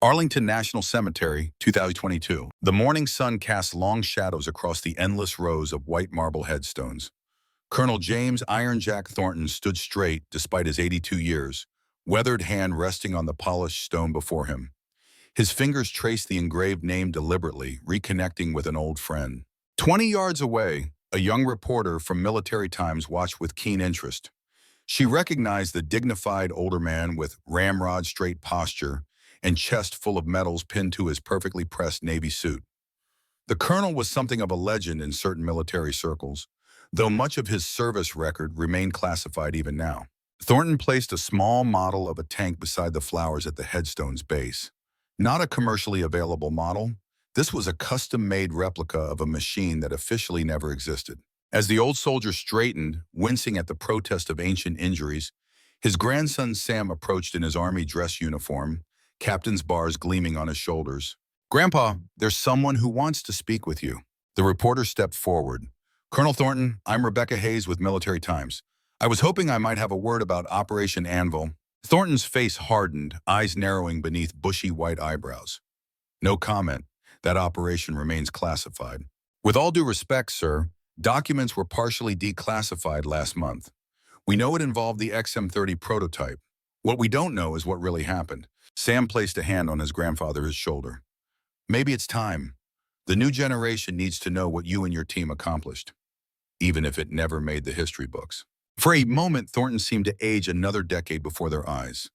Arlington National Cemetery, 2022. The morning sun casts long shadows across the endless rows of white marble headstones. Colonel James "Iron Jack" Thornton stood straight despite his 82 years, weathered hand resting on the polished stone before him. His fingers traced the engraved name deliberately, reconnecting with an old friend. 20 yards away, a young reporter from Military Times watched with keen interest. She recognized the dignified older man with ramrod-straight posture and chest full of medals pinned to his perfectly pressed Navy suit. The colonel was something of a legend in certain military circles, though much of his service record remained classified even now. Thornton placed a small model of a tank beside the flowers at the headstone's base. Not a commercially available model, this was a custom-made replica of a machine that officially never existed. As the old soldier straightened, wincing at the protest of ancient injuries, his grandson Sam approached in his army dress uniform, captain's bars gleaming on his shoulders. "Grandpa, there's someone who wants to speak with you." The reporter stepped forward. "Colonel Thornton, I'm Rebecca Hayes with Military Times. I was hoping I might have a word about Operation Anvil." Thornton's face hardened, eyes narrowing beneath bushy white eyebrows. "No comment. That operation remains classified." "With all due respect, sir, documents were partially declassified last month. We know it involved the XM-30 prototype. What we don't know is what really happened." Sam placed a hand on his grandfather's shoulder. "Maybe it's time. The new generation needs to know what you and your team accomplished, even if it never made the history books." For a moment, Thornton seemed to age another decade before their eyes.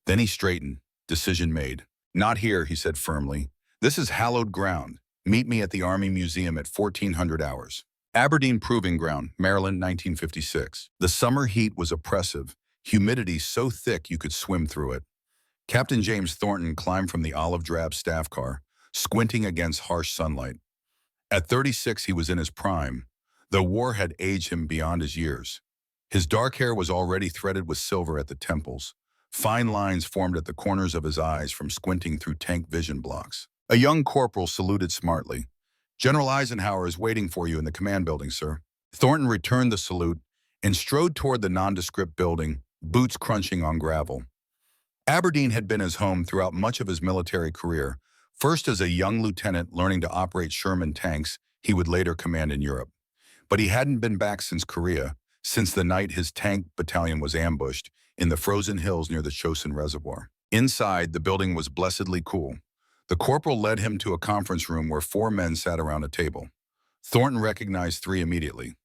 Then he straightened. Decision made. "Not here," he said firmly. "This is hallowed ground. Meet me at the Army Museum at 1400 hours. Aberdeen Proving Ground, Maryland, 1956. The summer heat was oppressive, humidity so thick you could swim through it. Captain James Thornton climbed from the olive-drab staff car, squinting against harsh sunlight. At 36, he was in his prime, though war had aged him beyond his years. His dark hair was already threaded with silver at the temples. Fine lines formed at the corners of his eyes from squinting through tank vision blocks. A young corporal saluted smartly. "General Eisenhower is waiting for you in the command building, sir." Thornton returned the salute and strode toward the nondescript building, boots crunching on gravel. Aberdeen had been his home throughout much of his military career, first as a young lieutenant learning to operate Sherman tanks he would later command in Europe. But he hadn't been back since Korea, since the night his tank battalion was ambushed in the frozen hills near the Chosin Reservoir. Inside, the building was blessedly cool. The corporal led him to a conference room where 4 men sat around a table. Thornton recognized 3 immediately.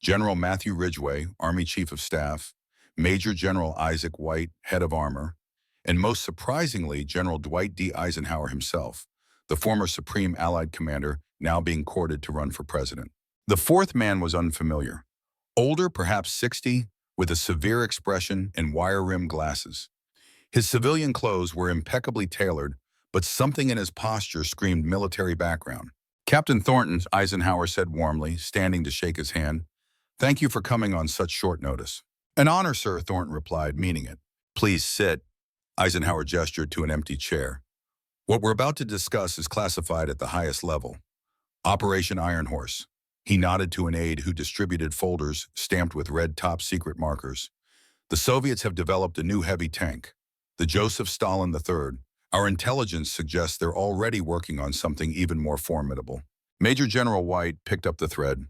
General Matthew Ridgway, Army Chief of Staff, Major General Isaac White, Head of Armor, and most surprisingly, General Dwight D. Eisenhower himself, the former Supreme Allied Commander now being courted to run for president. The 4th man was unfamiliar. Older, perhaps 60, with a severe expression and wire-rimmed glasses. His civilian clothes were impeccably tailored, but something in his posture screamed military background. "Captain Thornton," Eisenhower said warmly, standing to shake his hand. "Thank you for coming on such short notice." "An honor, sir," Thornton replied, meaning it. "Please sit." Eisenhower gestured to an empty chair. "What we're about to discuss is classified at the highest level. Operation Iron Horse." He nodded to an aide who distributed folders stamped with red top-secret markers. "The Soviets have developed a new heavy tank, the Joseph Stalin III. Our intelligence suggests they're already working on something even more formidable." Major General White picked up the thread.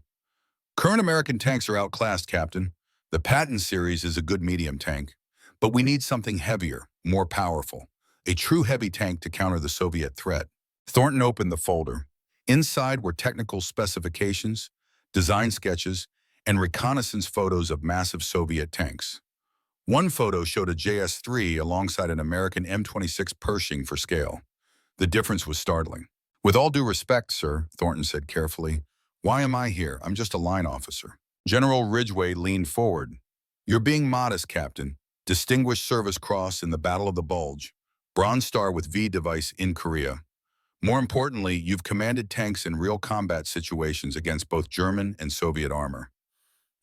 "Current American tanks are outclassed, Captain. The Patton series is a good medium tank, but we need something heavier, more powerful, a true heavy tank to counter the Soviet threat." Thornton opened the folder. Inside were technical specifications, design sketches, and reconnaissance photos of massive Soviet tanks. One photo showed a JS-3 alongside an American M26 Pershing for scale. The difference was startling. "With all due respect, sir," Thornton said carefully, "why am I here? I'm just a line officer." General Ridgway leaned forward. "You're being modest, Captain. Distinguished Service Cross in the Battle of the Bulge. Bronze Star with V device in Korea. More importantly, you've commanded tanks in real combat situations against both German and Soviet armor.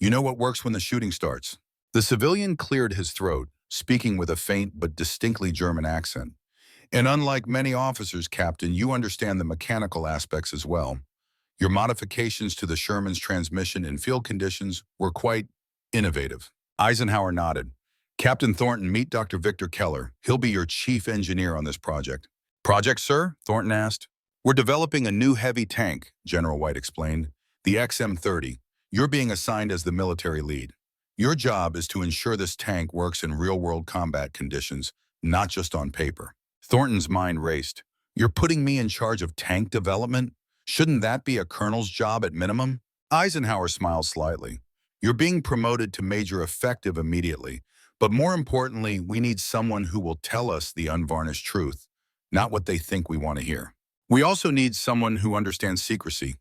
You know what works when the shooting starts." The civilian cleared his throat, speaking with a faint but distinctly German accent. "And unlike many officers, Captain, you understand the mechanical aspects as well. Your modifications to the Sherman's transmission in field conditions were quite innovative." Eisenhower nodded. "Captain Thornton, meet Dr. Victor Keller. He'll be your chief engineer on this project." Project, sir? Thornton asked. We're developing a new heavy tank, General White explained. The XM-30. You're being assigned as the military lead. Your job is to ensure this tank works in real-world combat conditions, not just on paper. Thornton's mind raced. You're putting me in charge of tank development? Shouldn't that be a colonel's job at minimum? Eisenhower smiled slightly. You're being promoted to major effective immediately, but more importantly, we need someone who will tell us the unvarnished truth, not what they think we want to hear. We also need someone who understands secrecy,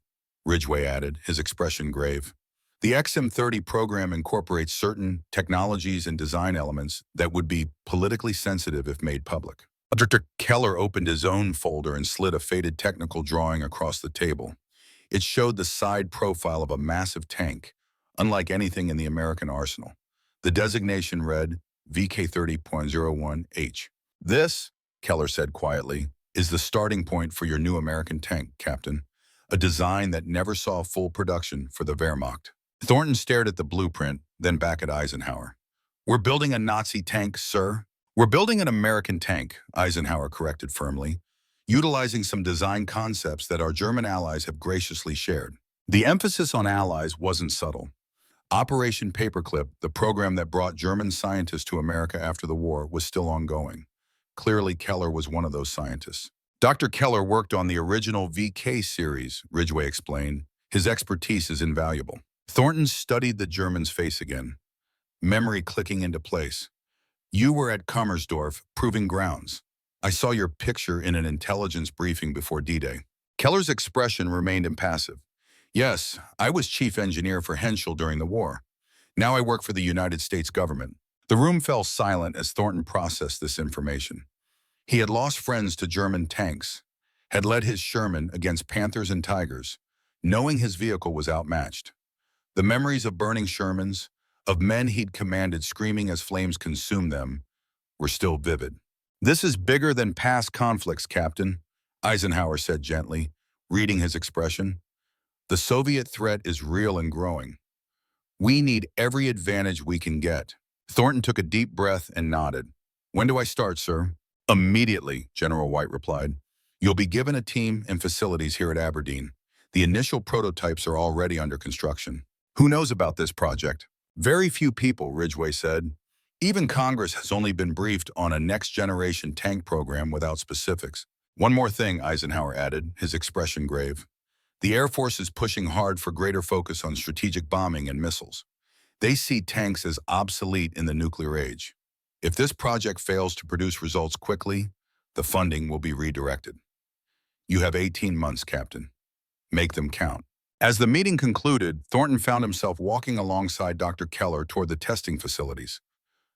Ridgway added, his expression grave. The XM-30 program incorporates certain technologies and design elements that would be politically sensitive if made public. Dr. Keller opened his own folder and slid a faded technical drawing across the table. It showed the side profile of a massive tank, unlike anything in the American arsenal. The designation read VK30.01H. This, Keller said quietly, is the starting point for your new American tank, Captain. A design that never saw full production for the Wehrmacht. Thornton stared at the blueprint, then back at Eisenhower. We're building a Nazi tank, sir? We're building an American tank, Eisenhower corrected firmly, utilizing some design concepts that our German allies have graciously shared. The emphasis on allies wasn't subtle. Operation Paperclip, the program that brought German scientists to America after the war, was still ongoing. Clearly, Keller was one of those scientists. Dr. Keller worked on the original VK series, Ridgway explained. His expertise is invaluable. Thornton studied the German's face again, memory clicking into place. You were at Kummersdorf, proving grounds. I saw your picture in an intelligence briefing before D-Day. Keller's expression remained impassive. Yes, I was chief engineer for Henschel during the war. Now I work for the United States government. The room fell silent as Thornton processed this information. He had lost friends to German tanks, had led his Sherman against Panthers and Tigers, knowing his vehicle was outmatched. The memories of burning Shermans, of men he'd commanded screaming as flames consumed them, were still vivid. This is bigger than past conflicts, Captain, Eisenhower said gently, reading his expression. The Soviet threat is real and growing. We need every advantage we can get. Thornton took a deep breath and nodded. When do I start, sir? Immediately, General White replied. You'll be given a team and facilities here at Aberdeen. The initial prototypes are already under construction. Who knows about this project? Very few people, Ridgway said. Even Congress has only been briefed on a next-generation tank program without specifics. One more thing, Eisenhower added, his expression grave. The Air Force is pushing hard for greater focus on strategic bombing and missiles. They see tanks as obsolete in the nuclear age. If this project fails to produce results quickly, the funding will be redirected. You have 18 months, Captain. Make them count. As the meeting concluded, Thornton found himself walking alongside Dr. Keller toward the testing facilities.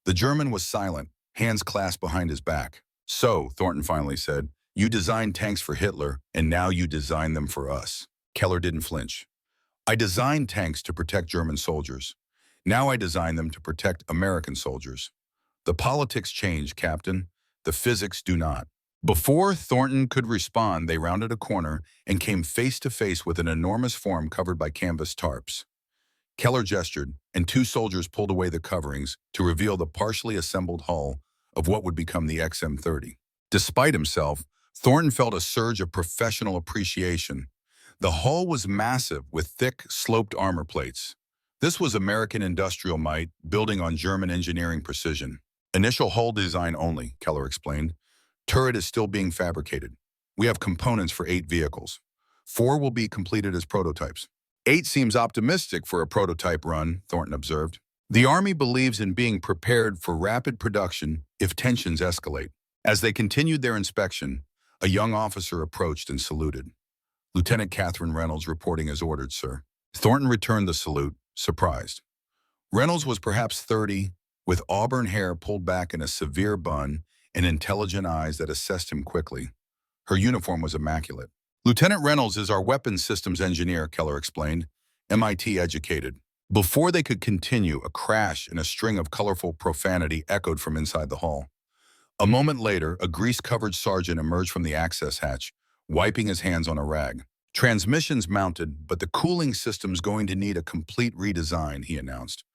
The German was silent, hands clasped behind his back. So, Thornton finally said, you designed tanks for Hitler, and now you design them for us. Keller didn't flinch. I designed tanks to protect German soldiers. Now I design them to protect American soldiers. The politics change, Captain. The physics do not. Before Thornton could respond, they rounded a corner and came face to face with an enormous form covered by canvas tarps. Keller gestured, and two soldiers pulled away the coverings to reveal the partially assembled hull of what would become the XM-30. Despite himself, Thornton felt a surge of professional appreciation. The hull was massive with thick, sloped armor plates. This was American industrial might, building on German engineering precision. Initial hull design only, Keller explained. Turret is still being fabricated. We have components for 8 vehicles. 4 will be completed as prototypes. 8 seems optimistic for a prototype run, Thornton observed. The Army believes in being prepared for rapid production if tensions escalate. As they continued their inspection, a young officer approached and saluted. Lieutenant Catherine Reynolds reporting as ordered, sir. Thornton returned the salute, surprised. Reynolds was perhaps 30, with auburn hair pulled back in a severe bun and intelligent eyes that assessed him quickly. Her uniform was immaculate. Lieutenant Reynolds is our weapons systems engineer, Keller explained, MIT educated. Before they could continue, a crash and a string of colorful profanity echoed from inside the hall. A moment later, a grease-covered sergeant emerged from the access hatch, wiping his hands on a rag. Transmissions mounted, but the cooling system's going to need a complete redesign, he announced.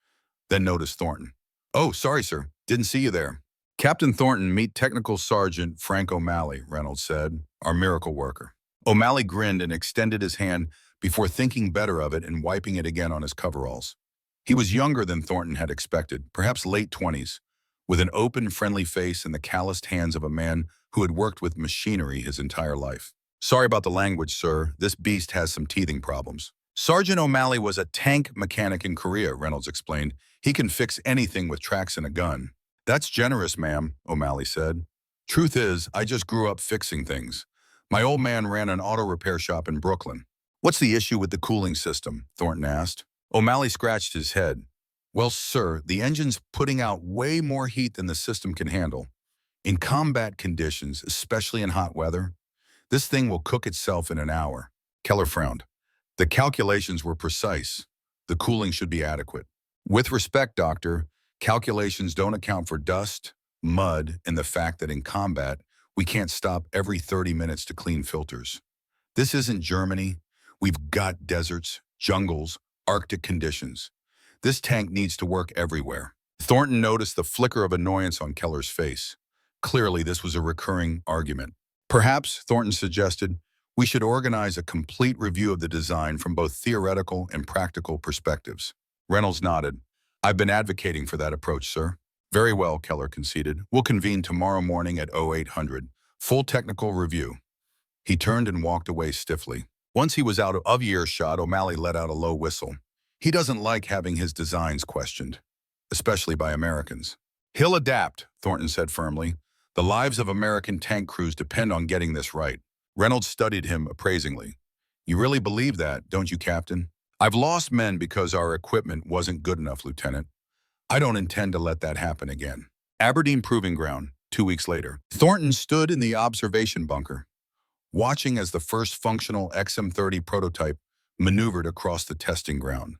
Then noticed Thornton. Oh, sorry, sir. Didn't see you there. Captain Thornton, meet Technical Sergeant Frank O'Malley, Reynolds said, our miracle worker. O'Malley grinned and extended his hand before thinking better of it and wiping it again on his coveralls. He was younger than Thornton had expected, perhaps late 20s, with an open, friendly face and the calloused hands of a man who had worked with machinery his entire life. Sorry about the language, sir. This beast has some teething problems. Sergeant O'Malley was a tank mechanic in Korea, Reynolds explained. He can fix anything with tracks and a gun. That's generous, ma'am, O'Malley said. Truth is, I just grew up fixing things. My old man ran an auto repair shop in Brooklyn. What's the issue with the cooling system? Thornton asked. O'Malley scratched his head. Well, sir, the engine's putting out way more heat than the system can handle. In combat conditions, especially in hot weather, this thing will cook itself in an hour. Keller frowned. The calculations were precise. The cooling should be adequate. With respect, Doctor, calculations don't account for dust, mud, and the fact that in combat, we can't stop every 30 minutes to clean filters. This isn't Germany. We've got deserts, jungles, Arctic conditions. This tank needs to work everywhere. Thornton noticed the flicker of annoyance on Keller's face. Clearly, this was a recurring argument. Perhaps, Thornton suggested, we should organize a complete review of the design from both theoretical and practical perspectives. Reynolds nodded. I've been advocating for that approach, sir. Very well, Keller conceded. We'll convene tomorrow morning at 0800. Full technical review. He turned and walked away stiffly. Once he was out of earshot, O'Malley let out a low whistle. He doesn't like having his designs questioned, especially by Americans. He'll adapt, Thornton said firmly. The lives of American tank crews depend on getting this right. Reynolds studied him appraisingly. You really believe that, don't you, Captain? I've lost men because our equipment wasn't good enough, Lieutenant. I don't intend to let that happen again. Aberdeen Proving Ground, 2 weeks later. Thornton stood in the observation bunker, watching as the first functional XM-30 prototype maneuvered across the testing ground.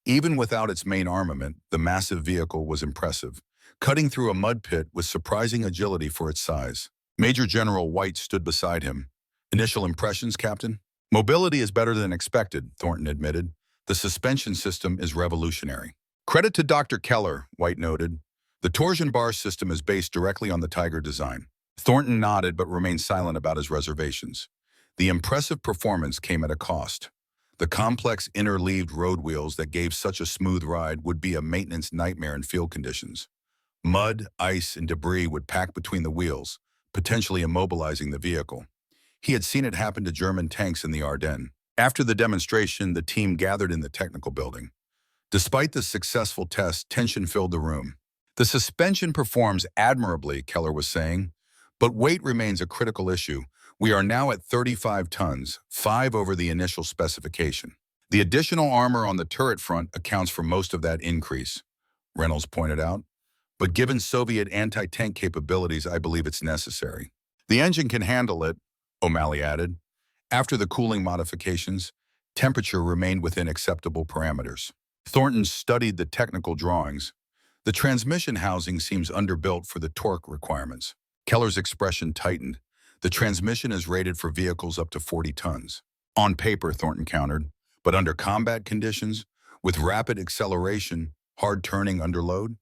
Even without its main armament, the massive vehicle was impressive, cutting through a mud pit with surprising agility for its size. Major General White stood beside him. Initial impressions, Captain? Mobility is better than expected, Thornton admitted. The suspension system is revolutionary. Credit to Dr. Keller, White noted. The torsion bar system is based directly on the Tiger design. Thornton nodded but remained silent about his reservations. The impressive performance came at a cost. The complex interleaved road wheels that gave such a smooth ride would be a maintenance nightmare in field conditions. Mud, ice, and debris would pack between the wheels, potentially immobilizing the vehicle. He had seen it happen to German tanks in the Ardennes. After the demonstration, the team gathered in the technical building. Despite the successful test, tension filled the room. The suspension performs admirably, Keller was saying, but weight remains a critical issue. We are now at 35 tons, 5 over the initial specification. The additional armor on the turret front accounts for most of that increase, Reynolds pointed out. But given Soviet anti-tank capabilities, I believe it's necessary. The engine can handle it, O'Malley added. After the cooling modifications, temperature remained within acceptable parameters. Thornton studied the technical drawings. The transmission housing seems underbuilt for the torque requirements. Keller's expression tightened. The transmission is rated for vehicles up to 40 tons. On paper, Thornton countered, but under combat conditions, with rapid acceleration, hard turning under load,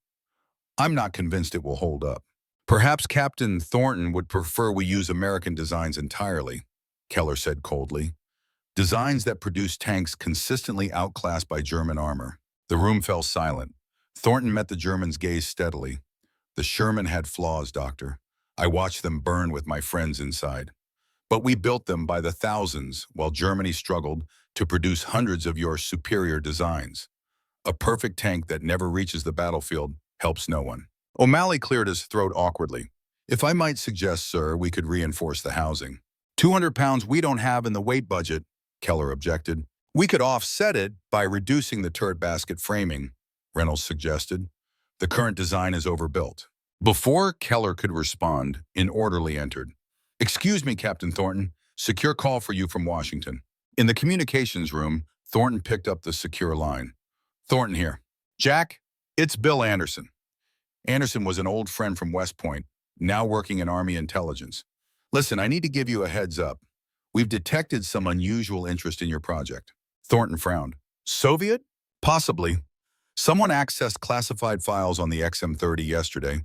I'm not convinced it will hold up. Perhaps Captain Thornton would prefer we use American designs entirely, Keller said coldly. Designs that produce tanks consistently outclassed by German armor. The room fell silent. Thornton met the German's gaze steadily. The Sherman had flaws, Doctor. I watched them burn with my friends inside. But we built them by the thousands while Germany struggled to produce hundreds of your superior designs. A perfect tank that never reaches the battlefield helps no one. O'Malley cleared his throat awkwardly. If I might suggest, sir, we could reinforce the housing. 200 pounds we don't have in the weight budget, Keller objected. We could offset it by reducing the turret basket framing, Reynolds suggested. The current design is overbuilt. Before Keller could respond, an orderly entered. Excuse me, Captain Thornton. Secure call for you from Washington. In the communications room, Thornton picked up the secure line. Thornton here. Jack, it's Bill Anderson. Anderson was an old friend from West Point, now working in Army intelligence. Listen, I need to give you a heads up. We've detected some unusual interest in your project. Thornton frowned. Soviet? Possibly. Someone accessed classified files on the XM-30 yesterday.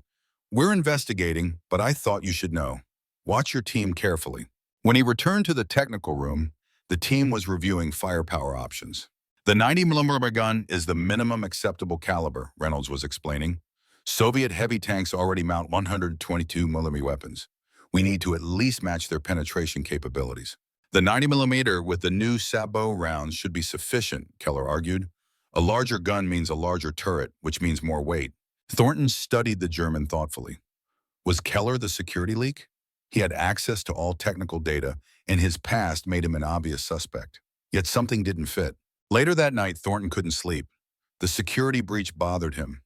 We're investigating, but I thought you should know. Watch your team carefully. When he returned to the technical room, the team was reviewing firepower options. The 90mm gun is the minimum acceptable caliber, Reynolds was explaining. Soviet heavy tanks already mount 122mm weapons. We need to at least match their penetration capabilities. The 90mm with the new sabot rounds should be sufficient, Keller argued. A larger gun means a larger turret, which means more weight. Thornton studied the German thoughtfully. Was Keller the security leak? He had access to all technical data, and his past made him an obvious suspect. Yet something didn't fit. Later that night, Thornton couldn't sleep. The security breach bothered him.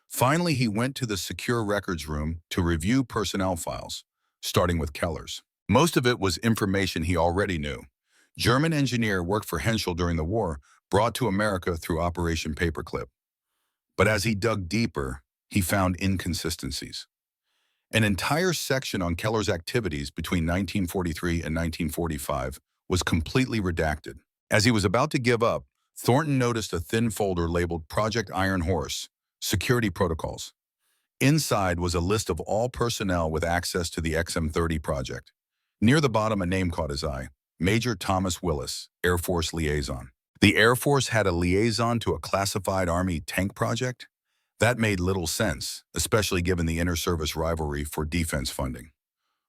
Finally, he went to the secure records room to review personnel files, starting with Keller's. Most of it was information he already knew. German engineer worked for Henschel during the war, brought to America through Operation Paperclip. But as he dug deeper, he found inconsistencies. An entire section on Keller's activities between 1943 and 1945 was completely redacted. As he was about to give up, Thornton noticed a thin folder labeled Project Iron Horse, Security Protocols. Inside was a list of all personnel with access to the XM-30 project. Near the bottom, a name caught his eye: Major Thomas Willis, Air Force Liaison. The Air Force had a liaison to a classified Army tank project? That made little sense, especially given the inter-service rivalry for defense funding.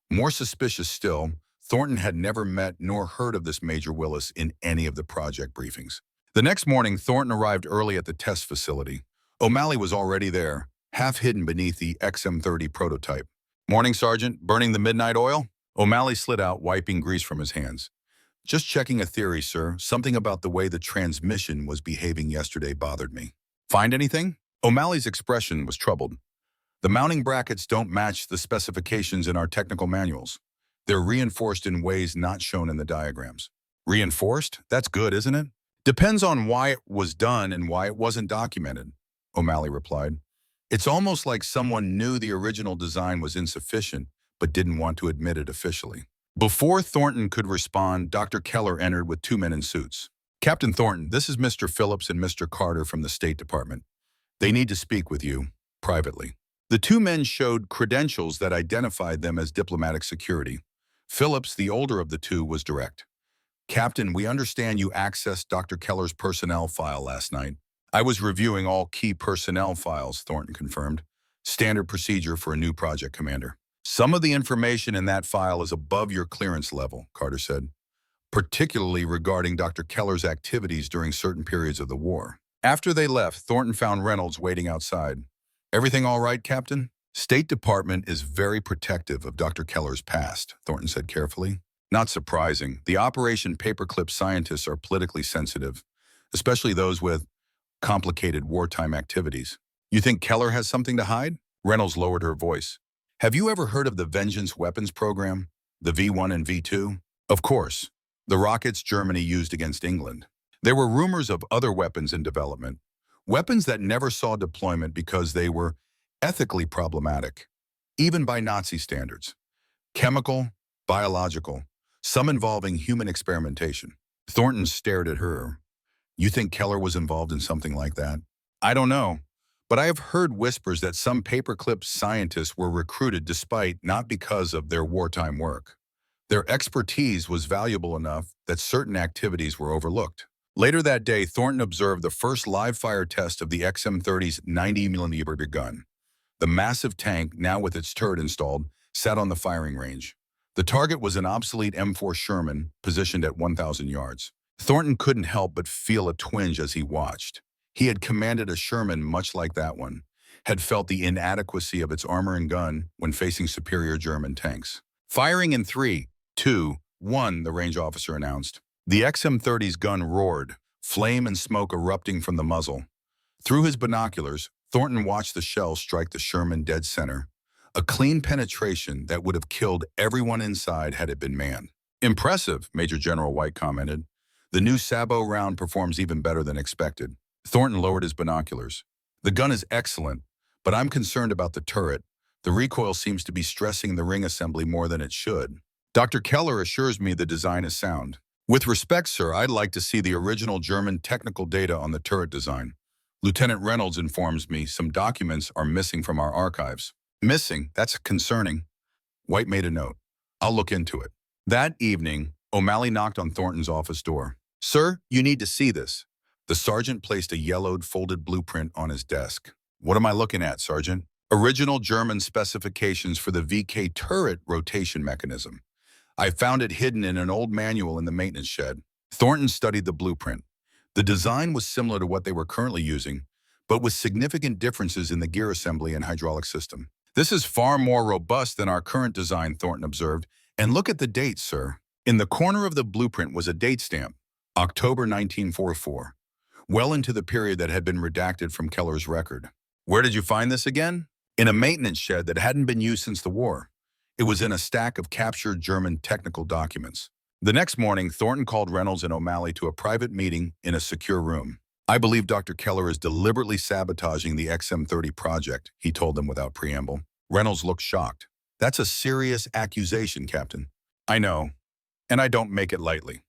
More suspicious still, Thornton had never met nor heard of this Major Willis in any of the project briefings. The next morning, Thornton arrived early at the test facility. O'Malley was already there, half hidden beneath the XM-30 prototype. "Morning, Sergeant. Burning the midnight oil?" O'Malley slid out, wiping grease from his hands. "Just checking a theory, sir. Something about the way the transmission was behaving yesterday bothered me." "Find anything?" O'Malley's expression was troubled. "The mounting brackets don't match the specifications in our technical manuals. They're reinforced in ways not shown in the diagrams." "Reinforced? That's good, isn't it?" "Depends on why it was done and why it wasn't documented," O'Malley replied. "It's almost like someone knew the original design was insufficient, but didn't want to admit it officially." Before Thornton could respond, Dr. Keller entered with two men in suits. "Captain Thornton, this is Mr. Phillips and Mr. Carter from the State Department. They need to speak with you, privately." The two men showed credentials that identified them as diplomatic security. Phillips, the older of the two, was direct. "Captain, we understand you accessed Dr. Keller's personnel file last night." "I was reviewing all key personnel files," Thornton confirmed. "Standard procedure for a new project commander." "Some of the information in that file is above your clearance level," Carter said, "particularly regarding Dr. Keller's activities during certain periods of the war." After they left, Thornton found Reynolds waiting outside. "Everything all right, Captain?" "State Department is very protective of Dr. Keller's past," Thornton said carefully. "Not surprising. The Operation Paperclip scientists are politically sensitive, especially those with complicated wartime activities." "You think Keller has something to hide?" Reynolds lowered her voice. "Have you ever heard of the Vengeance weapons program? The V1 and V2? Of course. The rockets Germany used against England. There were rumors of other weapons in development. Weapons that never saw deployment because they were ethically problematic, even by Nazi standards. Chemical, biological, some involving human experimentation." Thornton stared at her. "You think Keller was involved in something like that?" "I don't know. But I have heard whispers that some paperclip scientists were recruited despite, not because of their wartime work. Their expertise was valuable enough that certain activities were overlooked." Later that day, Thornton observed the first live-fire test of the XM-30's 90mm gun. The massive tank, now with its turret installed, sat on the firing range. The target was an obsolete M4 Sherman, positioned at 1,000 yards. Thornton couldn't help but feel a twinge as he watched. He had commanded a Sherman much like that one, had felt the inadequacy of its armor and gun when facing superior German tanks. "Firing in 3, 2, 1, the range officer announced. The XM-30's gun roared, flame and smoke erupting from the muzzle. Through his binoculars, Thornton watched the shell strike the Sherman dead center, a clean penetration that would have killed everyone inside had it been manned. "Impressive," Major General White commented. "The new sabot round performs even better than expected." Thornton lowered his binoculars. "The gun is excellent, but I'm concerned about the turret. The recoil seems to be stressing the ring assembly more than it should. Dr. Keller assures me the design is sound. With respect, sir, I'd like to see the original German technical data on the turret design. Lieutenant Reynolds informs me some documents are missing from our archives." Missing, that's concerning. White made a note. I'll look into it. That evening, O'Malley knocked on Thornton's office door. Sir, you need to see this. The sergeant placed a yellowed, folded blueprint on his desk. What am I looking at, Sergeant? Original German specifications for the VK turret rotation mechanism. I found it hidden in an old manual in the maintenance shed. Thornton studied the blueprint. The design was similar to what they were currently using, but with significant differences in the gear assembly and hydraulic system. This is far more robust than our current design, Thornton observed. And look at the date, sir. In the corner of the blueprint was a date stamp, October 1944, well into the period that had been redacted from Keller's record. Where did you find this again? In a maintenance shed that hadn't been used since the war. It was in a stack of captured German technical documents. The next morning, Thornton called Reynolds and O'Malley to a private meeting in a secure room. I believe Dr. Keller is deliberately sabotaging the XM30 project, he told them without preamble. Reynolds looked shocked. That's a serious accusation, Captain. I know, and I don't make it lightly.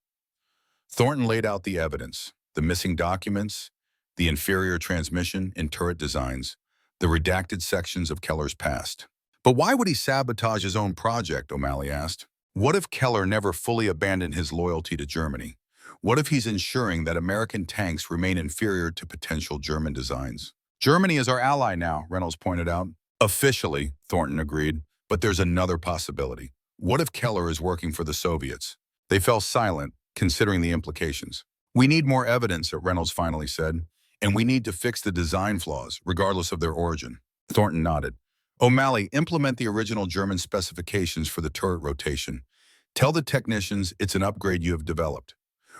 Thornton laid out the evidence, the missing documents, the inferior transmission and turret designs, the redacted sections of Keller's past. But why would he sabotage his own project, O'Malley asked. What if Keller never fully abandoned his loyalty to Germany? What if he's ensuring that American tanks remain inferior to potential German designs? Germany is our ally now, Reynolds pointed out. Officially, Thornton agreed, but there's another possibility. What if Keller is working for the Soviets? They fell silent, considering the implications. We need more evidence, Reynolds finally said, and we need to fix the design flaws, regardless of their origin. Thornton nodded. O'Malley, implement the original German specifications for the turret rotation. Tell the technicians it's an upgrade you have developed.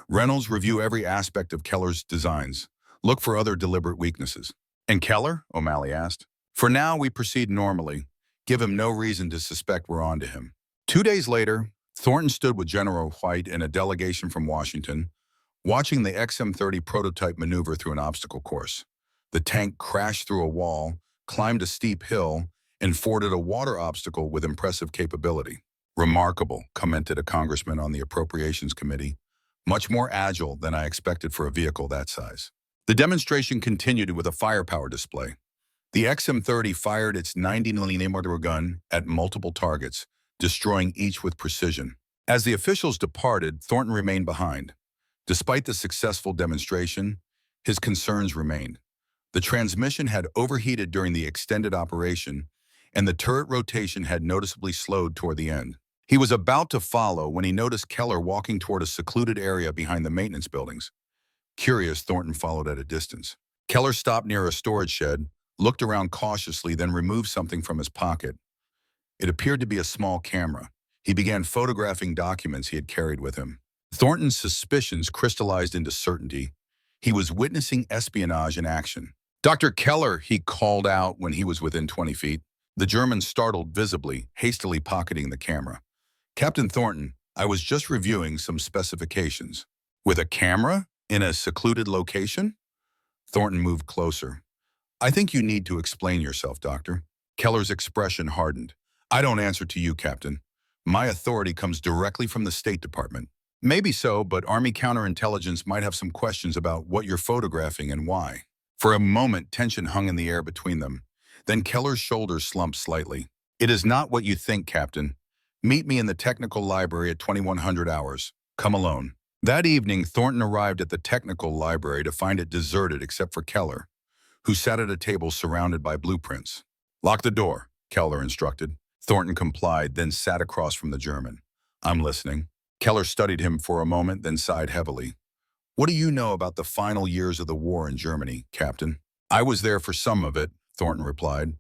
Reynolds, review every aspect of Keller's designs. Look for other deliberate weaknesses. And Keller? O'Malley asked. For now, we proceed normally. Give him no reason to suspect we're on to him. 2 days later, Thornton stood with General White and a delegation from Washington, watching the XM30 prototype maneuver through an obstacle course. The tank crashed through a wall, climbed a steep hill, and forded a water obstacle with impressive capability. Remarkable, commented a congressman on the Appropriations Committee. Much more agile than I expected for a vehicle that size. The demonstration continued with a firepower display. The XM30 fired its 90mm gun at multiple targets, destroying each with precision. As the officials departed, Thornton remained behind. Despite the successful demonstration, his concerns remained. The transmission had overheated during the extended operation, and the turret rotation had noticeably slowed toward the end. He was about to follow when he noticed Keller walking toward a secluded area behind the maintenance buildings. Curious, Thornton followed at a distance. Keller stopped near a storage shed, looked around cautiously, then removed something from his pocket. It appeared to be a small camera. He began photographing documents he had carried with him. Thornton's suspicions crystallized into certainty. He was witnessing espionage in action. Dr. Keller, he called out when he was within 20 feet. The German startled visibly, hastily pocketing the camera. Captain Thornton, I was just reviewing some specifications. With a camera? In a secluded location? Thornton moved closer. I think you need to explain yourself, Doctor. Keller's expression hardened. I don't answer to you, Captain. My authority comes directly from the State Department. Maybe so, but Army counterintelligence might have some questions about what you're photographing and why. For a moment, tension hung in the air between them. Then Keller's shoulders slumped slightly. It is not what you think, Captain. Meet me in the technical library at 2100 hours. Come alone. That evening, Thornton arrived at the technical library to find it deserted except for Keller, who sat at a table surrounded by blueprints. Lock the door, Keller instructed. Thornton complied, then sat across from the German. I'm listening. Keller studied him for a moment, then sighed heavily. What do you know about the final years of the war in Germany, Captain? I was there for some of it, Thornton replied.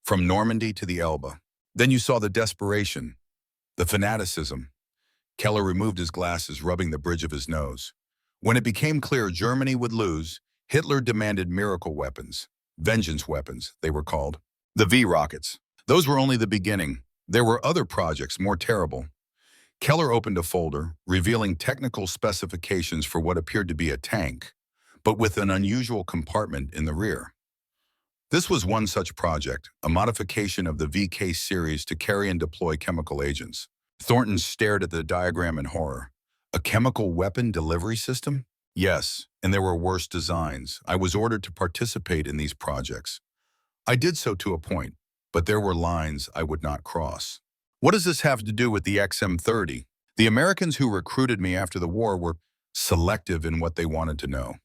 From Normandy to the Elbe. Then you saw the desperation, the fanaticism. Keller removed his glasses, rubbing the bridge of his nose. When it became clear Germany would lose, Hitler demanded miracle weapons. Vengeance weapons, they were called. The V-rockets. Those were only the beginning. There were other projects more terrible. Keller opened a folder, revealing technical specifications for what appeared to be a tank, but with an unusual compartment in the rear. This was one such project, a modification of the VK series to carry and deploy chemical agents. Thornton stared at the diagram in horror. A chemical weapon delivery system? Yes, and there were worse designs. I was ordered to participate in these projects. I did so to a point. but there were lines I would not cross. What does this have to do with the XM-30? The Americans who recruited me after the war were selective in what they wanted to know.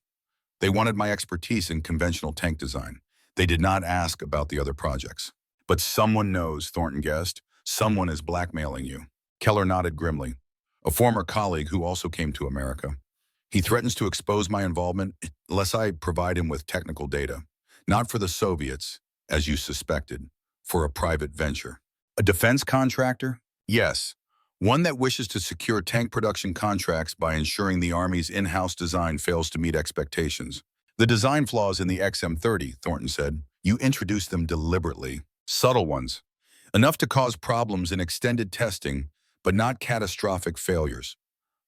They wanted my expertise in conventional tank design. They did not ask about the other projects. But someone knows, Thornton guessed. Someone is blackmailing you. Keller nodded grimly. A former colleague who also came to America. He threatens to expose my involvement unless I provide him with technical data. Not for the Soviets, as you suspected, for a private venture. A defense contractor? Yes. One that wishes to secure tank production contracts by ensuring the Army's in-house design fails to meet expectations. The design flaws in the XM-30, Thornton said, you introduced them deliberately. Subtle ones. Enough to cause problems in extended testing, but not catastrophic failures.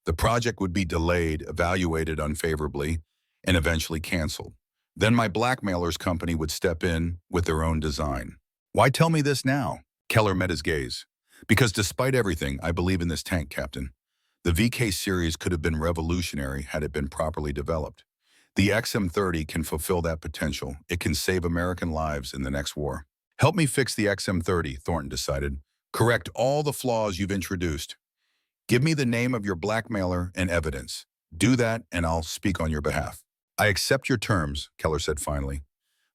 The project would be delayed, evaluated unfavorably, and eventually canceled. Then my blackmailer's company would step in with their own design. Why tell me this now? Keller met his gaze. Because despite everything, I believe in this tank, Captain. The VK series could have been revolutionary had it been properly developed. The XM-30 can fulfill that potential. It can save American lives in the next war. Help me fix the XM-30, Thornton decided. Correct all the flaws you've introduced. Give me the name of your blackmailer and evidence. Do that, and I'll speak on your behalf. I accept your terms, Keller said finally.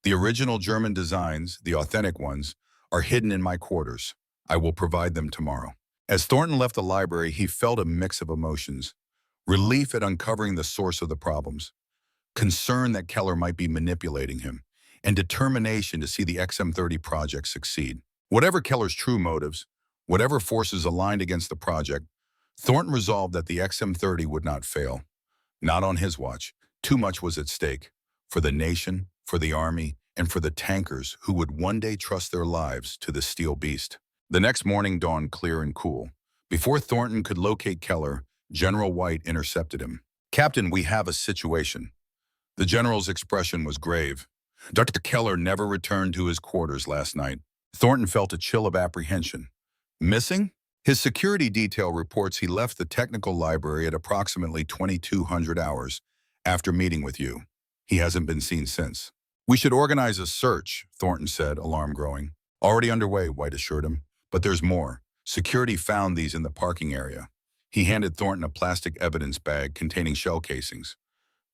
The original German designs, the authentic ones, are hidden in my quarters. I will provide them tomorrow. As Thornton left the library, he felt a mix of emotions. Relief at uncovering the source of the problems, concern that Keller might be manipulating him, and determination to see the XM-30 project succeed. Whatever Keller's true motives, whatever forces aligned against the project, Thornton resolved that the XM-30 would not fail. Not on his watch. Too much was at stake. For the nation, for the Army, and for the tankers who would one day trust their lives to the steel beast. The next morning dawned clear and cool. Before Thornton could locate Keller, General White intercepted him. Captain, we have a situation. The general's expression was grave. Dr. Keller never returned to his quarters last night. Thornton felt a chill of apprehension. Missing? His security detail reports he left the technical library at approximately 2200 hours after meeting with you. He hasn't been seen since. We should organize a search, Thornton said, alarm growing. Already underway, White assured him. But there's more. Security found these in the parking area. He handed Thornton a plastic evidence bag containing shell casings.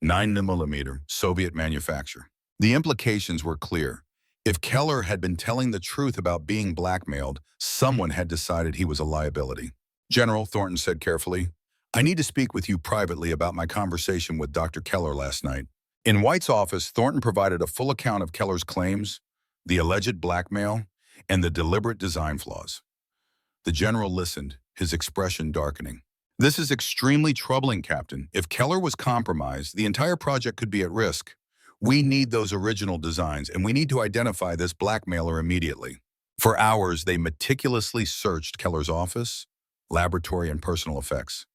9mm, Soviet manufacture. The implications were clear. If Keller had been telling the truth about being blackmailed, someone had decided he was a liability. General, Thornton said carefully, I need to speak with you privately about my conversation with Dr. Keller last night. In White's office, Thornton provided a full account of Keller's claims, the alleged blackmail, and the deliberate design flaws. The general listened, his expression darkening. This is extremely troubling, Captain. If Keller was compromised, the entire project could be at risk. We need those original designs, and we need to identify this blackmailer immediately. For hours, they meticulously searched Keller's office, laboratory, and personal effects.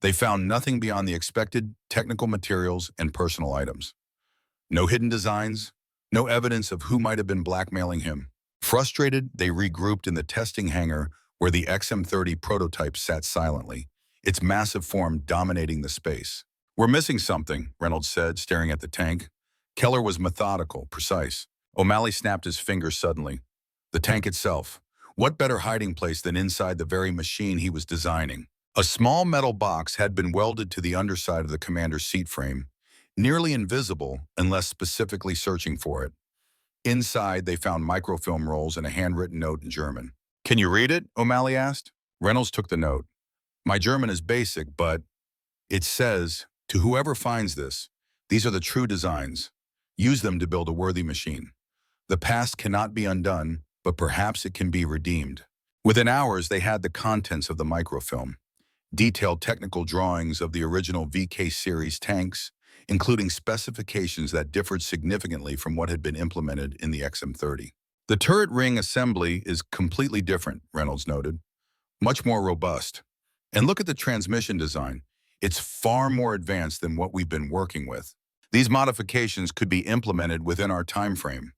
They found nothing beyond the expected technical materials and personal items. No hidden designs, no evidence of who might have been blackmailing him. Frustrated, they regrouped in the testing hangar where the XM-30 prototype sat silently, its massive form dominating the space. We're missing something, Reynolds said, staring at the tank. Keller was methodical, precise. O'Malley snapped his fingers suddenly. The tank itself. What better hiding place than inside the very machine he was designing? A small metal box had been welded to the underside of the commander's seat frame, nearly invisible unless specifically searching for it. Inside, they found microfilm rolls and a handwritten note in German. Can you read it? O'Malley asked. Reynolds took the note. My German is basic, but it says, to whoever finds this, these are the true designs. Use them to build a worthy machine. The past cannot be undone, but perhaps it can be redeemed. Within hours, they had the contents of the microfilm. Detailed technical drawings of the original VK series tanks, including specifications that differed significantly from what had been implemented in the XM-30. The turret ring assembly is completely different, Reynolds noted. Much more robust. And look at the transmission design. It's far more advanced than what we've been working with. These modifications could be implemented within our time frame,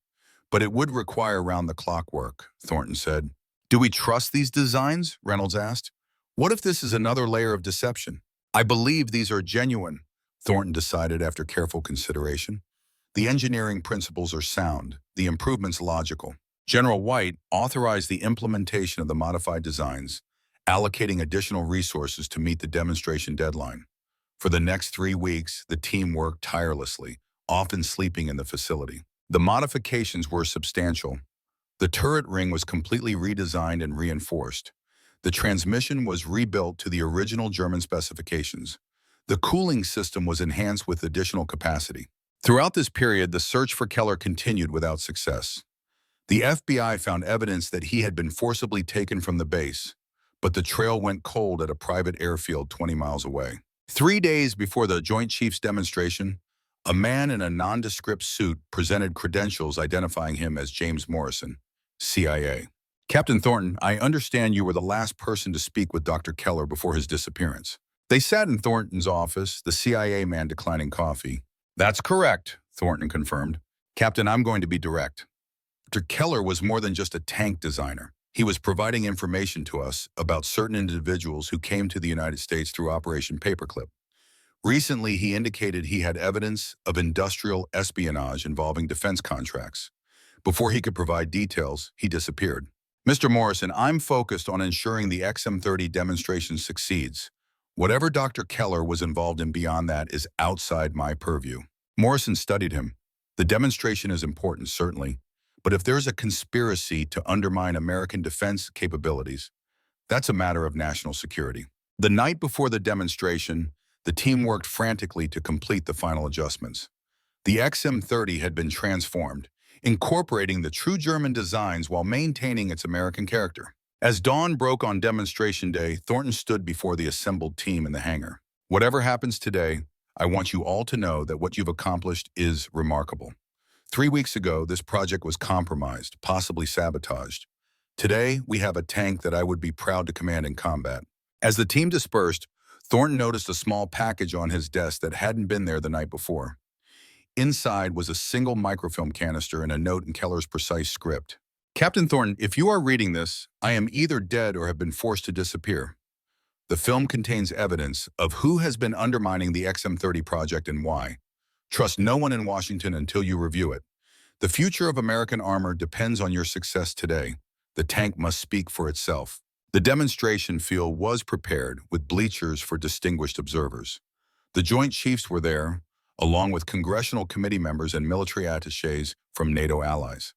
but it would require round-the-clock work, Thornton said. Do we trust these designs? Reynolds asked. What if this is another layer of deception? I believe these are genuine, Thornton decided after careful consideration. The engineering principles are sound, the improvements logical. General White authorized the implementation of the modified designs, allocating additional resources to meet the demonstration deadline. For the next 3 weeks, the team worked tirelessly, often sleeping in the facility. The modifications were substantial. The turret ring was completely redesigned and reinforced. The transmission was rebuilt to the original German specifications. The cooling system was enhanced with additional capacity. Throughout this period, the search for Keller continued without success. The FBI found evidence that he had been forcibly taken from the base, but the trail went cold at a private airfield 20 miles away. 3 days before the Joint Chiefs demonstration, a man in a nondescript suit presented credentials identifying him as James Morrison, CIA. Captain Thornton, I understand you were the last person to speak with Dr. Keller before his disappearance. They sat in Thornton's office, the CIA man declining coffee. That's correct, Thornton confirmed. Captain, I'm going to be direct. Dr. Keller was more than just a tank designer. He was providing information to us about certain individuals who came to the United States through Operation Paperclip. Recently, he indicated he had evidence of industrial espionage involving defense contracts. Before he could provide details, he disappeared. Mr. Morrison, I'm focused on ensuring the XM30 demonstration succeeds. Whatever Dr. Keller was involved in beyond that is outside my purview. Morrison studied him. The demonstration is important, certainly, but if there's a conspiracy to undermine American defense capabilities, that's a matter of national security. The night before the demonstration, the team worked frantically to complete the final adjustments. The XM30 had been transformed, incorporating the true German designs while maintaining its American character. As dawn broke on demonstration day, Thornton stood before the assembled team in the hangar. Whatever happens today, I want you all to know that what you've accomplished is remarkable. 3 weeks ago, this project was compromised, possibly sabotaged. Today, we have a tank that I would be proud to command in combat. As the team dispersed, Thornton noticed a small package on his desk that hadn't been there the night before. Inside was a single microfilm canister and a note in Keller's precise script. Captain Thornton, if you are reading this, I am either dead or have been forced to disappear. The film contains evidence of who has been undermining the XM30 project and why. Trust no one in Washington until you review it. The future of American armor depends on your success today. The tank must speak for itself. The demonstration field was prepared with bleachers for distinguished observers. The Joint Chiefs were there, along with congressional committee members and military attachés from NATO allies.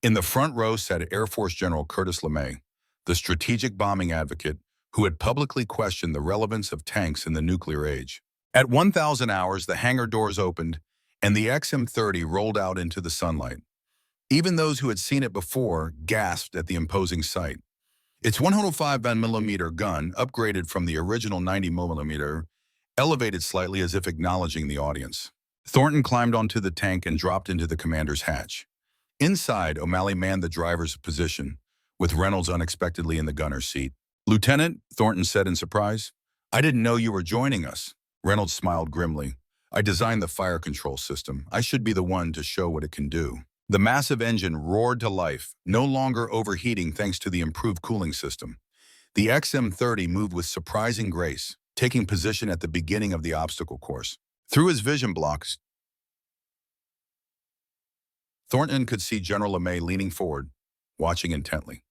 In the front row sat Air Force General Curtis LeMay, the strategic bombing advocate who had publicly questioned the relevance of tanks in the nuclear age. At 1,000 hours, the hangar doors opened, and the XM30 rolled out into the sunlight. Even those who had seen it before gasped at the imposing sight. Its 105mm gun, upgraded from the original 90mm, elevated slightly as if acknowledging the audience. Thornton climbed onto the tank and dropped into the commander's hatch. Inside, O'Malley manned the driver's position, with Reynolds unexpectedly in the gunner's seat. Lieutenant, Thornton said in surprise, I didn't know you were joining us. Reynolds smiled grimly. I designed the fire control system. I should be the one to show what it can do. The massive engine roared to life, no longer overheating thanks to the improved cooling system. The XM30 moved with surprising grace, taking position at the beginning of the obstacle course. Through his vision blocks, Thornton could see General LeMay leaning forward, watching intently.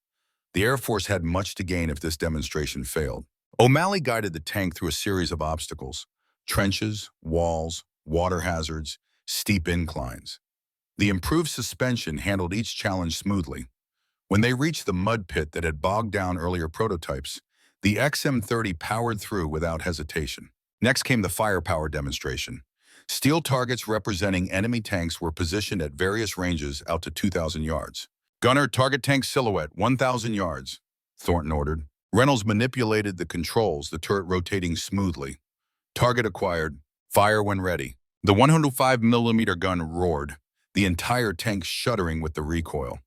The Air Force had much to gain if this demonstration failed. O'Malley guided the tank through a series of obstacles: trenches, walls, water hazards, steep inclines. The improved suspension handled each challenge smoothly. When they reached the mud pit that had bogged down earlier prototypes, the XM30 powered through without hesitation. Next came the firepower demonstration. Steel targets representing enemy tanks were positioned at various ranges out to 2,000 yards. Gunner, target tank silhouette, 1,000 yards, Thornton ordered. Reynolds manipulated the controls, the turret rotating smoothly. Target acquired. Fire when ready. The 105mm gun roared, the entire tank shuddering with the recoil.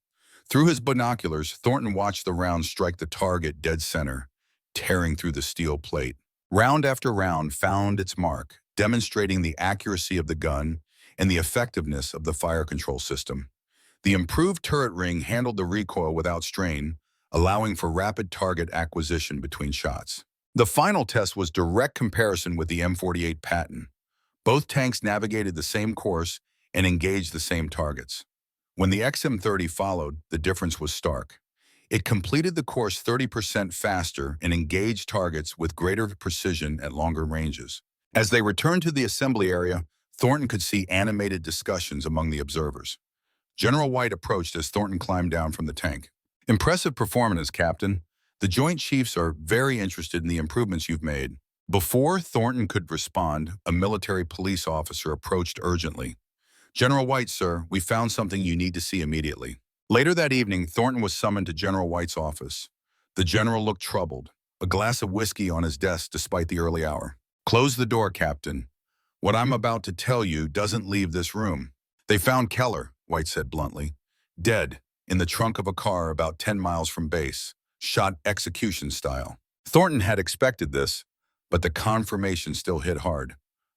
Through his binoculars, Thornton watched the round strike the target dead center, tearing through the steel plate. Round after round found its mark, demonstrating the accuracy of the gun and the effectiveness of the fire control system. The improved turret ring handled the recoil without strain, allowing for rapid target acquisition between shots. The final test was direct comparison with the M48 Patton. Both tanks navigated the same course and engaged the same targets. When the XM-30 followed, the difference was stark. It completed the course 30% faster and engaged targets with greater precision at longer ranges. As they returned to the assembly area, Thornton could see animated discussions among the observers. General White approached as Thornton climbed down from the tank. "Impressive performance, Captain. The Joint Chiefs are very interested in the improvements you've made." Before Thornton could respond, a military police officer approached urgently. "General White, sir, we found something you need to see immediately." Later that evening, Thornton was summoned to General White's office. The general looked troubled, a glass of whiskey on his desk despite the early hour. "Close the door, Captain. What I'm about to tell you doesn't leave this room." "They found Keller," White said bluntly, "dead, in the trunk of a car about 10 miles from base, shot execution style." Thornton had expected this, but the confirmation still hit hard.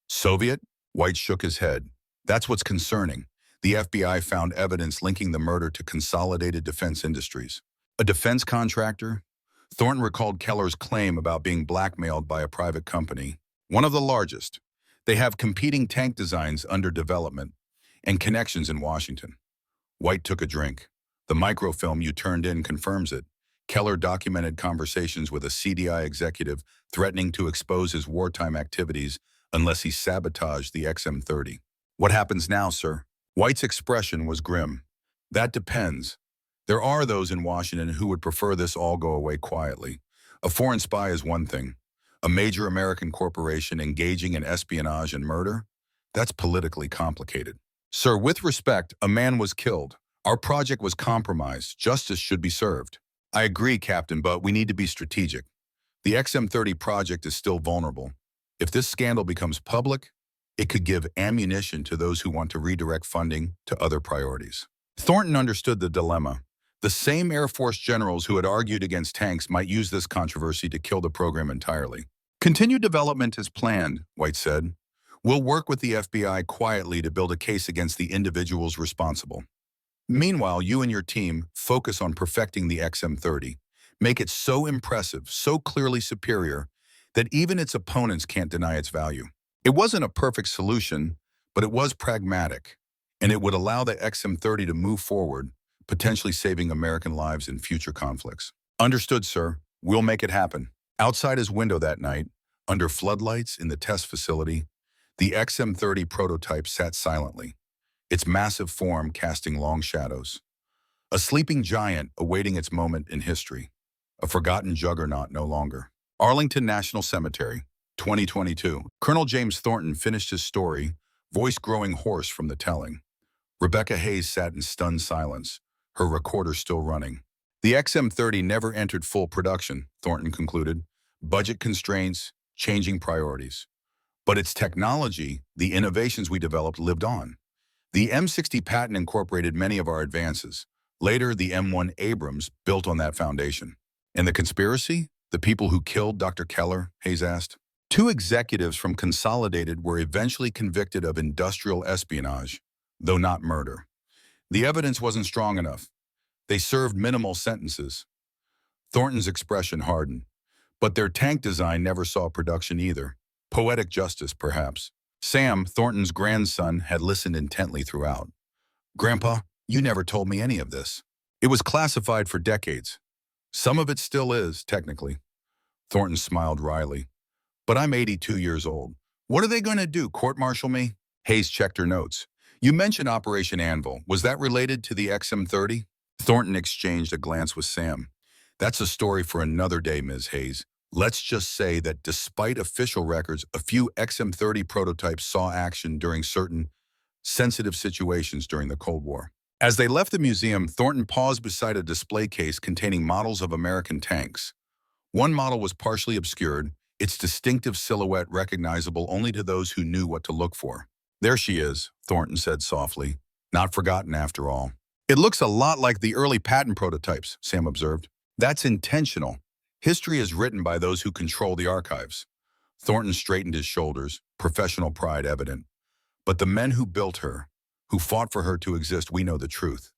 "Soviet?" White shook his head. "That's what's concerning. The FBI found evidence linking the murder to Consolidated Defense Industries." "A defense contractor?" Thornton recalled Keller's claim about being blackmailed by a private company, one of the largest. They have competing tank designs under development and connections in Washington. White took a drink. "The microfilm you turned in confirms it." Keller documented conversations with a CDI executive threatening to expose his wartime activities unless he sabotaged the XM-30. "What happens now, sir?" White's expression was grim. "That depends. There are those in Washington who would prefer this all go away quietly. A foreign spy is one thing. A major American corporation engaging in espionage and murder? That's politically complicated. Sir, with respect, a man was killed. Our project was compromised. Justice should be served." "I agree, Captain, but we need to be strategic. The XM-30 project is still vulnerable. If this scandal becomes public, it could give ammunition to those who want to redirect funding to other priorities." Thornton understood the dilemma. The same Air Force generals who had argued against tanks might use this controversy to kill the program entirely. "Continue development as planned," White said. "We'll work with the FBI quietly to build a case against the individuals responsible. Meanwhile, you and your team focus on perfecting the XM-30. Make it so impressive, so clearly superior, that even its opponents can't deny its value." It wasn't a perfect solution, but it was pragmatic, and it would allow the XM-30 to move forward, potentially saving American lives in future conflicts. "Understood, sir. We'll make it happen." Outside his window that night, under floodlights in the test facility, the XM-30 prototype sat silently, its massive form casting long shadows. A sleeping giant awaiting its moment in history, a forgotten juggernaut no longer. Arlington National Cemetery, 2022. Colonel James Thornton finished his story, voice growing hoarse from the telling. Rebecca Hayes sat in stunned silence, her recorder still running. "The XM-30 never entered full production," Thornton concluded. "Budget constraints, changing priorities. But its technology, the innovations we developed, lived on. The M60 patent incorporated many of our advances. Later, the M1 Abrams built on that foundation." "And the conspiracy? The people who killed Dr. Keller?" Hayes asked. "Two executives from Consolidated were eventually convicted of industrial espionage, though not murder. The evidence wasn't strong enough. They served minimal sentences." Thornton's expression hardened. "But their tank design never saw production either. Poetic justice, perhaps." Sam, Thornton's grandson, had listened intently throughout. "Grandpa, you never told me any of this." "It was classified for decades. Some of it still is, technically." Thornton smiled wryly. "But I'm 82 years old. What are they going to do, court-martial me?" Hayes checked her notes. "You mentioned Operation Anvil. Was that related to the XM-30? Thornton exchanged a glance with Sam. "That's a story for another day, Ms. Hayes. Let's just say that despite official records, a few XM-30 prototypes saw action during certain sensitive situations during the Cold War." As they left the museum, Thornton paused beside a display case containing models of American tanks. One model was partially obscured, its distinctive silhouette recognizable only to those who knew what to look for. "There she is," Thornton said softly. "Not forgotten after all." "It looks a lot like the early patent prototypes," Sam observed. "That's intentional. History is written by those who control the archives." Thornton straightened his shoulders, professional pride evident. "But the men who built her, who fought for her to exist, we know the truth.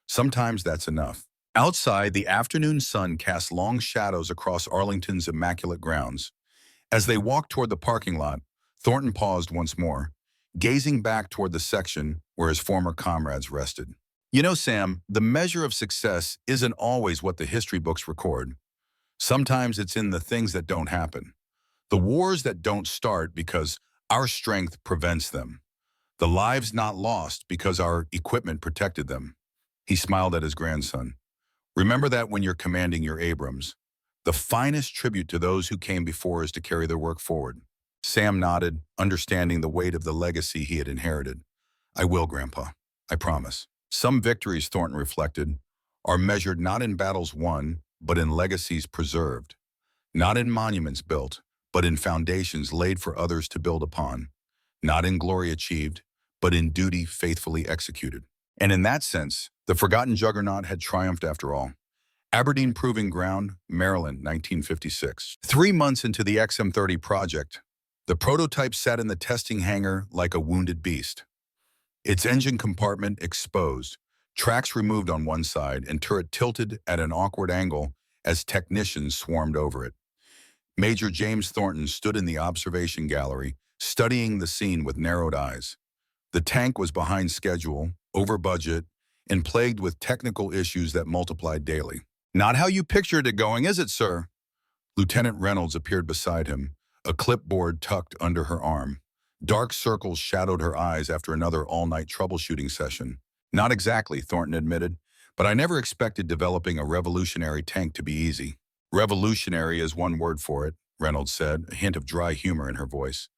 Sometimes that's enough." Outside, the afternoon sun cast long shadows across Arlington's immaculate grounds. As they walked toward the parking lot, Thornton paused once more, gazing back toward the section where his former comrades rested. You know, Sam, the measure of success isn't always what the history books record. Sometimes it's in the things that don't happen. The wars that don't start because our strength prevents them. The lives not lost because our equipment protected them. He smiled at his grandson. Remember that when you're commanding your Abrams. The finest tribute to those who came before is to carry their work forward. Sam nodded, understanding the weight of the legacy he had inherited. I will, Grandpa. I promise. Some victories, Thornton reflected, are measured not in battles won, but in legacies preserved. Not in monuments built, but in foundations laid for others to build upon. Not in glory achieved, but in duty faithfully executed. And in that sense, the forgotten juggernaut had triumphed after all. Aberdeen Proving Ground, Maryland, 1956. 3 months into the XM-30 project, the prototype sat in the testing hangar like a wounded beast. Its engine compartment exposed, tracks removed on one side, and turret tilted at an awkward angle as technicians swarmed over it. Major James Thornton stood in the observation gallery, studying the scene with narrowed eyes. The tank was behind schedule, over budget, and plagued with technical issues that multiplied daily. Not how you pictured it going, is it, sir? Lieutenant Reynolds appeared beside him, a clipboard tucked under her arm. Dark circles shadowed her eyes after another all-night troubleshooting session. Not exactly, Thornton admitted, but I never expected developing a revolutionary tank to be easy. Revolutionary is one word for it, Reynolds said, a hint of dry humor in her voice.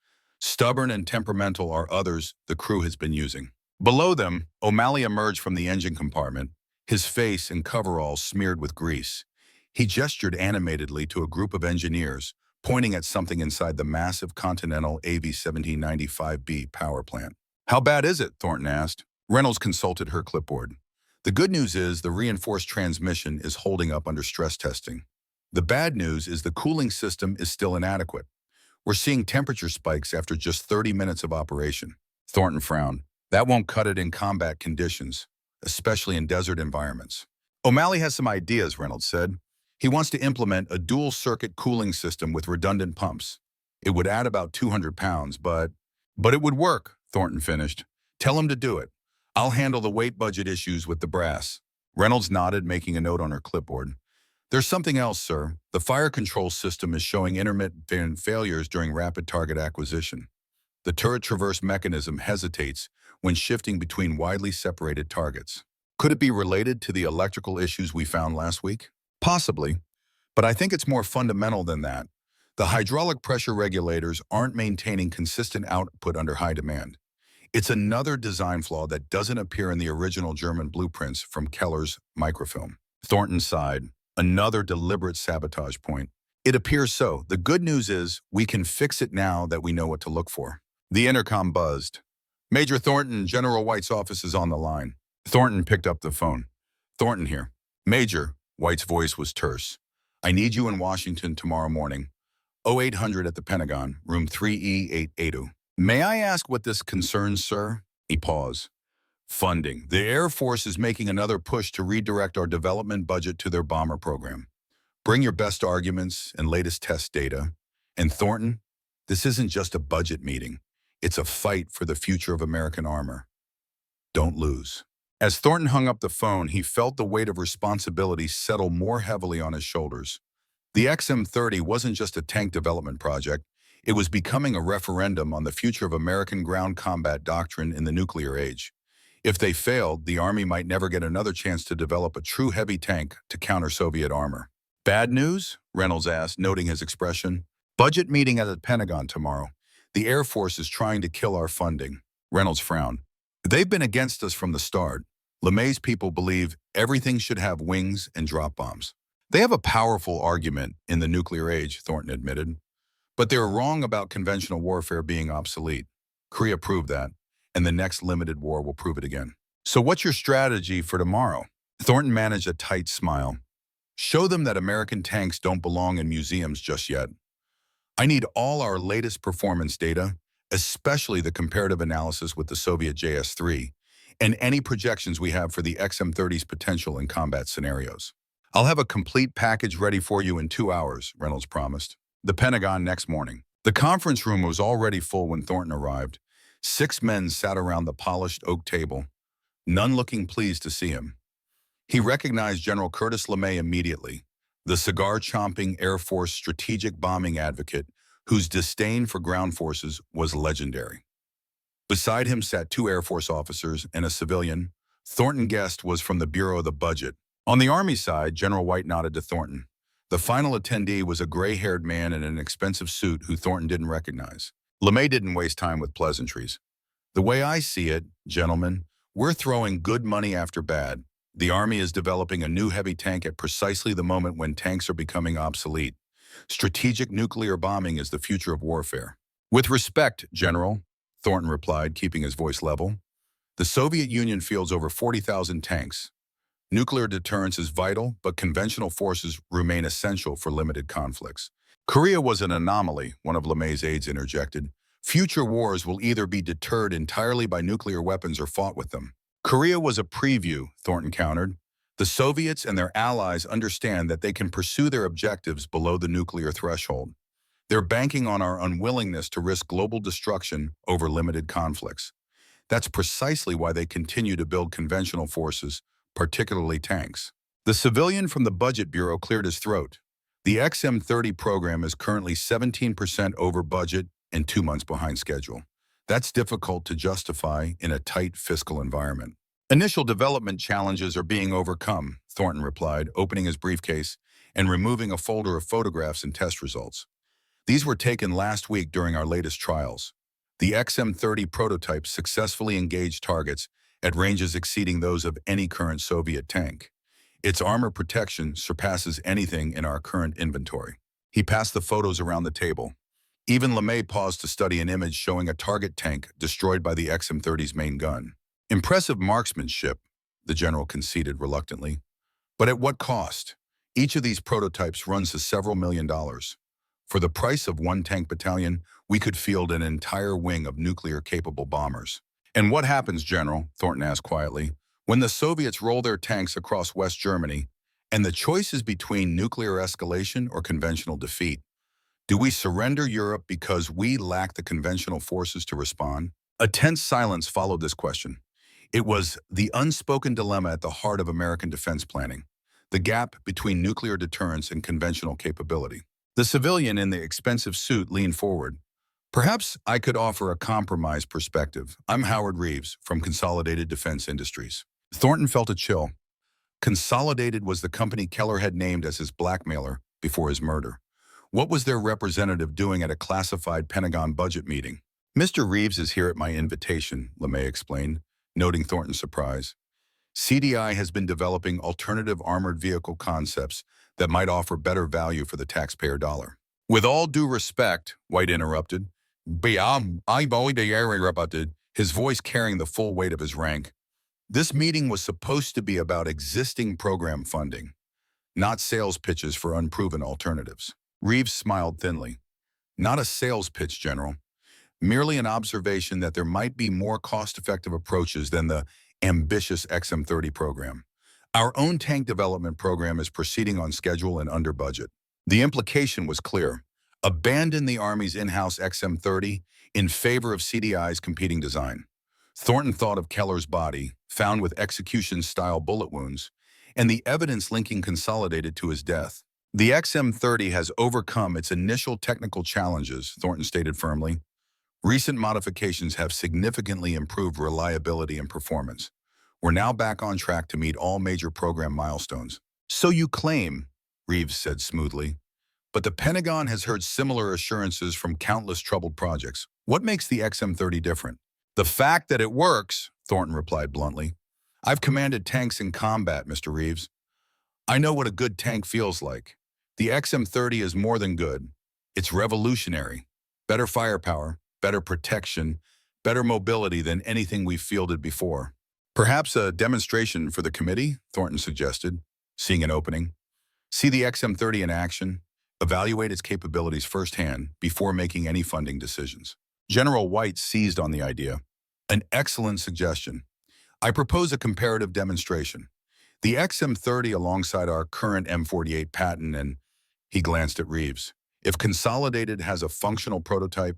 Stubborn and temperamental are others the crew has been using. Below them, O'Malley emerged from the engine compartment, his face and coveralls smeared with grease. He gestured animatedly to a group of engineers, pointing at something inside the massive Continental AV-1795B power plant. How bad is it? Thornton asked. Reynolds consulted her clipboard. The good news is the reinforced transmission is holding up under stress testing. The bad news is the cooling system is still inadequate. We're seeing temperature spikes after just 30 minutes of operation. Thornton frowned. That won't cut it in combat conditions, especially in desert environments. O'Malley has some ideas, Reynolds said. He wants to implement a dual-circuit cooling system with redundant pumps. It would add about 200 pounds, but it would work, Thornton finished. Tell him to do it. I'll handle the weight budget issues with the brass. Reynolds nodded, making a note on her clipboard. There's something else, sir. The fire control system is showing intermittent failures during rapid target acquisition. The turret traverse mechanism hesitates when shifting between widely separated targets. Could it be related to the electrical issues we found last week? Possibly, but I think it's more fundamental than that. The hydraulic pressure regulators aren't maintaining consistent output under high demand. It's another design flaw that doesn't appear in the original German blueprints from Keller's microfilm. Thornton sighed. Another deliberate sabotage point. It appears so. The good news is we can fix it now that we know what to look for. The intercom buzzed. Major Thornton, General White's office is on the line. Thornton picked up the phone. Thornton here. Major, White's voice was terse. I need you in Washington tomorrow morning. 0800 at the Pentagon, room 3E880. May I ask what this concerns, sir? He paused. Funding. The Air Force is making another push to redirect our development budget to their bomber program. Bring your best arguments and latest test data. And Thornton, this isn't just a budget meeting. It's a fight for the future of American armor. Don't lose. As Thornton hung up the phone, he felt the weight of responsibility settle more heavily on his shoulders. The XM-30 wasn't just a tank development project. It was becoming a referendum on the future of American ground combat doctrine in the nuclear age. If they failed, the Army might never get another chance to develop a true heavy tank to counter Soviet armor. Bad news? Reynolds asked, noting his expression. Budget meeting at the Pentagon tomorrow. The Air Force is trying to kill our funding. Reynolds frowned. They've been against us from the start. LeMay's people believe everything should have wings and drop bombs. They have a powerful argument in the nuclear age, Thornton admitted. But they're wrong about conventional warfare being obsolete. Korea proved that, and the next limited war will prove it again. So what's your strategy for tomorrow? Thornton managed a tight smile. Show them that American tanks don't belong in museums just yet. I need all our latest performance data, especially the comparative analysis with the Soviet JS-3, and any projections we have for the XM-30's potential in combat scenarios. I'll have a complete package ready for you in 2 hours, Reynolds promised. The Pentagon next morning. The conference room was already full when Thornton arrived. 6 men sat around the polished oak table. none looking pleased to see him. He recognized General Curtis LeMay immediately, the cigar-chomping Air Force strategic bombing advocate whose disdain for ground forces was legendary. Beside him sat two Air Force officers and a civilian. Thornton guessed was from the Bureau of the Budget. On the Army side, General White nodded to Thornton. The final attendee was a gray-haired man in an expensive suit who Thornton didn't recognize. LeMay didn't waste time with pleasantries. The way I see it, gentlemen, we're throwing good money after bad. The Army is developing a new heavy tank at precisely the moment when tanks are becoming obsolete. Strategic nuclear bombing is the future of warfare. With respect, General, Thornton replied, keeping his voice level. The Soviet Union fields over 40,000 tanks. Nuclear deterrence is vital, but conventional forces remain essential for limited conflicts. Korea was an anomaly, one of LeMay's aides interjected. Future wars will either be deterred entirely by nuclear weapons or fought with them. Korea was a preview, Thornton countered. The Soviets and their allies understand that they can pursue their objectives below the nuclear threshold. They're banking on our unwillingness to risk global destruction over limited conflicts. That's precisely why they continue to build conventional forces, particularly tanks. The civilian from the Budget Bureau cleared his throat. The XM-30 program is currently 17% over budget and 2 months behind schedule. That's difficult to justify in a tight fiscal environment. Initial development challenges are being overcome, Thornton replied, opening his briefcase and removing a folder of photographs and test results. These were taken last week during our latest trials. The XM-30 prototype successfully engaged targets at ranges exceeding those of any current Soviet tank. Its armor protection surpasses anything in our current inventory. He passed the photos around the table. Even LeMay paused to study an image showing a target tank destroyed by the XM-30's main gun. Impressive marksmanship, the general conceded reluctantly. But at what cost? Each of these prototypes runs to several $1,000,000. For the price of one tank battalion, we could field an entire wing of nuclear-capable bombers. And what happens, General, Thornton asked quietly, when the Soviets roll their tanks across West Germany, and the choice is between nuclear escalation or conventional defeat? Do we surrender Europe because we lack the conventional forces to respond? A tense silence followed this question. It was the unspoken dilemma at the heart of American defense planning, the gap between nuclear deterrence and conventional capability. The civilian in the expensive suit leaned forward. Perhaps I could offer a compromise perspective. I'm Howard Reeves from Consolidated Defense Industries. Thornton felt a chill. Consolidated was the company Keller had named as his blackmailer before his murder. What was their representative doing at a classified Pentagon budget meeting? Mr. Reeves is here at my invitation, LeMay explained, noting Thornton's surprise. CDI has been developing alternative armored vehicle concepts that might offer better value for the taxpayer dollar. With all due respect, White interrupted, his voice carrying the full weight of his rank. This meeting was supposed to be about existing program funding, not sales pitches for unproven alternatives. Reeves smiled thinly. Not a sales pitch, General. Merely an observation that there might be more cost-effective approaches than the ambitious XM-30 program. Our own tank development program is proceeding on schedule and under budget. The implication was clear. Abandon the Army's in-house XM-30 in favor of CDI's competing design. Thornton thought of Keller's body, found with execution-style bullet wounds, and the evidence linking Consolidated to his death. The XM-30 has overcome its initial technical challenges, Thornton stated firmly. Recent modifications have significantly improved reliability and performance. We're now back on track to meet all major program milestones. So you claim, Reeves said smoothly. But the Pentagon has heard similar assurances from countless troubled projects. What makes the XM-30 different? The fact that it works, Thornton replied bluntly. I've commanded tanks in combat, Mr. Reeves. I know what a good tank feels like. The XM-30 is more than good. It's revolutionary. Better firepower, better protection, better mobility than anything we've fielded before. Perhaps a demonstration for the committee, Thornton suggested, seeing an opening. See the XM-30 in action, evaluate its capabilities firsthand before making any funding decisions. General White seized on the idea. An excellent suggestion. I propose a comparative demonstration. The XM-30 alongside our current M48 patent and, he glanced at Reeves. If Consolidated has a functional prototype,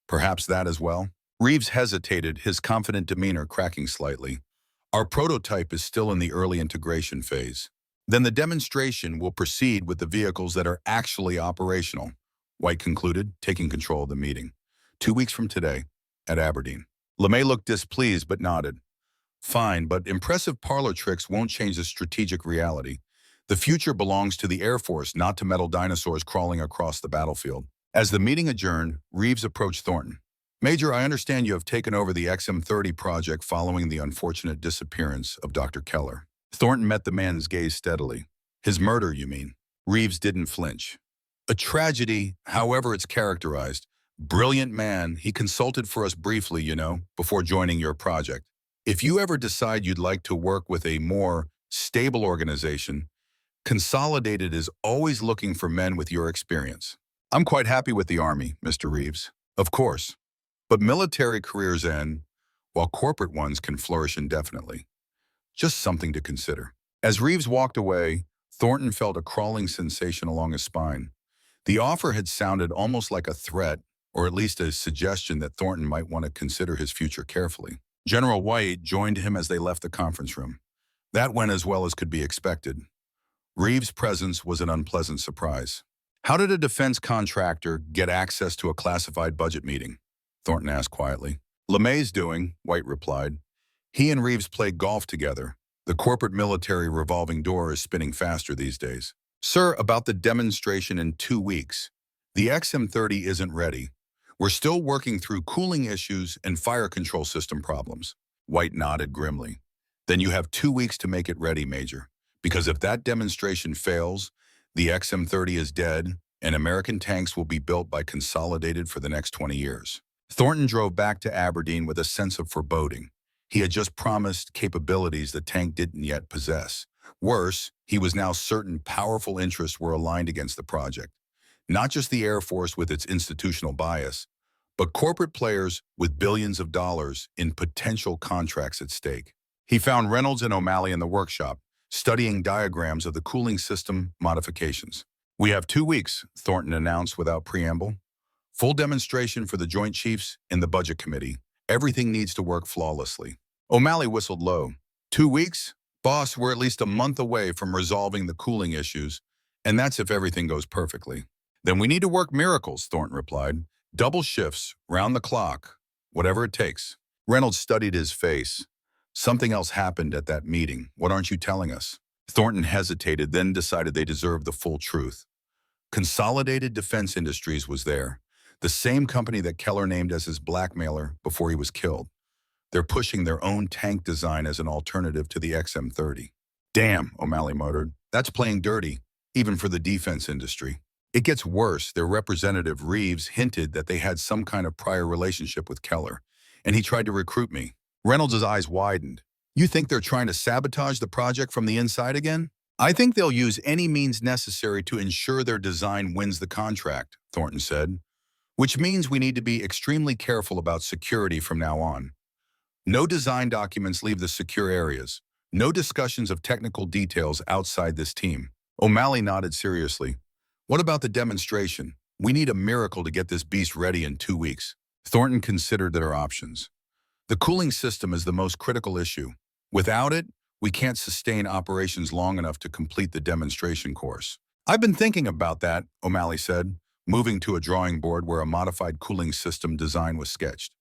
perhaps that as well? Reeves hesitated, his confident demeanor cracking slightly. Our prototype is still in the early integration phase. Then the demonstration will proceed with the vehicles that are actually operational, White concluded, taking control of the meeting. 2 weeks from today, at Aberdeen. LeMay looked displeased but nodded. Fine, but impressive parlor tricks won't change the strategic reality. The future belongs to the Air Force, not to metal dinosaurs crawling across the battlefield. As the meeting adjourned, Reeves approached Thornton. Major, I understand you have taken over the XM-30 project following the unfortunate disappearance of Dr. Keller. Thornton met the man's gaze steadily. His murder, you mean? Reeves didn't flinch. A tragedy, however it's characterized. Brilliant man, he consulted for us briefly, before joining your project. If you ever decide you'd like to work with a more stable organization, Consolidated is always looking for men with your experience. I'm quite happy with the Army, Mr. Reeves. Of course. But military careers end, while corporate ones can flourish indefinitely. Just something to consider. As Reeves walked away, Thornton felt a crawling sensation along his spine. The offer had sounded almost like a threat, or at least a suggestion that Thornton might want to consider his future carefully. General White joined him as they left the conference room. That went as well as could be expected. Reeves' presence was an unpleasant surprise. How did a defense contractor get access to a classified budget meeting? Thornton asked quietly. LeMay's doing, White replied. He and Reeves play golf together. The corporate military revolving door is spinning faster these days. Sir, about the demonstration in 2 weeks. The XM-30 isn't ready. We're still working through cooling issues and fire control system problems. White nodded grimly. Then you have 2 weeks to make it ready, Major. Because if that demonstration fails, the XM-30 is dead, and American tanks will be built by Consolidated for the next 20 years. Thornton drove back to Aberdeen with a sense of foreboding. He had just promised capabilities the tank didn't yet possess. Worse, he was now certain powerful interests were aligned against the project. Not just the Air Force with its institutional bias, but corporate players with billions of dollars in potential contracts at stake. He found Reynolds and O'Malley in the workshop, studying diagrams of the cooling system modifications. We have 2 weeks, Thornton announced without preamble. Full demonstration for the Joint Chiefs and the Budget Committee. Everything needs to work flawlessly. O'Malley whistled low. 2 weeks? Boss, we're at least a month away from resolving the cooling issues, and that's if everything goes perfectly. Then we need to work miracles, Thornton replied. Double shifts, round the clock, whatever it takes. Reynolds studied his face. Something else happened at that meeting. What aren't you telling us? Thornton hesitated, then decided they deserved the full truth. Consolidated Defense Industries was there, the same company that Keller named as his blackmailer before he was killed. They're pushing their own tank design as an alternative to the XM-30. Damn, O'Malley muttered. That's playing dirty, even for the defense industry. It gets worse. Their representative, Reeves, hinted that they had some kind of prior relationship with Keller, and he tried to recruit me. Reynolds' eyes widened. You think they're trying to sabotage the project from the inside again? I think they'll use any means necessary to ensure their design wins the contract, Thornton said, which means we need to be extremely careful about security from now on. No design documents leave the secure areas. No discussions of technical details outside this team. O'Malley nodded seriously. What about the demonstration? We need a miracle to get this beast ready in 2 weeks. Thornton considered their options. The cooling system is the most critical issue. Without it, we can't sustain operations long enough to complete the demonstration course. I've been thinking about that, O'Malley said, moving to a drawing board where a modified cooling system design was sketched.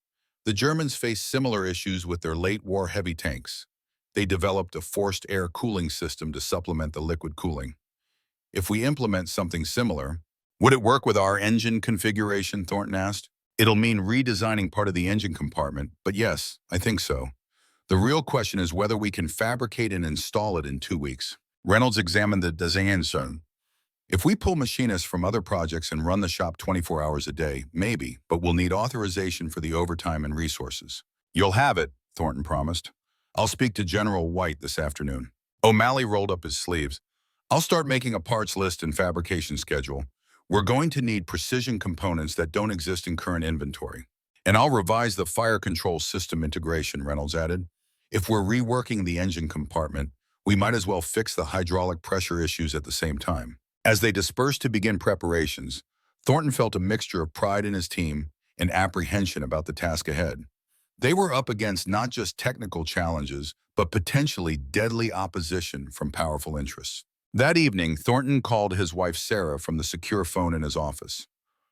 The Germans faced similar issues with their late-war heavy tanks. They developed a forced air cooling system to supplement the liquid cooling. If we implement something similar, would it work with our engine configuration, Thornton asked. It'll mean redesigning part of the engine compartment, but yes, I think so. The real question is whether we can fabricate and install it in 2 weeks. Reynolds examined the design zone. If we pull machinists from other projects and run the shop 24 hours a day, maybe, but we'll need authorization for the overtime and resources. You'll have it, Thornton promised. I'll speak to General White this afternoon. O'Malley rolled up his sleeves. I'll start making a parts list and fabrication schedule. We're going to need precision components that don't exist in current inventory. And I'll revise the fire control system integration, Reynolds added. If we're reworking the engine compartment, we might as well fix the hydraulic pressure issues at the same time. As they dispersed to begin preparations, Thornton felt a mixture of pride in his team and apprehension about the task ahead. They were up against not just technical challenges, but potentially deadly opposition from powerful interests. That evening, Thornton called his wife Sarah from the secure phone in his office.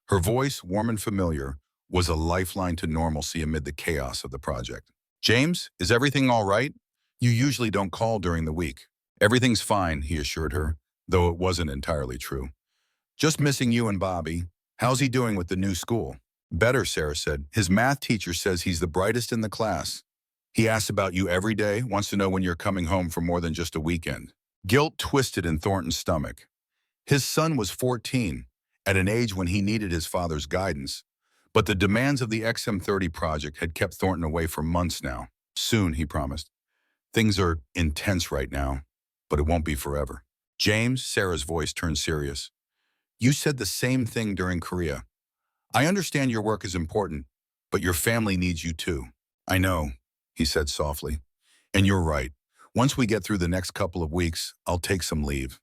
Her voice, warm and familiar, was a lifeline to normalcy amid the chaos of the project. "James, is everything all right? You usually don't call during the week." "Everything's fine," he assured her, though it wasn't entirely true. "Just missing you and Bobby. How's he doing with the new school?" "Better," Sarah said. "His math teacher says he's the brightest in the class. He asks about you every day, wants to know when you're coming home for more than just a weekend." Guilt twisted in Thornton's stomach. His son was 14, at an age when he needed his father's guidance, but the demands of the XM30 project had kept Thornton away for months now. "Soon," he promised. "Things are intense right now, but it won't be forever." "James," Sarah's voice turned serious. "You said the same thing during Korea. I understand your work is important, but your family needs you too." "I know," he said softly. "And you're right. Once we get through the next couple of weeks, I'll take some leave.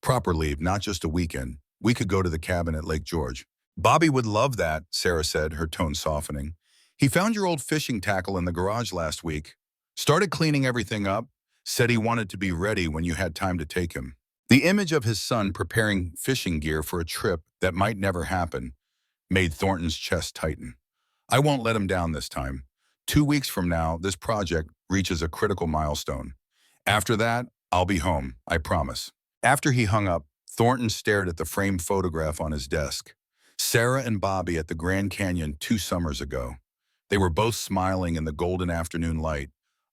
Proper leave, not just a weekend. We could go to the cabin at Lake George." "Bobby would love that," Sarah said, her tone softening. "He found your old fishing tackle in the garage last week. Started cleaning everything up. Said he wanted to be ready when you had time to take him." The image of his son preparing fishing gear for a trip that might never happen made Thornton's chest tighten. "I won't let him down this time. 2 weeks from now, this project reaches a critical milestone. After that, I'll be home, I promise." After he hung up, Thornton stared at the framed photograph on his desk. Sarah and Bobby at the Grand Canyon 2 summers ago. They were both smiling in the golden afternoon light,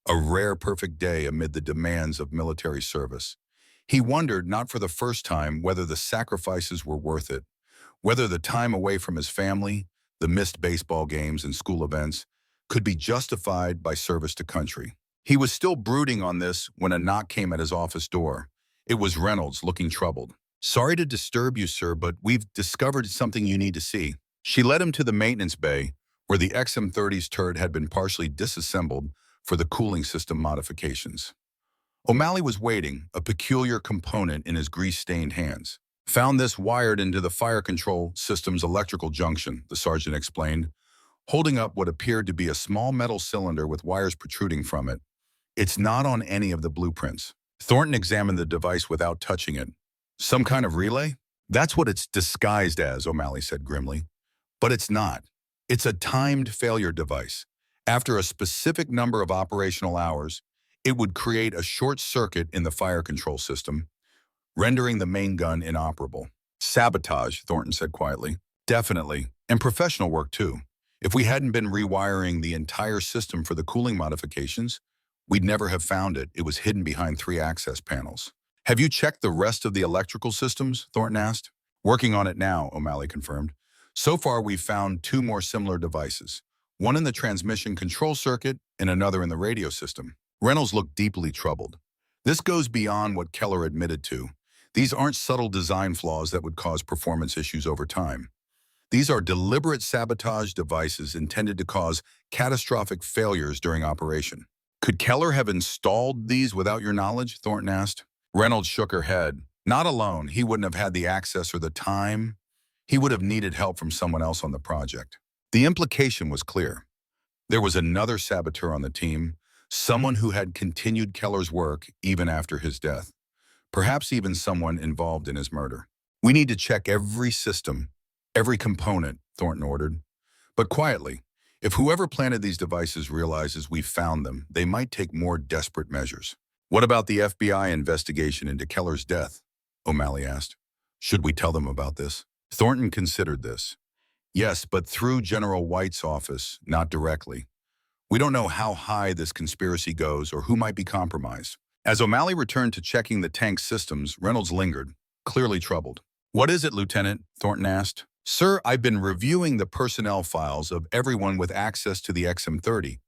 a rare perfect day amid the demands of military service. He wondered, not for the first time, whether the sacrifices were worth it, whether the time away from his family, the missed baseball games and school events, could be justified by service to country. He was still brooding on this when a knock came at his office door. It was Reynolds, looking troubled. "Sorry to disturb you, sir, but we've discovered something you need to see." She led him to the maintenance bay, where the XM30's turret had been partially disassembled for the cooling system modifications. O'Malley was waiting, a peculiar component in his grease-stained hands. "Found this wired into the fire control system's electrical junction," the sergeant explained, holding up what appeared to be a small metal cylinder with wires protruding from it. "It's not on any of the blueprints." Thornton examined the device without touching it. "Some kind of relay?" "That's what it's disguised as," O'Malley said grimly. "But it's not. It's a timed failure device. After a specific number of operational hours, it would create a short circuit in the fire control system, rendering the main gun inoperable." "Sabotage," Thornton said quietly. "Definitely. And professional work, too. If we hadn't been rewiring the entire system for the cooling modifications, we'd never have found it. It was hidden behind 3 access panels." "Have you checked the rest of the electrical systems?" Thornton asked. "Working on it now," O'Malley confirmed. "So far, we've found 2 more similar devices, one in the transmission control circuit and another in the radio system." Reynolds looked deeply troubled. "This goes beyond what Keller admitted to. These aren't subtle design flaws that would cause performance issues over time. These are deliberate sabotage devices intended to cause catastrophic failures during operation." "Could Keller have installed these without your knowledge?" Thornton asked. Reynolds shook her head. "Not alone. He wouldn't have had the access or the time. He would have needed help from someone else on the project." The implication was clear. There was another saboteur on the team, someone who had continued Keller's work even after his death. Perhaps even someone involved in his murder. "We need to check every system, every component," Thornton ordered. "But quietly. If whoever planted these devices realizes we've found them, they might take more desperate measures." "What about the FBI investigation into Keller's death?" O'Malley asked. "Should we tell them about this?" Thornton considered this. "Yes, but through General White's office, not directly. We don't know how high this conspiracy goes or who might be compromised." As O'Malley returned to checking the tank systems, Reynolds lingered, clearly troubled. "What is it, Lieutenant?" Thornton asked. "Sir, I've been reviewing the personnel files of everyone with access to the XM30.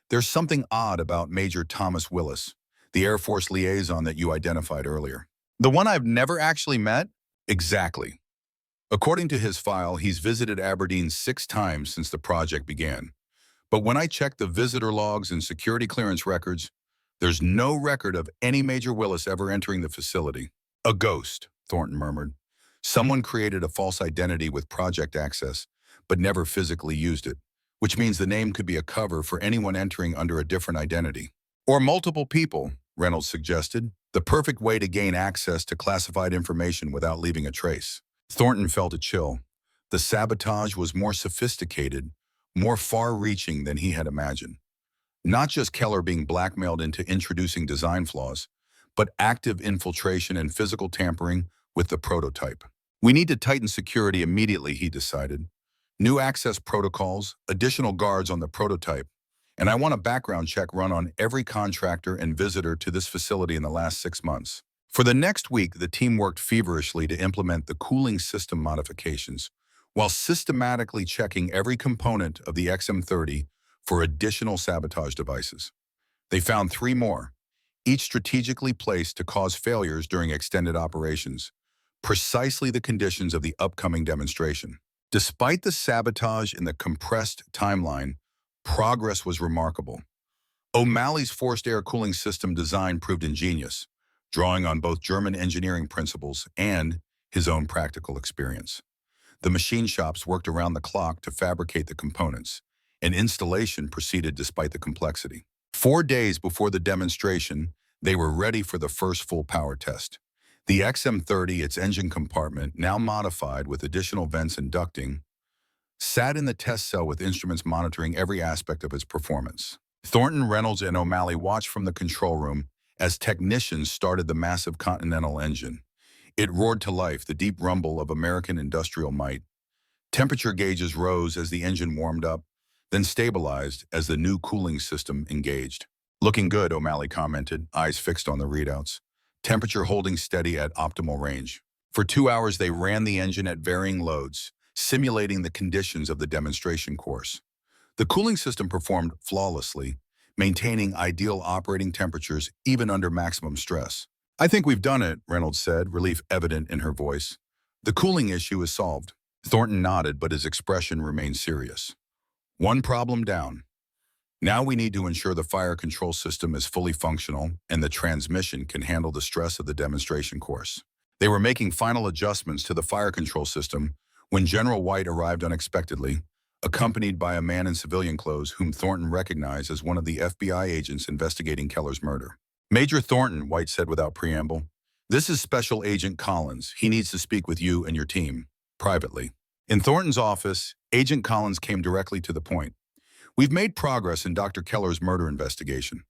There's something odd about Major Thomas Willis, the Air Force liaison that you identified earlier." "The one I've never actually met?" "Exactly. According to his file, he's visited Aberdeen 6 times since the project began. But when I checked the visitor logs and security clearance records, there's no record of any Major Willis ever entering the facility." "A ghost," Thornton murmured. "Someone created a false identity with project access, but never physically used it. which means the name could be a cover for anyone entering under a different identity. Or multiple people, Reynolds suggested, the perfect way to gain access to classified information without leaving a trace. Thornton felt a chill. The sabotage was more sophisticated, more far-reaching than he had imagined. Not just Keller being blackmailed into introducing design flaws, but active infiltration and physical tampering with the prototype. We need to tighten security immediately, he decided. New access protocols, additional guards on the prototype, and I want a background check run on every contractor and visitor to this facility in the last 6 months. For the next week, the team worked feverishly to implement the cooling system modifications, while systematically checking every component of the XM30 for additional sabotage devices. They found 3 more, each strategically placed to cause failures during extended operations, precisely the conditions of the upcoming demonstration. Despite the sabotage in the compressed timeline, progress was remarkable. O'Malley's forced air cooling system design proved ingenious, drawing on both German engineering principles and his own practical experience. The machine shops worked around the clock to fabricate the components, and installation proceeded despite the complexity. 4 days before the demonstration, they were ready for the first full power test. The XM30, its engine compartment, now modified with additional vents and ducting, sat in the test cell with instruments monitoring every aspect of its performance. Thornton, Reynolds, and O'Malley watched from the control room as technicians started the massive Continental engine. It roared to life, the deep rumble of American industrial might. Temperature gauges rose as the engine warmed up, then stabilized as the new cooling system engaged. "Looking good," O'Malley commented, eyes fixed on the readouts. Temperature holding steady at optimal range. For 2 hours, they ran the engine at varying loads, simulating the conditions of the demonstration course. The cooling system performed flawlessly, maintaining ideal operating temperatures even under maximum stress. "I think we've done it," Reynolds said, relief evident in her voice. "The cooling issue is solved." Thornton nodded, but his expression remained serious. "One problem down. Now we need to ensure the fire control system is fully functional and the transmission can handle the stress of the demonstration course." They were making final adjustments to the fire control system when General White arrived unexpectedly, accompanied by a man in civilian clothes whom Thornton recognized as one of the FBI agents investigating Keller's murder. "Major Thornton," White said without preamble, "this is Special Agent Collins. He needs to speak with you and your team, privately." In Thornton's office, Agent Collins came directly to the point. "We've made progress in Dr. Keller's murder investigation.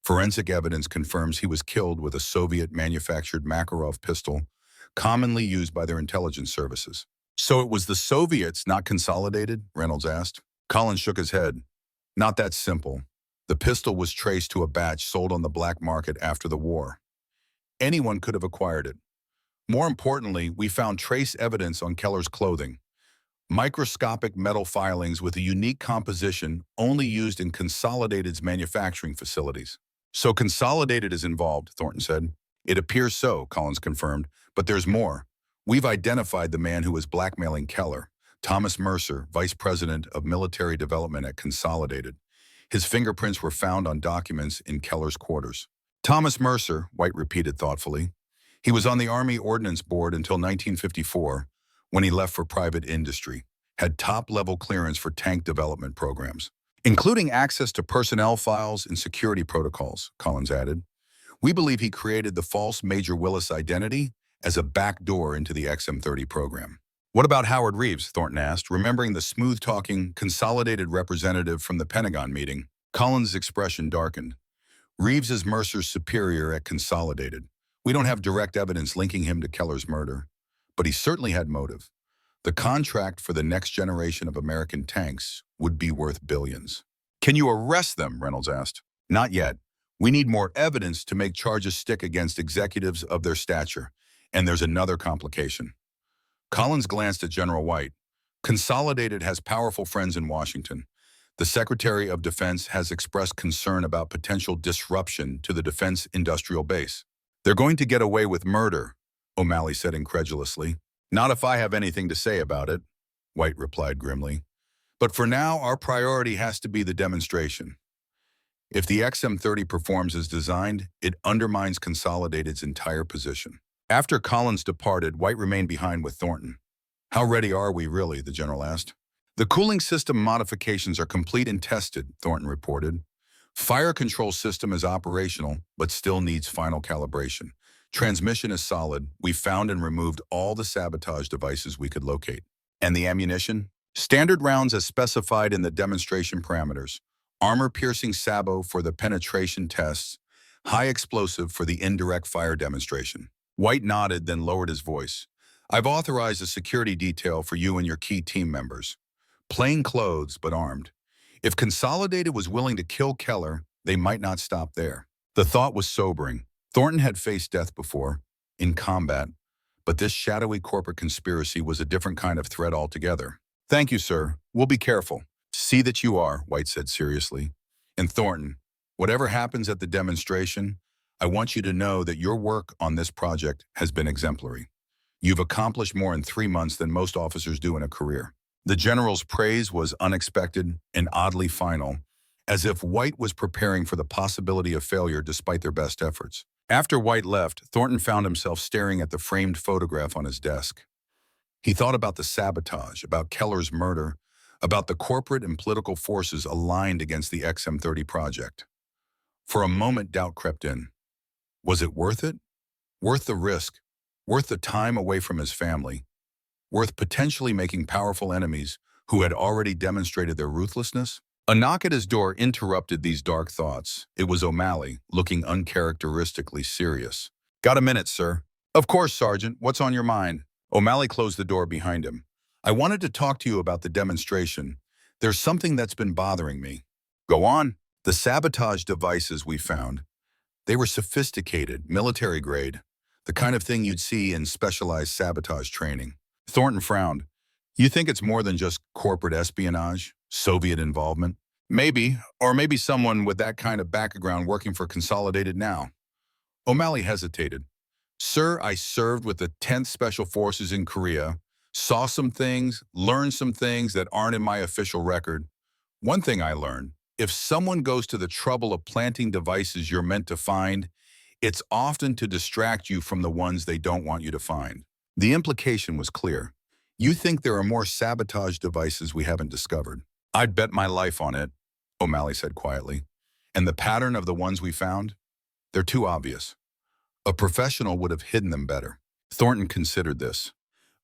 Forensic evidence confirms he was killed with a Soviet-manufactured Makarov pistol, commonly used by their intelligence services." "So it was the Soviets, not Consolidated?" Reynolds asked. Collins shook his head. "Not that simple. The pistol was traced to a batch sold on the black market after the war. Anyone could have acquired it. More importantly, we found trace evidence on Keller's clothing. Microscopic metal filings with a unique composition only used in Consolidated's manufacturing facilities." "So Consolidated is involved," Thornton said. "It appears so," Collins confirmed, "but there's more. We've identified the man who was blackmailing Keller, Thomas Mercer, Vice President of Military Development at Consolidated. His fingerprints were found on documents in Keller's quarters." "Thomas Mercer," White repeated thoughtfully. "He was on the Army Ordnance Board until 1954, when he left for private industry, had top-level clearance for tank development programs, including access to personnel files and security protocols," Collins added. "We believe he created the false Major Willis identity as a backdoor into the XM30 program." "What about Howard Reeves?" Thornton asked, remembering the smooth-talking, Consolidated representative from the Pentagon meeting. Collins' expression darkened. "Reeves is Mercer's superior at Consolidated. We don't have direct evidence linking him to Keller's murder, but he certainly had motive. The contract for the next generation of American tanks would be worth billions." "Can you arrest them?" Reynolds asked. "Not yet. We need more evidence to make charges stick against executives of their stature. And there's another complication." Collins glanced at General White. "Consolidated has powerful friends in Washington. The Secretary of Defense has expressed concern about potential disruption to the defense industrial base." "They're going to get away with murder," O'Malley said incredulously. "Not if I have anything to say about it," White replied grimly. "But for now, our priority has to be the demonstration. If the XM30 performs as designed, it undermines Consolidated's entire position." After Collins departed, White remained behind with Thornton. "How ready are we, really?" the general asked. The cooling system modifications are complete and tested, Thornton reported. Fire control system is operational, but still needs final calibration. Transmission is solid. We found and removed all the sabotage devices we could locate. And the ammunition? Standard rounds as specified in the demonstration parameters. Armor-piercing sabo for the penetration tests. High explosive for the indirect fire demonstration. White nodded, then lowered his voice. I've authorized a security detail for you and your key team members. Plain clothes, but armed. If Consolidated was willing to kill Keller, they might not stop there. The thought was sobering. Thornton had faced death before, in combat, but this shadowy corporate conspiracy was a different kind of threat altogether. Thank you, sir. We'll be careful. See that you are, White said seriously. And Thornton, whatever happens at the demonstration, I want you to know that your work on this project has been exemplary. You've accomplished more in 3 months than most officers do in a career. The general's praise was unexpected and oddly final, as if White was preparing for the possibility of failure despite their best efforts. After White left, Thornton found himself staring at the framed photograph on his desk. He thought about the sabotage, about Keller's murder, about the corporate and political forces aligned against the XM30 project. For a moment, doubt crept in. Was it worth it? Worth the risk? Worth the time away from his family? Worth potentially making powerful enemies who had already demonstrated their ruthlessness? A knock at his door interrupted these dark thoughts. It was O'Malley, looking uncharacteristically serious. Got a minute, sir? Of course, Sergeant. What's on your mind? O'Malley closed the door behind him. I wanted to talk to you about the demonstration. There's something that's been bothering me. Go on. The sabotage devices we found. They were sophisticated, military grade, the kind of thing you'd see in specialized sabotage training. Thornton frowned. You think it's more than just corporate espionage, Soviet involvement? Maybe, or maybe someone with that kind of background working for Consolidated now. O'Malley hesitated. Sir, I served with the 10th Special Forces in Korea, saw some things, learned some things that aren't in my official record. One thing I learned, if someone goes to the trouble of planting devices you're meant to find, it's often to distract you from the ones they don't want you to find. The implication was clear. You think there are more sabotage devices we haven't discovered. I'd bet my life on it, O'Malley said quietly. And the pattern of the ones we found? They're too obvious. A professional would have hidden them better. Thornton considered this.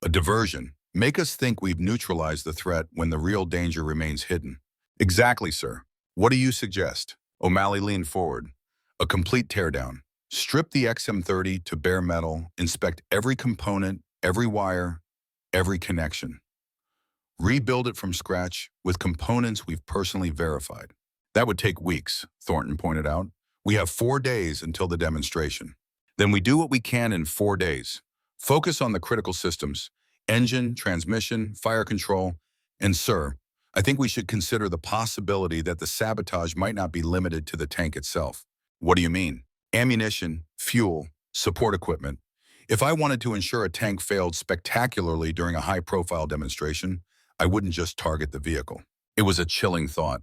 A diversion. Make us think we've neutralized the threat when the real danger remains hidden. Exactly, sir. What do you suggest? O'Malley leaned forward. A complete teardown. Strip the XM30 to bare metal, inspect every component, every wire, every connection. Rebuild it from scratch with components we've personally verified. That would take weeks, Thornton pointed out. We have 4 days until the demonstration. Then we do what we can in 4 days. Focus on the critical systems, engine, transmission, fire control, and sir, I think we should consider the possibility that the sabotage might not be limited to the tank itself. What do you mean? Ammunition, fuel, support equipment. If I wanted to ensure a tank failed spectacularly during a high-profile demonstration, I wouldn't just target the vehicle. It was a chilling thought,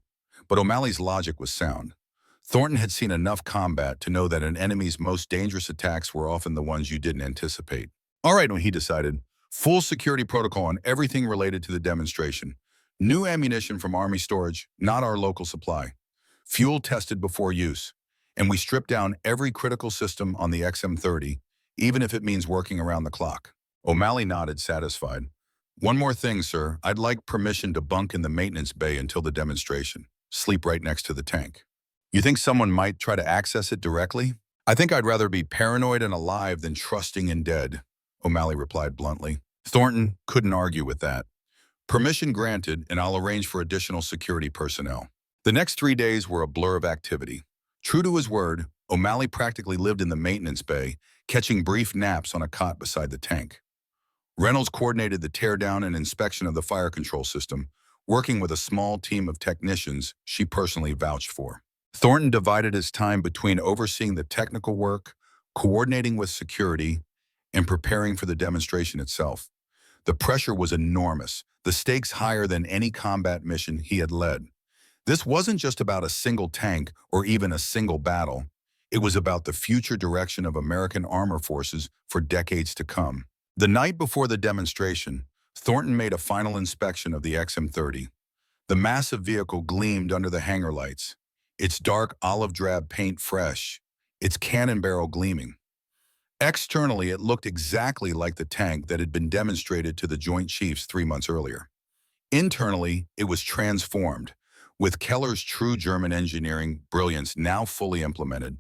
but O'Malley's logic was sound. Thornton had seen enough combat to know that an enemy's most dangerous attacks were often the ones you didn't anticipate. All right, he decided. Full security protocol on everything related to the demonstration. New ammunition from Army storage, not our local supply. Fuel tested before use. And we strip down every critical system on the XM30, even if it means working around the clock. O'Malley nodded, satisfied. One more thing, sir. I'd like permission to bunk in the maintenance bay until the demonstration. Sleep right next to the tank. You think someone might try to access it directly? I think I'd rather be paranoid and alive than trusting and dead, O'Malley replied bluntly. Thornton couldn't argue with that. Permission granted, and I'll arrange for additional security personnel. The next 3 days were a blur of activity. True to his word, O'Malley practically lived in the maintenance bay, catching brief naps on a cot beside the tank. Reynolds coordinated the teardown and inspection of the fire control system, working with a small team of technicians she personally vouched for. Thornton divided his time between overseeing the technical work, coordinating with security, and preparing for the demonstration itself. The pressure was enormous, the stakes higher than any combat mission he had led. This wasn't just about a single tank or even a single battle. It was about the future direction of American armor forces for decades to come. The night before the demonstration, Thornton made a final inspection of the XM-30. The massive vehicle gleamed under the hangar lights, its dark olive drab paint fresh, its cannon barrel gleaming. Externally, it looked exactly like the tank that had been demonstrated to the Joint Chiefs 3 months earlier. Internally, it was transformed, with Keller's true German engineering brilliance now fully implemented,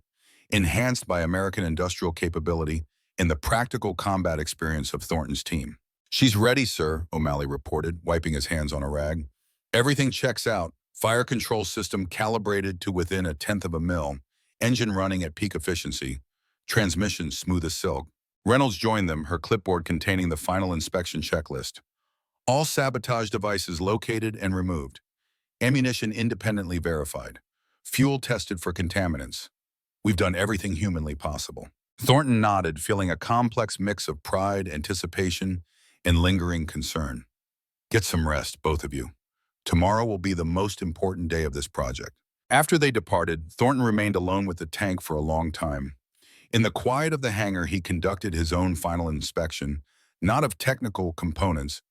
enhanced by American industrial capability and the practical combat experience of Thornton's team. "She's ready, sir," O'Malley reported, wiping his hands on a rag. "Everything checks out. Fire control system calibrated to within a tenth of a mil, engine running at peak efficiency, transmission smooth as silk." Reynolds joined them, her clipboard containing the final inspection checklist. "All sabotage devices located and removed. Ammunition independently verified. Fuel tested for contaminants. We've done everything humanly possible." Thornton nodded, feeling a complex mix of pride, anticipation, and lingering concern. "Get some rest, both of you. Tomorrow will be the most important day of this project." After they departed, Thornton remained alone with the tank for a long time. In the quiet of the hangar, he conducted his own final inspection, not of technical components,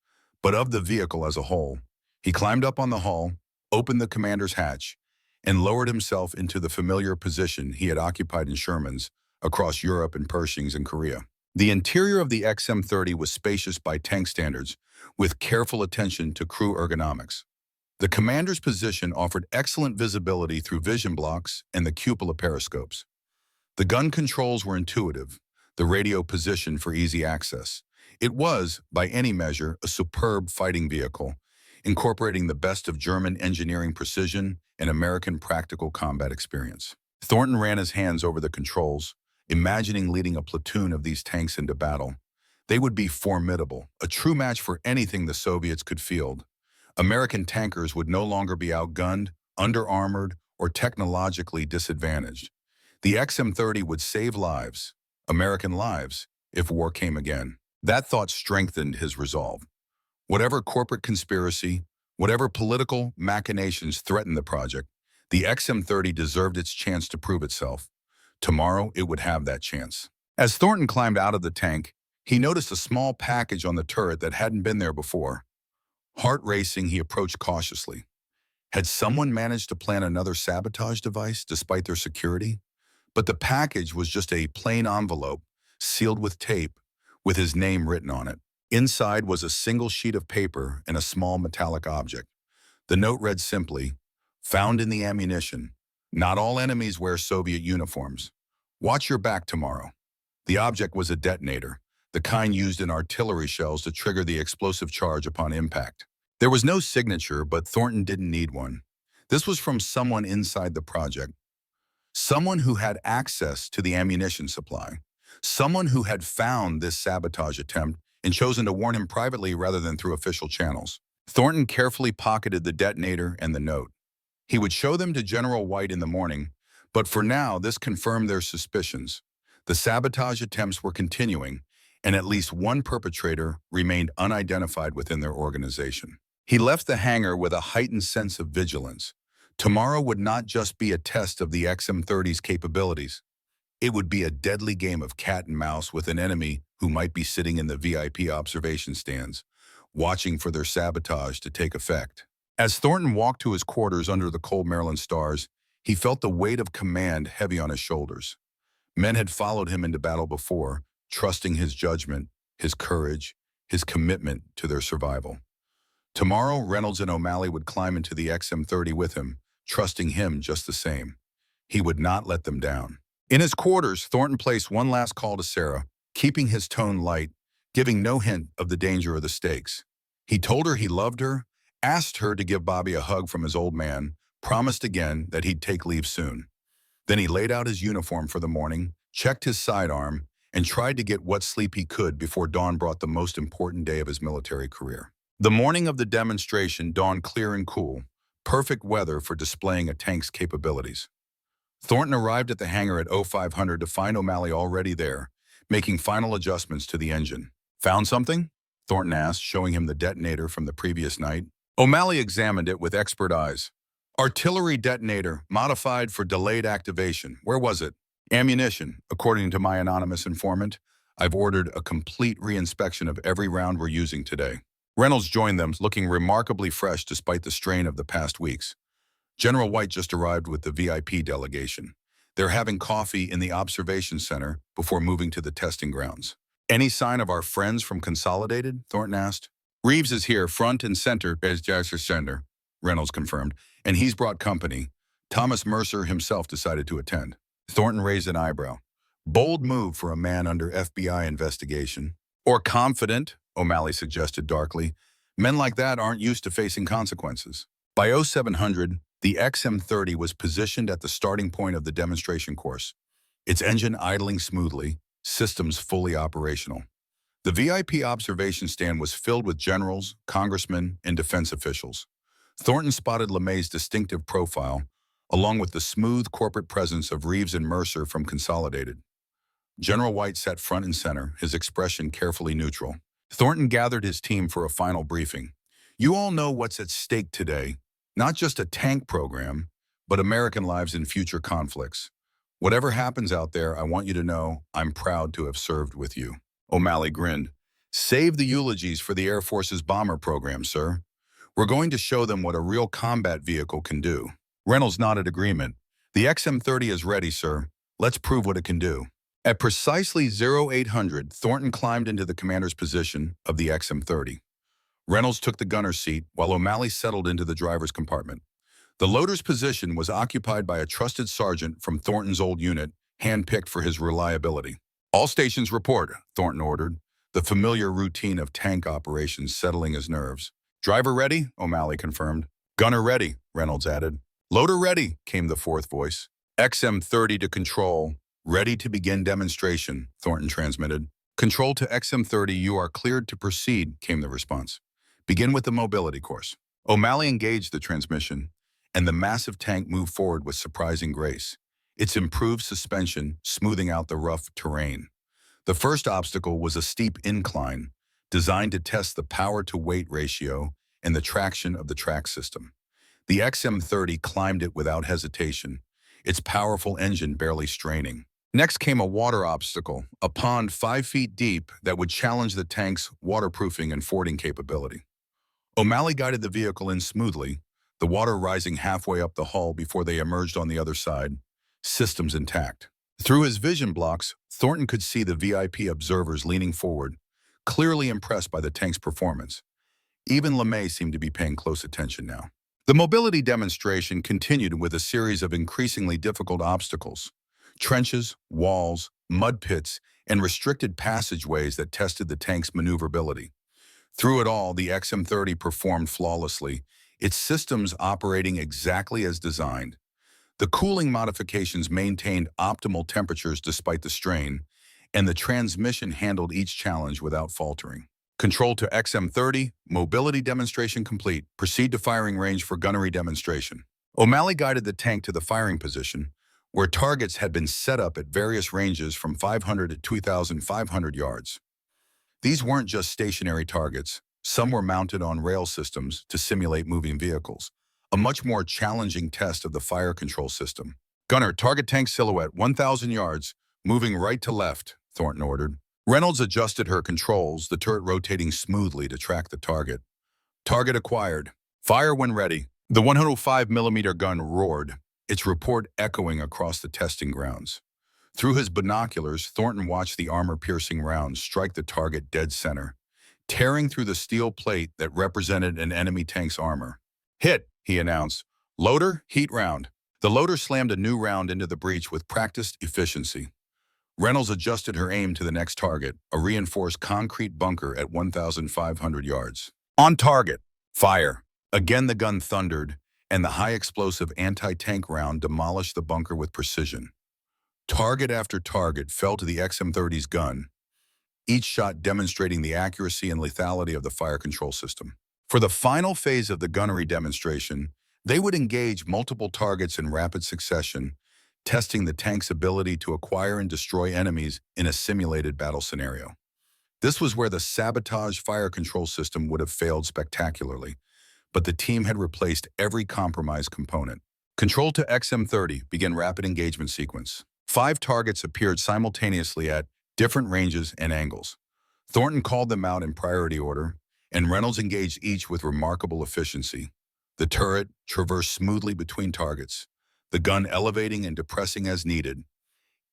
but of the vehicle as a whole. He climbed up on the hull, opened the commander's hatch, and lowered himself into the familiar position he had occupied in Sherman's, across Europe and Pershing's in Korea. The interior of the XM-30 was spacious by tank standards, with careful attention to crew ergonomics. The commander's position offered excellent visibility through vision blocks and the cupola periscopes. The gun controls were intuitive, the radio positioned for easy access. It was, by any measure, a superb fighting vehicle, incorporating the best of German engineering precision and American practical combat experience. Thornton ran his hands over the controls, imagining leading a platoon of these tanks into battle. They would be formidable, a true match for anything the Soviets could field. American tankers would no longer be outgunned, under-armored, or technologically disadvantaged. The XM-30 would save lives, American lives, if war came again. That thought strengthened his resolve. Whatever corporate conspiracy, whatever political machinations threatened the project, the XM-30 deserved its chance to prove itself. Tomorrow, it would have that chance. As Thornton climbed out of the tank, he noticed a small package on the turret that hadn't been there before. Heart racing, he approached cautiously. Had someone managed to plant another sabotage device despite their security? But the package was just a plain envelope, sealed with tape, with his name written on it. Inside was a single sheet of paper and a small metallic object. The note read simply, "Found in the ammunition. Not all enemies wear Soviet uniforms. Watch your back tomorrow." The object was a detonator, the kind used in artillery shells to trigger the explosive charge upon impact. There was no signature, but Thornton didn't need one. This was from someone inside the project. Someone who had access to the ammunition supply. Someone who had found this sabotage attempt and chosen to warn him privately rather than through official channels. Thornton carefully pocketed the detonator and the note. He would show them to General White in the morning, but for now this confirmed their suspicions. The sabotage attempts were continuing, and at least one perpetrator remained unidentified within their organization. He left the hangar with a heightened sense of vigilance. Tomorrow would not just be a test of the XM-30's capabilities. It would be a deadly game of cat and mouse with an enemy who might be sitting in the VIP observation stands, watching for their sabotage to take effect. As Thornton walked to his quarters under the cold Maryland stars, he felt the weight of command heavy on his shoulders. Men had followed him into battle before, trusting his judgment, his courage, his commitment to their survival. Tomorrow, Reynolds and O'Malley would climb into the XM-30 with him, trusting him just the same. He would not let them down. In his quarters, Thornton placed one last call to Sarah, keeping his tone light, giving no hint of the danger or the stakes. He told her he loved her, asked her to give Bobby a hug from his old man, promised again that he'd take leave soon. Then he laid out his uniform for the morning, checked his sidearm, and tried to get what sleep he could before dawn brought the most important day of his military career. The morning of the demonstration dawned clear and cool, perfect weather for displaying a tank's capabilities. Thornton arrived at the hangar at 0500 to find O'Malley already there, making final adjustments to the engine. "Found something?" Thornton asked, showing him the detonator from the previous night. O'Malley examined it with expert eyes. "Artillery detonator, modified for delayed activation. Where was it?" "Ammunition, according to my anonymous informant. I've ordered a complete reinspection of every round we're using today." Reynolds joined them, looking remarkably fresh despite the strain of the past weeks. General White just arrived with the VIP delegation. They're having coffee in the observation center before moving to the testing grounds. Any sign of our friends from Consolidated? Thornton asked. Reeves is here, front and center, as Jasper Sender, Reynolds confirmed, and he's brought company. Thomas Mercer himself decided to attend. Thornton raised an eyebrow. Bold move for a man under FBI investigation. Or confident, O'Malley suggested darkly. Men like that aren't used to facing consequences. By 0700, the XM-30 was positioned at the starting point of the demonstration course, its engine idling smoothly, systems fully operational. The VIP observation stand was filled with generals, congressmen, and defense officials. Thornton spotted LeMay's distinctive profile, along with the smooth corporate presence of Reeves and Mercer from Consolidated. General White sat front and center, his expression carefully neutral. Thornton gathered his team for a final briefing. You all know what's at stake today. Not just a tank program, but American lives in future conflicts. Whatever happens out there, I want you to know I'm proud to have served with you. O'Malley grinned. Save the eulogies for the Air Force's bomber program, sir. We're going to show them what a real combat vehicle can do. Reynolds nodded agreement. The XM-30 is ready, sir. Let's prove what it can do. At precisely 0800, Thornton climbed into the commander's position of the XM-30. Reynolds took the gunner's seat, while O'Malley settled into the driver's compartment. The loader's position was occupied by a trusted sergeant from Thornton's old unit, handpicked for his reliability. All stations report, Thornton ordered, the familiar routine of tank operations settling his nerves. Driver ready? O'Malley confirmed. Gunner ready, Reynolds added. Loader ready, came the fourth voice. XM-30 to control. Ready to begin demonstration, Thornton transmitted. Control to XM-30, you are cleared to proceed, came the response. Begin with the mobility course. O'Malley engaged the transmission, and the massive tank moved forward with surprising grace, its improved suspension smoothing out the rough terrain. The first obstacle was a steep incline, designed to test the power-to-weight ratio and the traction of the track system. The XM-30 climbed it without hesitation, its powerful engine barely straining. Next came a water obstacle, a pond 5 feet deep that would challenge the tank's waterproofing and fording capability. O'Malley guided the vehicle in smoothly, the water rising halfway up the hull before they emerged on the other side, systems intact. Through his vision blocks, Thornton could see the VIP observers leaning forward, clearly impressed by the tank's performance. Even LeMay seemed to be paying close attention now. The mobility demonstration continued with a series of increasingly difficult obstacles. Trenches, walls, mud pits, and restricted passageways that tested the tank's maneuverability. Through it all, the XM-30 performed flawlessly, its systems operating exactly as designed. The cooling modifications maintained optimal temperatures despite the strain, and the transmission handled each challenge without faltering. Control to XM-30, mobility demonstration complete. Proceed to firing range for gunnery demonstration. O'Malley guided the tank to the firing position, where targets had been set up at various ranges from 500 to 2,500 yards. These weren't just stationary targets. Some were mounted on rail systems to simulate moving vehicles, a much more challenging test of the fire control system. Gunner, target tank silhouette, 1,000 yards, moving right to left, Thornton ordered. Reynolds adjusted her controls, the turret rotating smoothly to track the target. Target acquired. Fire when ready. The 105mm gun roared, its report echoing across the testing grounds. Through his binoculars, Thornton watched the armor-piercing rounds strike the target dead center, tearing through the steel plate that represented an enemy tank's armor. Hit, he announced. Loader, heat round. The loader slammed a new round into the breech with practiced efficiency. Reynolds adjusted her aim to the next target, a reinforced concrete bunker at 1,500 yards. On target. Fire. Again the gun thundered, and the high-explosive anti-tank round demolished the bunker with precision. Target after target fell to the XM-30's gun, each shot demonstrating the accuracy and lethality of the fire control system. For the final phase of the gunnery demonstration, they would engage multiple targets in rapid succession, testing the tank's ability to acquire and destroy enemies in a simulated battle scenario. This was where the sabotage fire control system would have failed spectacularly, but the team had replaced every compromised component. Control to XM-30, begin rapid engagement sequence. 5 targets appeared simultaneously at different ranges and angles. Thornton called them out in priority order, and Reynolds engaged each with remarkable efficiency. The turret traversed smoothly between targets, the gun elevating and depressing as needed,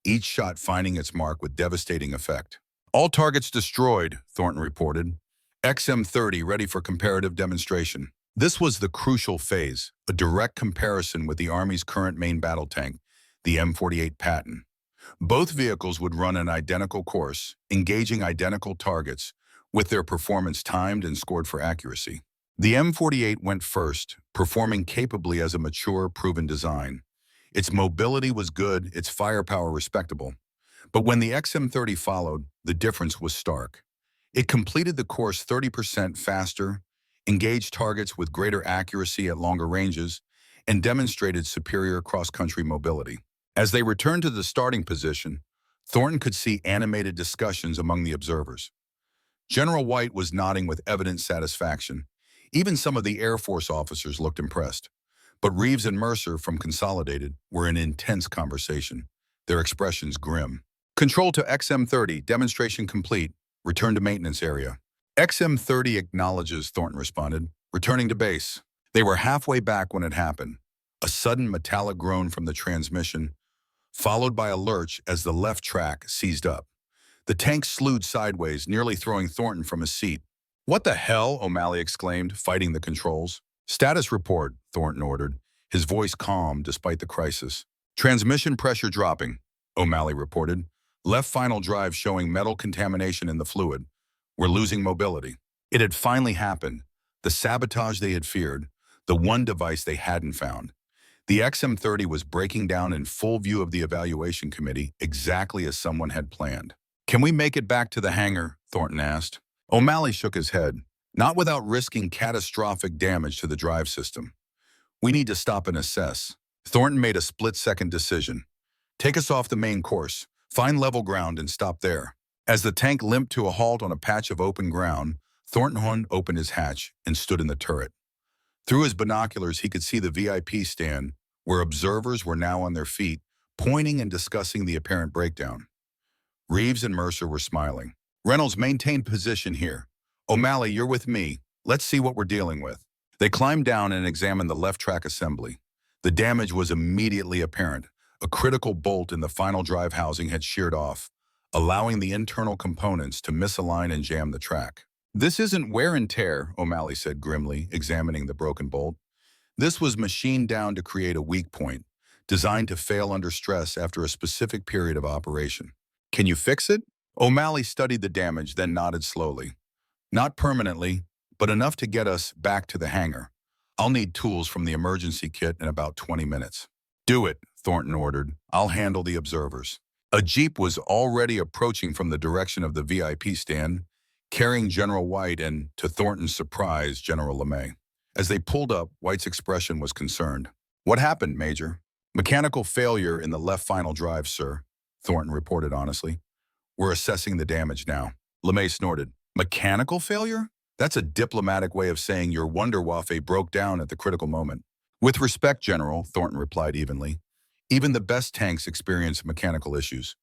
each shot finding its mark with devastating effect. All targets destroyed, Thornton reported. XM-30 ready for comparative demonstration. This was the crucial phase, a direct comparison with the Army's current main battle tank, the M48 Patton. Both vehicles would run an identical course, engaging identical targets, with their performance timed and scored for accuracy. The M48 went first, performing capably as a mature, proven design. Its mobility was good, its firepower respectable. But when the XM30 followed, the difference was stark. It completed the course 30% faster, engaged targets with greater accuracy at longer ranges, and demonstrated superior cross-country mobility. As they returned to the starting position, Thornton could see animated discussions among the observers. General White was nodding with evident satisfaction. Even some of the Air Force officers looked impressed. But Reeves and Mercer from Consolidated were in intense conversation, their expressions grim. Control to XM30, demonstration complete. Return to maintenance area. XM30 acknowledges, Thornton responded, returning to base. They were halfway back when it happened. A sudden metallic groan from the transmission, followed by a lurch as the left track seized up. The tank slewed sideways, nearly throwing Thornton from his seat. "What the hell?" O'Malley exclaimed, fighting the controls. "Status report," Thornton ordered, his voice calm despite the crisis. "Transmission pressure dropping," O'Malley reported. "Left final drive showing metal contamination in the fluid. We're losing mobility." It had finally happened. The sabotage they had feared, the one device they hadn't found. The XM30 was breaking down in full view of the evaluation committee, exactly as someone had planned. "Can we make it back to the hangar?" Thornton asked. O'Malley shook his head. "Not without risking catastrophic damage to the drive system. We need to stop and assess." Thornton made a split-second decision. "Take us off the main course, find level ground and stop there." As the tank limped to a halt on a patch of open ground, Thornton opened his hatch and stood in the turret. Through his binoculars, he could see the VIP stand, where observers were now on their feet, pointing and discussing the apparent breakdown. Reeves and Mercer were smiling. "Reynolds, maintain position here. O'Malley, you're with me. Let's see what we're dealing with." They climbed down and examined the left track assembly. The damage was immediately apparent. A critical bolt in the final drive housing had sheared off, allowing the internal components to misalign and jam the track. "This isn't wear and tear," O'Malley said grimly, examining the broken bolt. "This was machined down to create a weak point, designed to fail under stress after a specific period of operation. Can you fix it?" O'Malley studied the damage, then nodded slowly. "Not permanently, but enough to get us back to the hangar. I'll need tools from the emergency kit in about 20 minutes. "Do it," Thornton ordered. "I'll handle the observers." A jeep was already approaching from the direction of the VIP stand, carrying General White and, to Thornton's surprise, General LeMay. As they pulled up, White's expression was concerned. "What happened, Major?" "Mechanical failure in the left final drive, sir," Thornton reported honestly. "We're assessing the damage now." LeMay snorted. "Mechanical failure? That's a diplomatic way of saying your Wunderwaffe broke down at the critical moment." "With respect, General," Thornton replied evenly, "even the best tanks experience mechanical issues.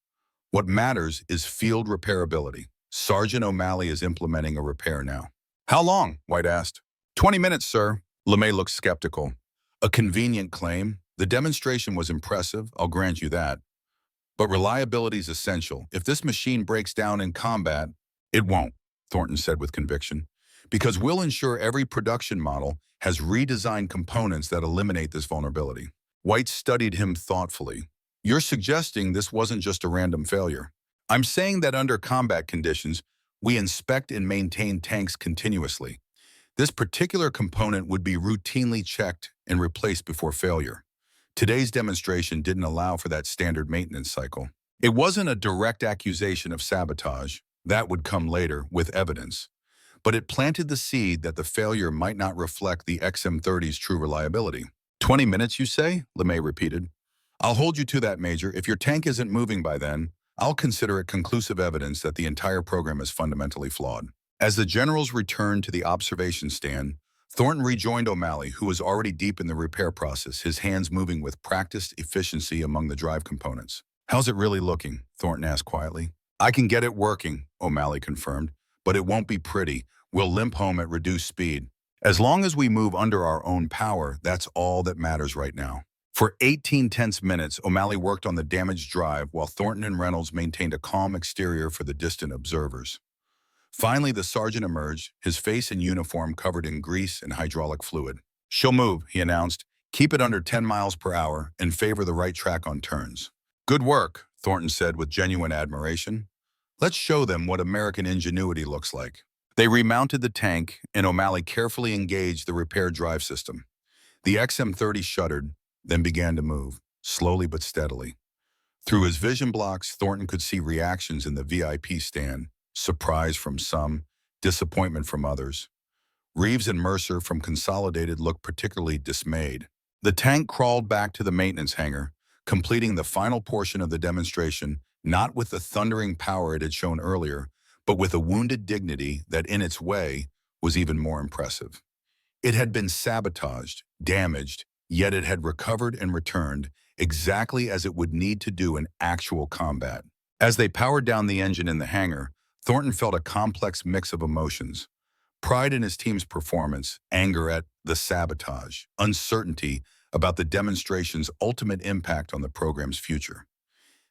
What matters is field repairability. Sergeant O'Malley is implementing a repair now." "How long?" White asked. 20 minutes, sir." LeMay looked skeptical. "A convenient claim. The demonstration was impressive, I'll grant you that. But reliability is essential. If this machine breaks down in combat, it won't," Thornton said with conviction, "because we'll ensure every production model has redesigned components that eliminate this vulnerability." White studied him thoughtfully. "You're suggesting this wasn't just a random failure." "I'm saying that under combat conditions, we inspect and maintain tanks continuously. This particular component would be routinely checked and replaced before failure. Today's demonstration didn't allow for that standard maintenance cycle." It wasn't a direct accusation of sabotage. That would come later, with evidence. But it planted the seed that the failure might not reflect the XM30's true reliability. 20 minutes, you say?" LeMay repeated. "I'll hold you to that, Major. If your tank isn't moving by then, I'll consider it conclusive evidence that the entire program is fundamentally flawed." As the generals returned to the observation stand, Thornton rejoined O'Malley, who was already deep in the repair process, his hands moving with practiced efficiency among the drive components. "How's it really looking?" Thornton asked quietly. "I can get it working," O'Malley confirmed, "but it won't be pretty. We'll limp home at reduced speed. As long as we move under our own power, that's all that matters right now. For 18 tense minutes, O'Malley worked on the damaged drive while Thornton and Reynolds maintained a calm exterior for the distant observers. Finally, the sergeant emerged, his face and uniform covered in grease and hydraulic fluid. "She'll move," he announced. "Keep it under 10 miles per hour and favor the right track on turns." "Good work," Thornton said with genuine admiration. "Let's show them what American ingenuity looks like." They remounted the tank, and O'Malley carefully engaged the repair drive system. The XM-30 shuddered, then began to move, slowly but steadily. Through his vision blocks, Thornton could see reactions in the VIP stand, surprise from some, disappointment from others. Reeves and Mercer from Consolidated looked particularly dismayed. The tank crawled back to the maintenance hangar, completing the final portion of the demonstration, not with the thundering power it had shown earlier, but with a wounded dignity that, in its way, was even more impressive. It had been sabotaged, damaged, yet it had recovered and returned exactly as it would need to do in actual combat. As they powered down the engine in the hangar, Thornton felt a complex mix of emotions. Pride in his team's performance, anger at the sabotage, uncertainty about the demonstration's ultimate impact on the program's future.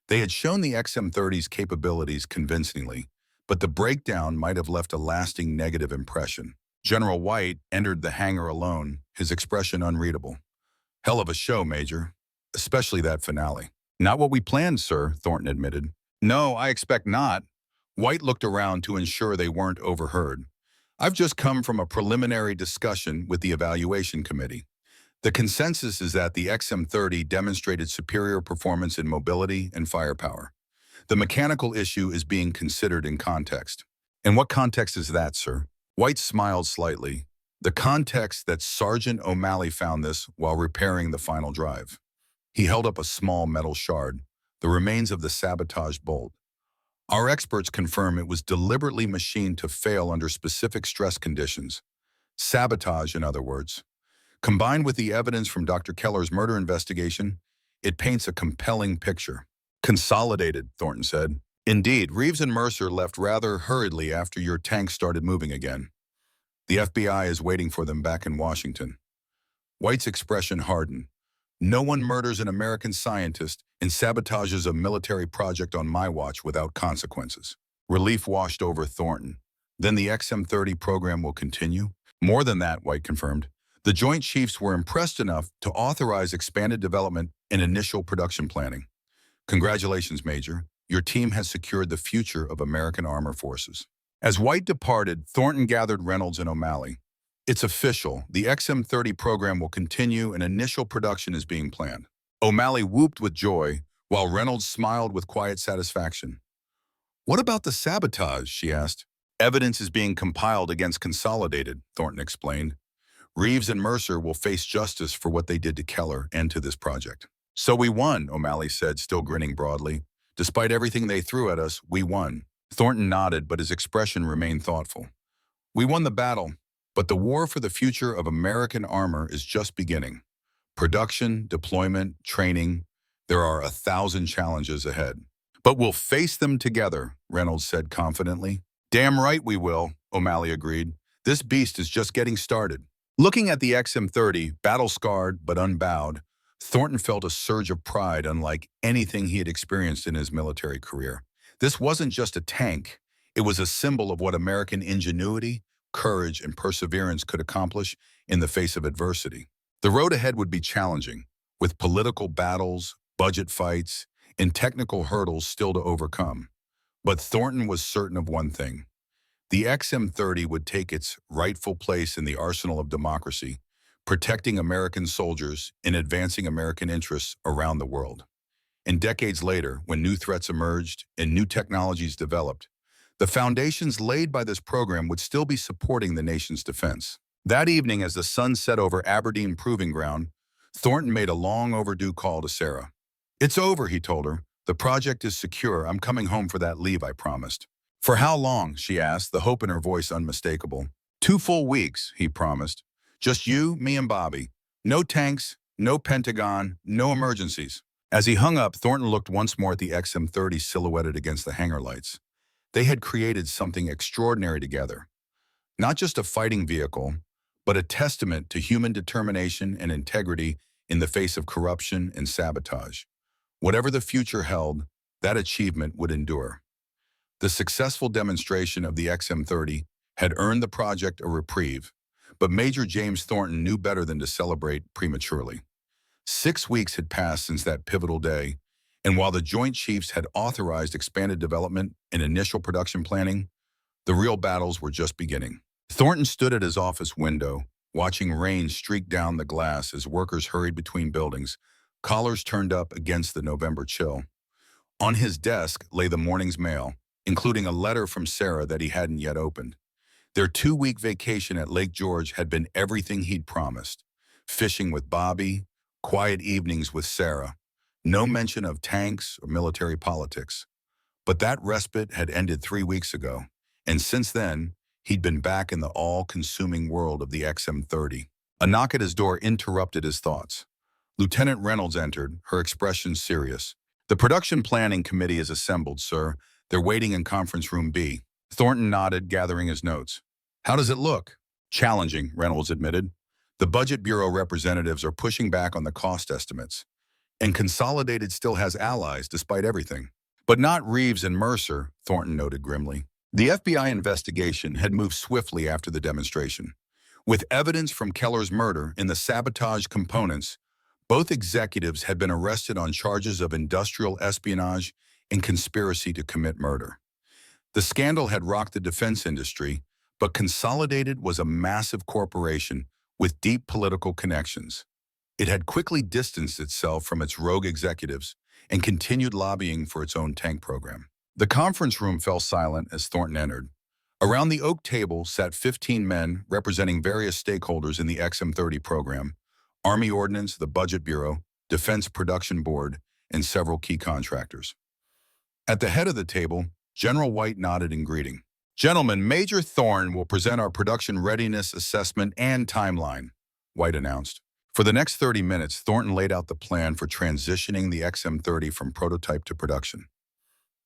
They had shown the XM-30's capabilities convincingly, but the breakdown might have left a lasting negative impression. General White entered the hangar alone, his expression unreadable. "Hell of a show, Major. Especially that finale." "Not what we planned, sir," Thornton admitted. "No, I expect not." White looked around to ensure they weren't overheard. "I've just come from a preliminary discussion with the evaluation committee. The consensus is that the XM-30 demonstrated superior performance in mobility and firepower. The mechanical issue is being considered in context." "And what context is that, sir?" White smiled slightly. "The context that Sergeant O'Malley found this while repairing the final drive." He held up a small metal shard, the remains of the sabotaged bolt. "Our experts confirm it was deliberately machined to fail under specific stress conditions. Sabotage, in other words. Combined with the evidence from Dr. Keller's murder investigation, it paints a compelling picture." "Consolidated," Thornton said. "Indeed, Reeves and Mercer left rather hurriedly after your tank started moving again. The FBI is waiting for them back in Washington." White's expression hardened. "No one murders an American scientist and sabotages a military project on my watch without consequences." Relief washed over Thornton. "Then the XM-30 program will continue?" "More than that," White confirmed. "The Joint Chiefs were impressed enough to authorize expanded development and initial production planning." "Congratulations, Major. Your team has secured the future of American armor forces." As White departed, Thornton gathered Reynolds and O'Malley. "It's official. The XM-30 program will continue and initial production is being planned." O'Malley whooped with joy, while Reynolds smiled with quiet satisfaction. "What about the sabotage?" she asked. "Evidence is being compiled against Consolidated," Thornton explained. "Reeves and Mercer will face justice for what they did to Keller and to this project." "So we won," O'Malley said, still grinning broadly. "Despite everything they threw at us, we won." Thornton nodded, but his expression remained thoughtful. "We won the battle, but the war for the future of American armor is just beginning. Production, deployment, training, there are 1,000 challenges ahead. But we'll face them together," Reynolds said confidently. "Damn right we will," O'Malley agreed. "This beast is just getting started." Looking at the XM-30, battle-scarred but unbowed, Thornton felt a surge of pride unlike anything he had experienced in his military career. This wasn't just a tank. It was a symbol of what American ingenuity, courage, and perseverance could accomplish in the face of adversity. The road ahead would be challenging, with political battles, budget fights, and technical hurdles still to overcome. But Thornton was certain of one thing. The XM-30 would take its rightful place in the arsenal of democracy, protecting American soldiers and advancing American interests around the world. And decades later, when new threats emerged and new technologies developed, the foundations laid by this program would still be supporting the nation's defense. That evening, as the sun set over Aberdeen Proving Ground, Thornton made a long overdue call to Sarah. "It's over," he told her. "The project is secure. I'm coming home for that leave I promised." "For how long?" she asked, the hope in her voice unmistakable. 2 full weeks, he promised. "Just you, me, and Bobby. No tanks, no Pentagon, no emergencies." As he hung up, Thornton looked once more at the XM-30 silhouetted against the hangar lights. They had created something extraordinary together. Not just a fighting vehicle, but a testament to human determination and integrity in the face of corruption and sabotage. Whatever the future held, that achievement would endure. The successful demonstration of the XM-30 had earned the project a reprieve, but Major James Thornton knew better than to celebrate prematurely. 6 weeks had passed since that pivotal day, and while the Joint Chiefs had authorized expanded development and initial production planning, the real battles were just beginning. Thornton stood at his office window, watching rain streak down the glass as workers hurried between buildings, collars turned up against the November chill. On his desk lay the morning's mail, including a letter from Sarah that he hadn't yet opened. Their 2-week vacation at Lake George had been everything he'd promised. Fishing with Bobby, quiet evenings with Sarah, no mention of tanks or military politics. But that respite had ended 3 weeks ago, and since then, he'd been back in the all-consuming world of the XM-30. A knock at his door interrupted his thoughts. Lieutenant Reynolds entered, her expression serious. "The production planning committee is assembled, sir. They're waiting in conference room B." Thornton nodded, gathering his notes. "How does it look?" "Challenging," Reynolds admitted. "The Budget Bureau representatives are pushing back on the cost estimates. And Consolidated still has allies despite everything." "But not Reeves and Mercer," Thornton noted grimly. The FBI investigation had moved swiftly after the demonstration. With evidence from Keller's murder and the sabotage components, both executives had been arrested on charges of industrial espionage and conspiracy to commit murder. The scandal had rocked the defense industry, but Consolidated was a massive corporation with deep political connections. It had quickly distanced itself from its rogue executives and continued lobbying for its own tank program. The conference room fell silent as Thornton entered. Around the oak table sat 15 men representing various stakeholders in the XM-30 program: Army Ordnance, the Budget Bureau, Defense Production Board, and several key contractors. At the head of the table, General White nodded in greeting. "Gentlemen, Major Thorne will present our production readiness assessment and timeline," White announced. For the next 30 minutes, Thornton laid out the plan for transitioning the XM-30 from prototype to production.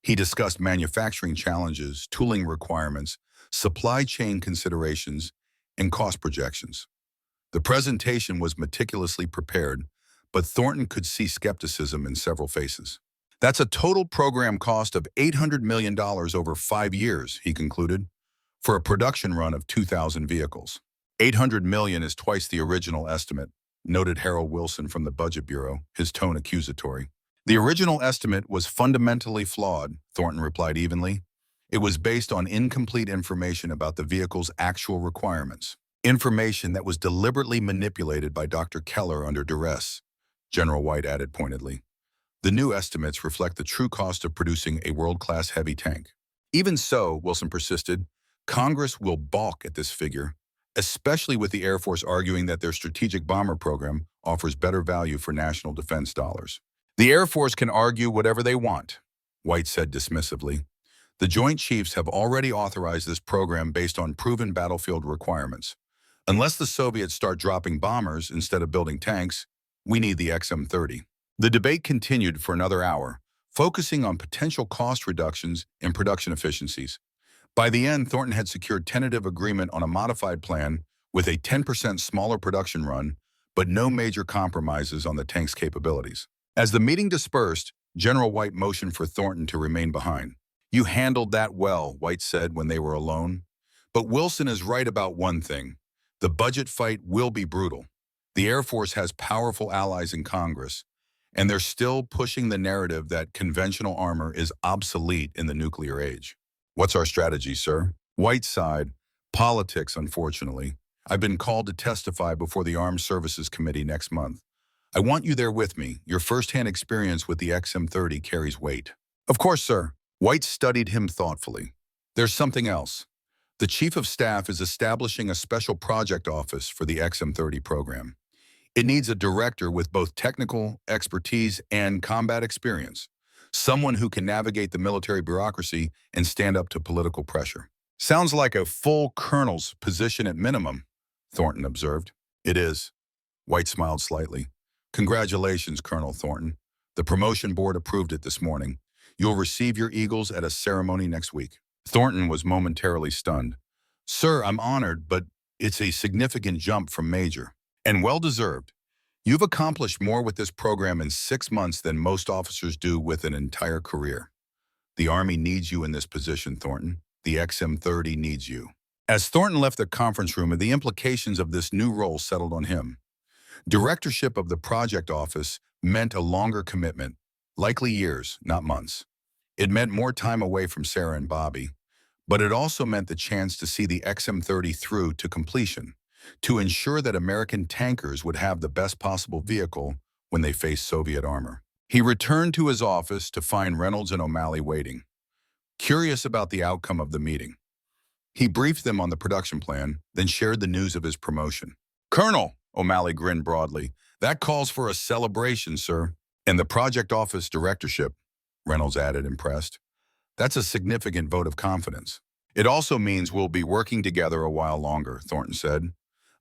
He discussed manufacturing challenges, tooling requirements, supply chain considerations, and cost projections. The presentation was meticulously prepared, but Thornton could see skepticism in several faces. "That's a total program cost of $800 million over 5 years, he concluded, for a production run of 2,000 vehicles. $800 million is twice the original estimate, noted Harold Wilson from the Budget Bureau, his tone accusatory. "The original estimate was fundamentally flawed," Thornton replied evenly. "It was based on incomplete information about the vehicle's actual requirements. Information that was deliberately manipulated by Dr. Keller under duress," General White added pointedly. "The new estimates reflect the true cost of producing a world-class heavy tank." "Even so," Wilson persisted, "Congress will balk at this figure, especially with the Air Force arguing that their strategic bomber program offers better value for national defense dollars." "The Air Force can argue whatever they want," White said dismissively. "The Joint Chiefs have already authorized this program based on proven battlefield requirements. Unless the Soviets start dropping bombers instead of building tanks, we need the XM-30. The debate continued for another hour, focusing on potential cost reductions and production efficiencies. By the end, Thornton had secured tentative agreement on a modified plan with a 10% smaller production run, but no major compromises on the tank's capabilities. As the meeting dispersed, General White motioned for Thornton to remain behind. "You handled that well," White said when they were alone. "But Wilson is right about one thing. The budget fight will be brutal. The Air Force has powerful allies in Congress, and they're still pushing the narrative that conventional armor is obsolete in the nuclear age." "What's our strategy, sir?" White sighed. "Politics, unfortunately. I've been called to testify before the Armed Services Committee next month. I want you there with me. Your first-hand experience with the XM-30 carries weight." "Of course, sir." White studied him thoughtfully. "There's something else. The Chief of Staff is establishing a special project office for the XM-30 program. It needs a director with both technical expertise and combat experience, someone who can navigate the military bureaucracy and stand up to political pressure." "Sounds like a full colonel's position at minimum," Thornton observed. "It is." White smiled slightly. "Congratulations, Colonel Thornton. The promotion board approved it this morning. You'll receive your Eagles at a ceremony next week." Thornton was momentarily stunned. Sir, I'm honored, but it's a significant jump from major. And well-deserved. You've accomplished more with this program in 6 months than most officers do with an entire career. The Army needs you in this position, Thornton. The XM-30 needs you. As Thornton left the conference room, the implications of this new role settled on him. Directorship of the project office meant a longer commitment, likely years, not months. It meant more time away from Sarah and Bobby, but it also meant the chance to see the XM-30 through to completion, to ensure that American tankers would have the best possible vehicle when they faced Soviet armor. He returned to his office to find Reynolds and O'Malley waiting, curious about the outcome of the meeting. He briefed them on the production plan, then shared the news of his promotion. "Colonel," O'Malley grinned broadly, "that calls for a celebration, sir." "And the project office directorship," Reynolds added, impressed. "That's a significant vote of confidence." "It also means we'll be working together a while longer," Thornton said.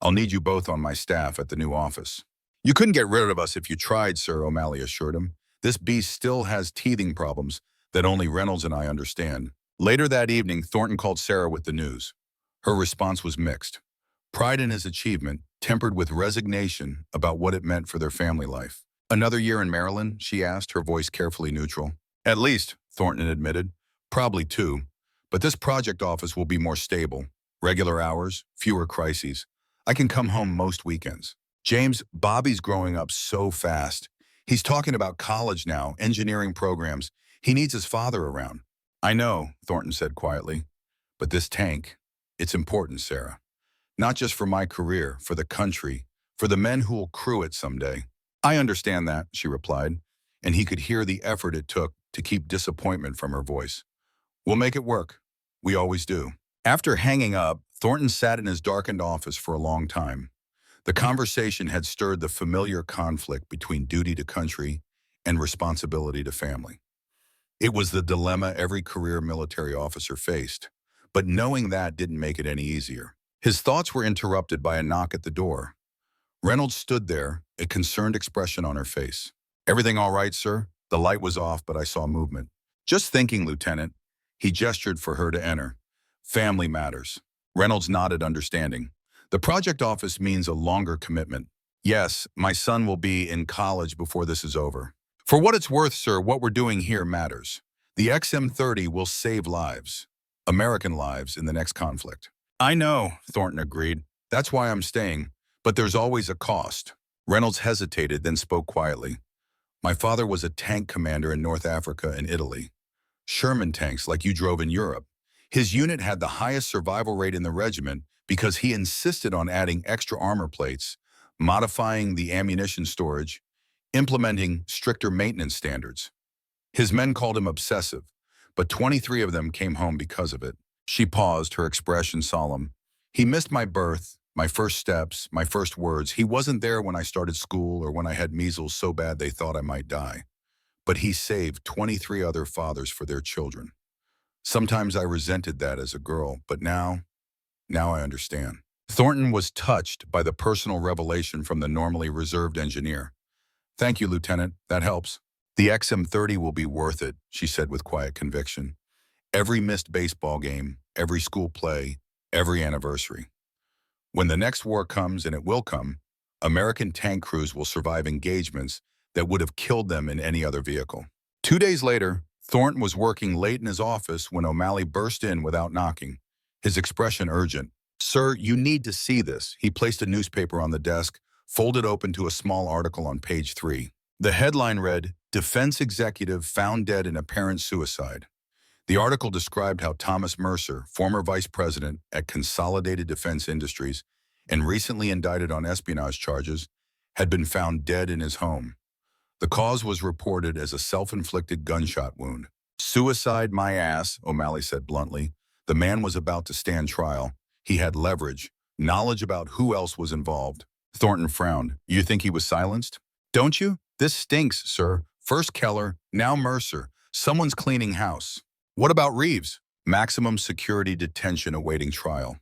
"I'll need you both on my staff at the new office." "You couldn't get rid of us if you tried, sir," O'Malley assured him. "This beast still has teething problems that only Reynolds and I understand." Later that evening, Thornton called Sarah with the news. Her response was mixed. Pride in his achievement, tempered with resignation about what it meant for their family life. "Another year in Maryland?" she asked, her voice carefully neutral. "At least," Thornton admitted. "Probably 2. But this project office will be more stable. Regular hours, fewer crises. I can come home most weekends." "James, Bobby's growing up so fast. He's talking about college now, engineering programs. He needs his father around." "I know," Thornton said quietly. "But this tank, it's important, Sarah. Not just for my career, for the country, for the men who'll crew it someday." "I understand that," she replied, and he could hear the effort it took to keep disappointment from her voice. "We'll make it work. We always do." After hanging up, Thornton sat in his darkened office for a long time. The conversation had stirred the familiar conflict between duty to country and responsibility to family. It was the dilemma every career military officer faced, but knowing that didn't make it any easier. His thoughts were interrupted by a knock at the door. Reynolds stood there, a concerned expression on her face. "Everything all right, sir?" The light was off, but I saw movement. "Just thinking, Lieutenant." He gestured for her to enter. "Family matters." Reynolds nodded, understanding. "The project office means a longer commitment." "Yes, my son will be in college before this is over." "For what it's worth, sir, what we're doing here matters. The XM-30 will save lives, American lives, in the next conflict." "I know," Thornton agreed. "That's why I'm staying. But there's always a cost." Reynolds hesitated, then spoke quietly. "My father was a tank commander in North Africa and Italy. Sherman tanks like you drove in Europe. His unit had the highest survival rate in the regiment because he insisted on adding extra armor plates, modifying the ammunition storage, implementing stricter maintenance standards. His men called him obsessive, but 23 of them came home because of it." She paused, her expression solemn. "He missed my birth, my first steps, my first words. He wasn't there when I started school or when I had measles so bad they thought I might die. But he saved 23 other fathers for their children. Sometimes I resented that as a girl, but now I understand." Thornton was touched by the personal revelation from the normally reserved engineer. "Thank you, Lieutenant. That helps." "The XM-30 will be worth it," she said with quiet conviction. "Every missed baseball game, every school play, every anniversary. When the next war comes, and it will come, American tank crews will survive engagements that would have killed them in any other vehicle." 2 days later, Thornton was working late in his office when O'Malley burst in without knocking, his expression urgent. "Sir, you need to see this." He placed a newspaper on the desk, folded open to a small article on page 3. The headline read, "Defense Executive Found Dead in Apparent Suicide." The article described how Thomas Mercer, former vice president at Consolidated Defense Industries and recently indicted on espionage charges, had been found dead in his home. The cause was reported as a self-inflicted gunshot wound. "Suicide, my ass," O'Malley said bluntly. The man was about to stand trial. He had leverage, knowledge about who else was involved. Thornton frowned. "You think he was silenced?" "Don't you? This stinks, sir. First Keller, now Mercer. Someone's cleaning house." "What about Reeves?" "Maximum security detention awaiting trial.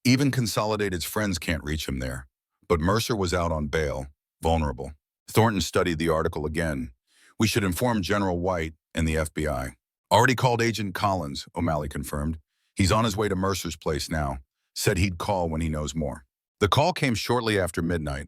Even Consolidated's friends can't reach him there." But Mercer was out on bail, vulnerable. Thornton studied the article again. "We should inform General White and the FBI." "Already called Agent Collins," O'Malley confirmed. "He's on his way to Mercer's place now. said he'd call when he knows more. The call came shortly after midnight.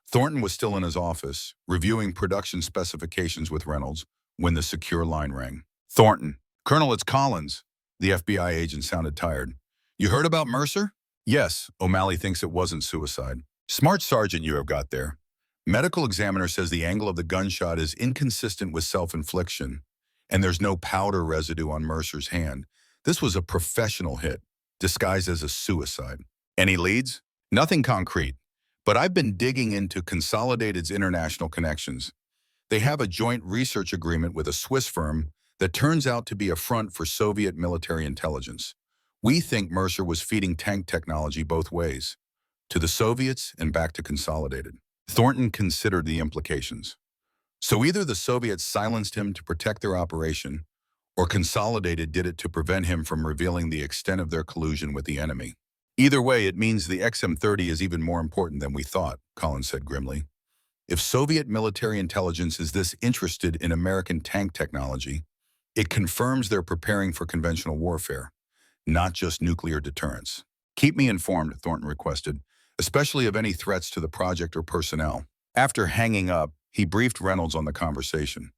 Thornton was still in his office, reviewing production specifications with Reynolds, when the secure line rang. Thornton. Colonel, it's Collins. The FBI agent sounded tired. You heard about Mercer? Yes, O'Malley thinks it wasn't suicide. Smart sergeant you have got there. Medical examiner says the angle of the gunshot is inconsistent with self-infliction, and there's no powder residue on Mercer's hand. This was a professional hit, disguised as a suicide. Any leads? Nothing concrete, but I've been digging into Consolidated's international connections. They have a joint research agreement with a Swiss firm that turns out to be a front for Soviet military intelligence. We think Mercer was feeding tank technology both ways, to the Soviets and back to Consolidated. Thornton considered the implications. So either the Soviets silenced him to protect their operation, or Consolidated did it to prevent him from revealing the extent of their collusion with the enemy. Either way, it means the XM-30 is even more important than we thought, Collins said grimly. If Soviet military intelligence is this interested in American tank technology, it confirms they're preparing for conventional warfare, not just nuclear deterrence. Keep me informed, Thornton requested, especially of any threats to the project or personnel. After hanging up, he briefed Reynolds on the conversation.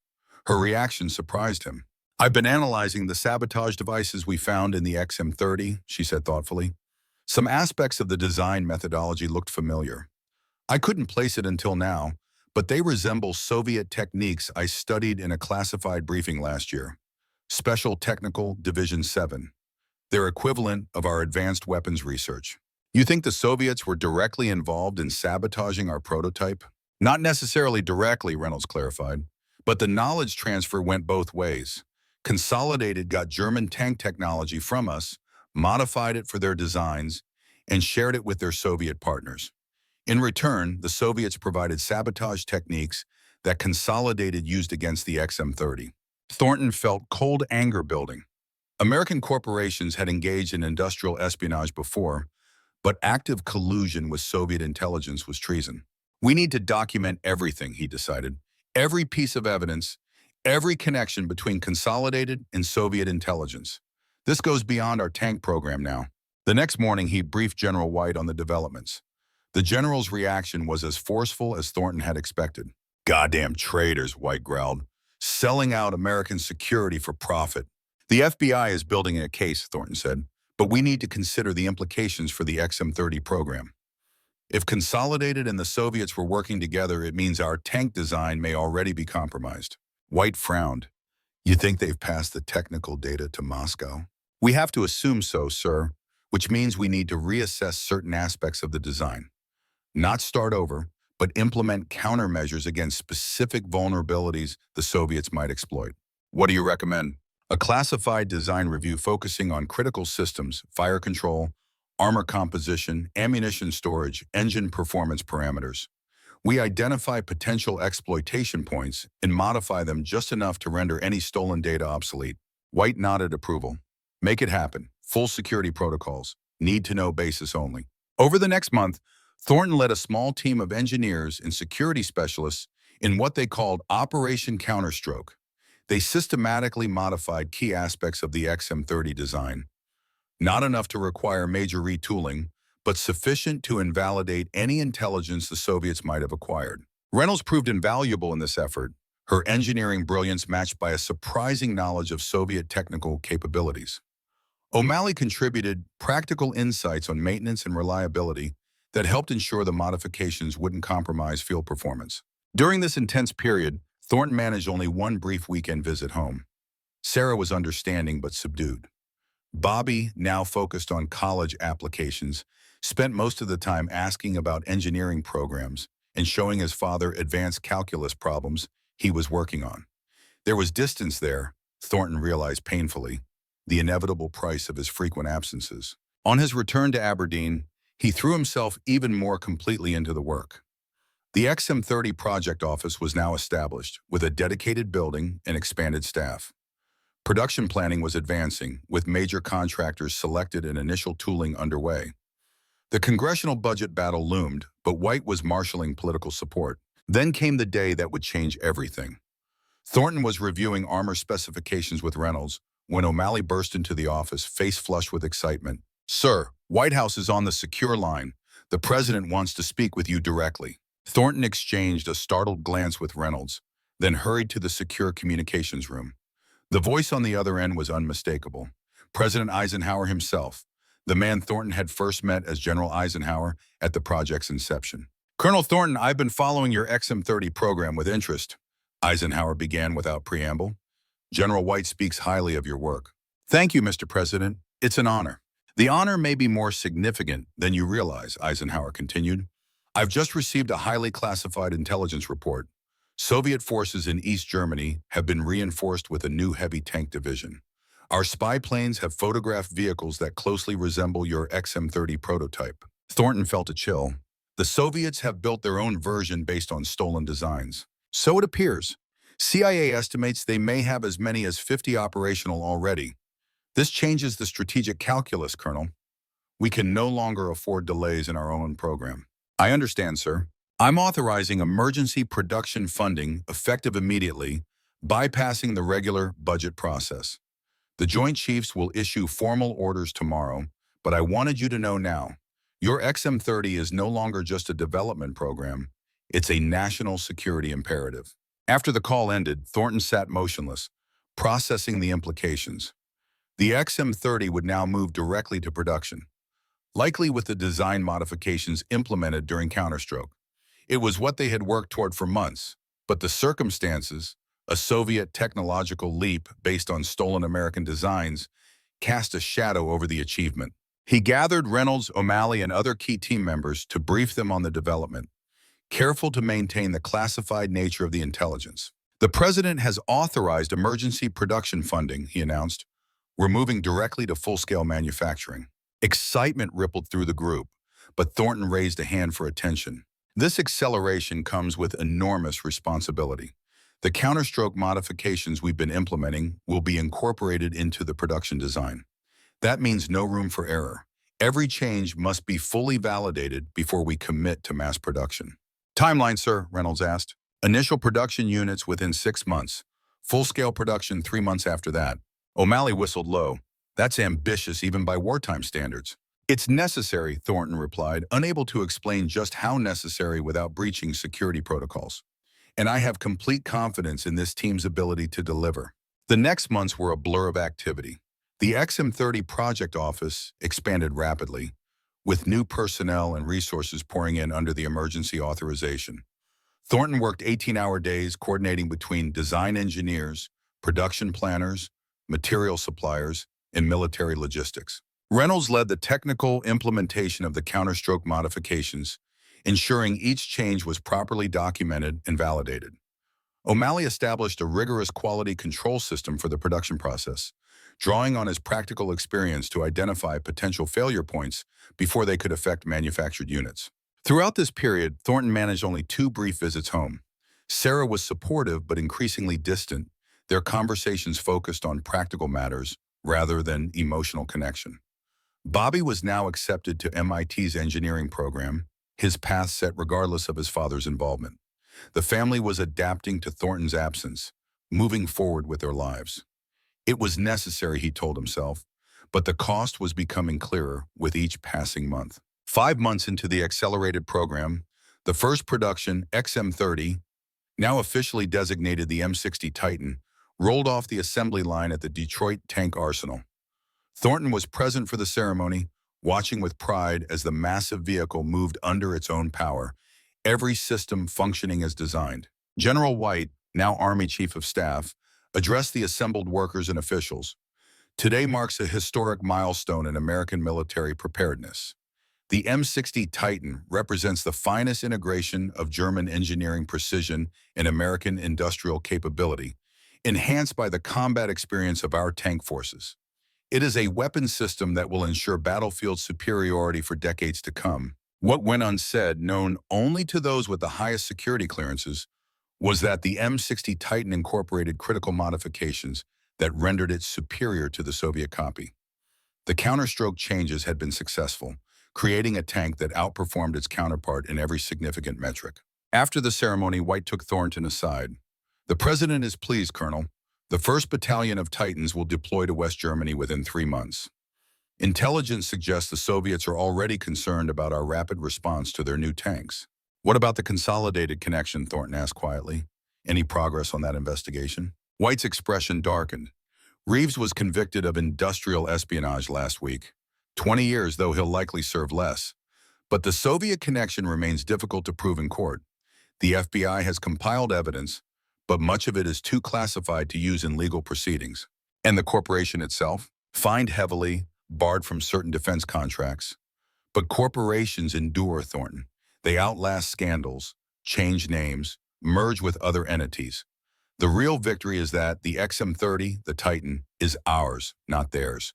Her reaction surprised him. I've been analyzing the sabotage devices we found in the XM-30, she said thoughtfully. Some aspects of the design methodology looked familiar. I couldn't place it until now, but they resemble Soviet techniques I studied in a classified briefing last year. Special Technical Division 7. They're equivalent of our advanced weapons research. You think the Soviets were directly involved in sabotaging our prototype? Not necessarily directly, Reynolds clarified, but the knowledge transfer went both ways. Consolidated got German tank technology from us, modified it for their designs, and shared it with their Soviet partners. In return, the Soviets provided sabotage techniques that Consolidated used against the XM-30. Thornton felt cold anger building. American corporations had engaged in industrial espionage before, but active collusion with Soviet intelligence was treason. We need to document everything, he decided. Every piece of evidence, every connection between Consolidated and Soviet intelligence. This goes beyond our tank program now. The next morning, he briefed General White on the developments. The general's reaction was as forceful as Thornton had expected. Goddamn traitors, White growled. Selling out American security for profit. The FBI is building a case, Thornton said, but we need to consider the implications for the XM-30 program. If Consolidated and the Soviets were working together, it means our tank design may already be compromised. White frowned. You think they've passed the technical data to Moscow? We have to assume so, sir, which means we need to reassess certain aspects of the design. Not start over, but implement countermeasures against specific vulnerabilities the Soviets might exploit. What do you recommend? A classified design review focusing on critical systems, fire control, armor composition, ammunition storage, engine performance parameters. We identify potential exploitation points and modify them just enough to render any stolen data obsolete. White nodded approval. Make it happen. Full security protocols. Need-to-know basis only. Over the next month, Thornton led a small team of engineers and security specialists in what they called Operation Counterstroke. They systematically modified key aspects of the XM-30 design. Not enough to require major retooling, but sufficient to invalidate any intelligence the Soviets might have acquired. Reynolds proved invaluable in this effort, her engineering brilliance matched by a surprising knowledge of Soviet technical capabilities. O'Malley contributed practical insights on maintenance and reliability that helped ensure the modifications wouldn't compromise field performance. During this intense period, Thornton managed only one brief weekend visit home. Sarah was understanding but subdued. Bobby, now focused on college applications, spent most of the time asking about engineering programs and showing his father advanced calculus problems he was working on. There was distance there, Thornton realized painfully, the inevitable price of his frequent absences. On his return to Aberdeen, he threw himself even more completely into the work. The XM-30 project office was now established, with a dedicated building and expanded staff. Production planning was advancing, with major contractors selected and initial tooling underway. The congressional budget battle loomed, but White was marshaling political support. Then came the day that would change everything. Thornton was reviewing armor specifications with Reynolds when O'Malley burst into the office, face flushed with excitement. Sir, White House is on the secure line. The president wants to speak with you directly. Thornton exchanged a startled glance with Reynolds, then hurried to the secure communications room. The voice on the other end was unmistakable. President Eisenhower himself, the man Thornton had first met as General Eisenhower at the project's inception. Colonel Thornton, I've been following your XM30 program with interest. Eisenhower began without preamble. General White speaks highly of your work. Thank you, Mr. President. It's an honor. The honor may be more significant than you realize, Eisenhower continued. I've just received a highly classified intelligence report. Soviet forces in East Germany have been reinforced with a new heavy tank division. Our spy planes have photographed vehicles that closely resemble your XM30 prototype. Thornton felt a chill. The Soviets have built their own version based on stolen designs. So it appears. CIA estimates they may have as many as 50 operational already. This changes the strategic calculus, Colonel. We can no longer afford delays in our own program. I understand, sir. I'm authorizing emergency production funding effective immediately, bypassing the regular budget process. The Joint Chiefs will issue formal orders tomorrow, but I wanted you to know now. Your XM30 is no longer just a development program. It's a national security imperative. After the call ended, Thornton sat motionless, processing the implications. The XM30 would now move directly to production, likely with the design modifications implemented during Counterstroke. It was what they had worked toward for months, but the circumstances, a Soviet technological leap based on stolen American designs, cast a shadow over the achievement. He gathered Reynolds, O'Malley, and other key team members to brief them on the development, careful to maintain the classified nature of the intelligence. The president has authorized emergency production funding, he announced. We're moving directly to full-scale manufacturing. Excitement rippled through the group, but Thornton raised a hand for attention. This acceleration comes with enormous responsibility. The counterstroke modifications we've been implementing will be incorporated into the production design. That means no room for error. Every change must be fully validated before we commit to mass production. Timeline, sir, Reynolds asked. Initial production units within 6 months. Full-scale production 3 months after that. O'Malley whistled low. That's ambitious even by wartime standards. It's necessary, Thornton replied, unable to explain just how necessary without breaching security protocols. And I have complete confidence in this team's ability to deliver. The next months were a blur of activity. The XM30 project office expanded rapidly, with new personnel and resources pouring in under the emergency authorization. Thornton worked 18-hour days coordinating between design engineers, production planners, material suppliers, and military logistics. Reynolds led the technical implementation of the counterstroke modifications, ensuring each change was properly documented and validated. O'Malley established a rigorous quality control system for the production process, drawing on his practical experience to identify potential failure points before they could affect manufactured units. Throughout this period, Thornton managed only 2 brief visits home. Sarah was supportive but increasingly distant, their conversations focused on practical matters rather than emotional connection. Bobby was now accepted to MIT's engineering program, his path set regardless of his father's involvement. The family was adapting to Thornton's absence, moving forward with their lives. It was necessary, he told himself, but the cost was becoming clearer with each passing month. 5 months into the accelerated program, the first production, XM30, now officially designated the M60 Titan, rolled off the assembly line at the Detroit Tank Arsenal. Thornton was present for the ceremony, watching with pride as the massive vehicle moved under its own power, every system functioning as designed. General White, now Army Chief of Staff, addressed the assembled workers and officials. Today marks a historic milestone in American military preparedness. The M60 Titan represents the finest integration of German engineering precision and American industrial capability, enhanced by the combat experience of our tank forces. It is a weapon system that will ensure battlefield superiority for decades to come. What went unsaid, known only to those with the highest security clearances, was that the M60 Titan incorporated critical modifications that rendered it superior to the Soviet copy. The counterstroke changes had been successful, creating a tank that outperformed its counterpart in every significant metric. After the ceremony, White took Thornton aside. The president is pleased, Colonel. The 1st Battalion of Titans will deploy to West Germany within 3 months. Intelligence suggests the Soviets are already concerned about our rapid response to their new tanks. What about the consolidated connection, Thornton asked quietly. Any progress on that investigation? White's expression darkened. Reeves was convicted of industrial espionage last week. 20 years, though he'll likely serve less. But the Soviet connection remains difficult to prove in court. The FBI has compiled evidence, but much of it is too classified to use in legal proceedings. And the corporation itself? Fined heavily, barred from certain defense contracts. But corporations endure, Thornton. They outlast scandals, change names, merge with other entities. The real victory is that the XM-30, the Titan, is ours, not theirs.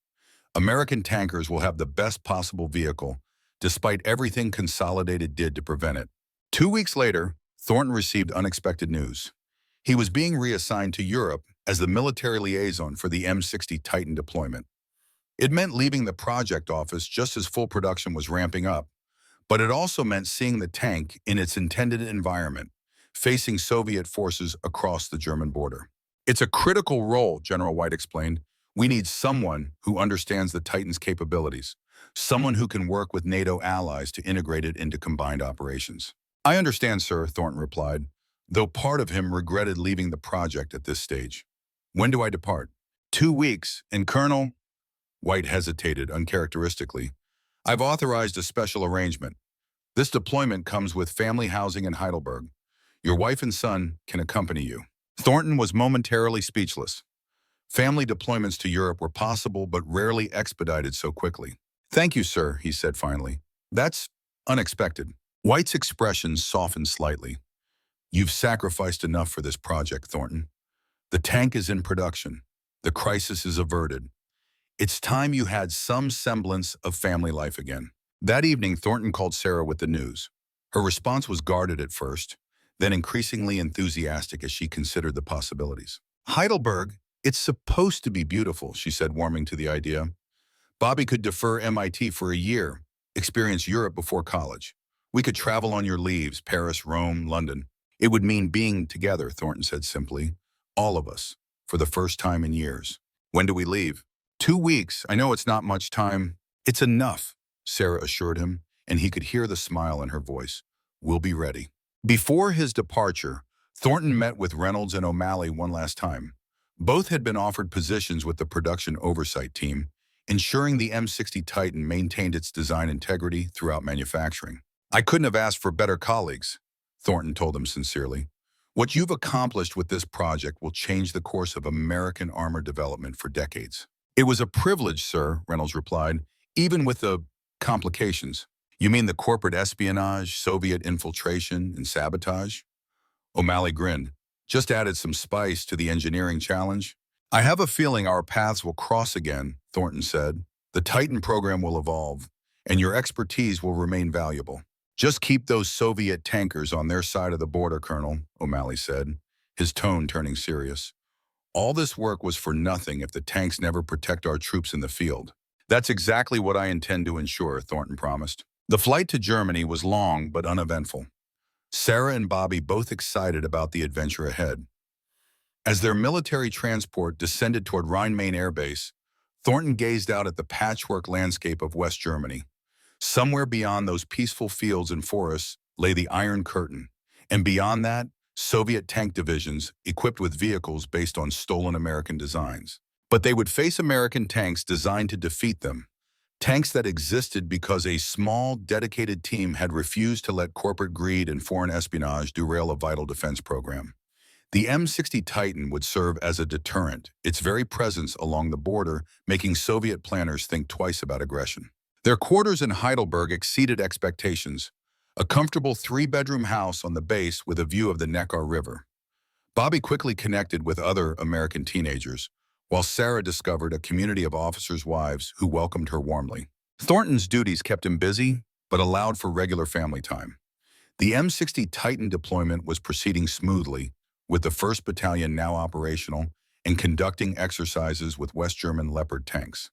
American tankers will have the best possible vehicle, despite everything Consolidated did to prevent it. 2 weeks later, Thornton received unexpected news. He was being reassigned to Europe as the military liaison for the M60 Titan deployment. It meant leaving the project office just as full production was ramping up, but it also meant seeing the tank in its intended environment, facing Soviet forces across the German border. It's a critical role, General White explained. We need someone who understands the Titan's capabilities, someone who can work with NATO allies to integrate it into combined operations. I understand, sir, Thornton replied, though part of him regretted leaving the project at this stage. When do I depart? 2 weeks, and Colonel... White hesitated uncharacteristically. I've authorized a special arrangement. This deployment comes with family housing in Heidelberg. Your wife and son can accompany you. Thornton was momentarily speechless. Family deployments to Europe were possible but rarely expedited so quickly. Thank you, sir, he said finally. That's unexpected. White's expression softened slightly. You've sacrificed enough for this project, Thornton. The tank is in production. The crisis is averted. It's time you had some semblance of family life again. That evening, Thornton called Sarah with the news. Her response was guarded at first, then increasingly enthusiastic as she considered the possibilities. Heidelberg, it's supposed to be beautiful, she said, warming to the idea. Bobby could defer MIT for a year, experience Europe before college. We could travel on your leaves, Paris, Rome, London. It would mean being together, Thornton said simply. All of us, for the first time in years. When do we leave? 2 weeks. I know it's not much time. It's enough, Sarah assured him, and he could hear the smile in her voice. We'll be ready. Before his departure, Thornton met with Reynolds and O'Malley one last time. Both had been offered positions with the production oversight team, ensuring the M60 Titan maintained its design integrity throughout manufacturing. I couldn't have asked for better colleagues, Thornton told them sincerely. What you've accomplished with this project will change the course of American armor development for decades. It was a privilege, sir, Reynolds replied, even with the complications. You mean the corporate espionage, Soviet infiltration, and sabotage? O'Malley grinned. Just added some spice to the engineering challenge. I have a feeling our paths will cross again, Thornton said. The Titan program will evolve, and your expertise will remain valuable. Just keep those Soviet tankers on their side of the border, Colonel, O'Malley said, his tone turning serious. All this work was for nothing if the tanks never protect our troops in the field. That's exactly what I intend to ensure, Thornton promised. The flight to Germany was long but uneventful. Sarah and Bobby both excited about the adventure ahead. As their military transport descended toward Rhine-Main Air Base, Thornton gazed out at the patchwork landscape of West Germany. Somewhere beyond those peaceful fields and forests lay the Iron Curtain, and beyond that, Soviet tank divisions equipped with vehicles based on stolen American designs. But they would face American tanks designed to defeat them, tanks that existed because a small, dedicated team had refused to let corporate greed and foreign espionage derail a vital defense program. The M60 Titan would serve as a deterrent, its very presence along the border making Soviet planners think twice about aggression. Their quarters in Heidelberg exceeded expectations, a comfortable 3-bedroom house on the base with a view of the Neckar River. Bobby quickly connected with other American teenagers, while Sarah discovered a community of officers' wives who welcomed her warmly. Thornton's duties kept him busy, but allowed for regular family time. The M60 Titan deployment was proceeding smoothly, with the 1st Battalion now operational and conducting exercises with West German Leopard tanks.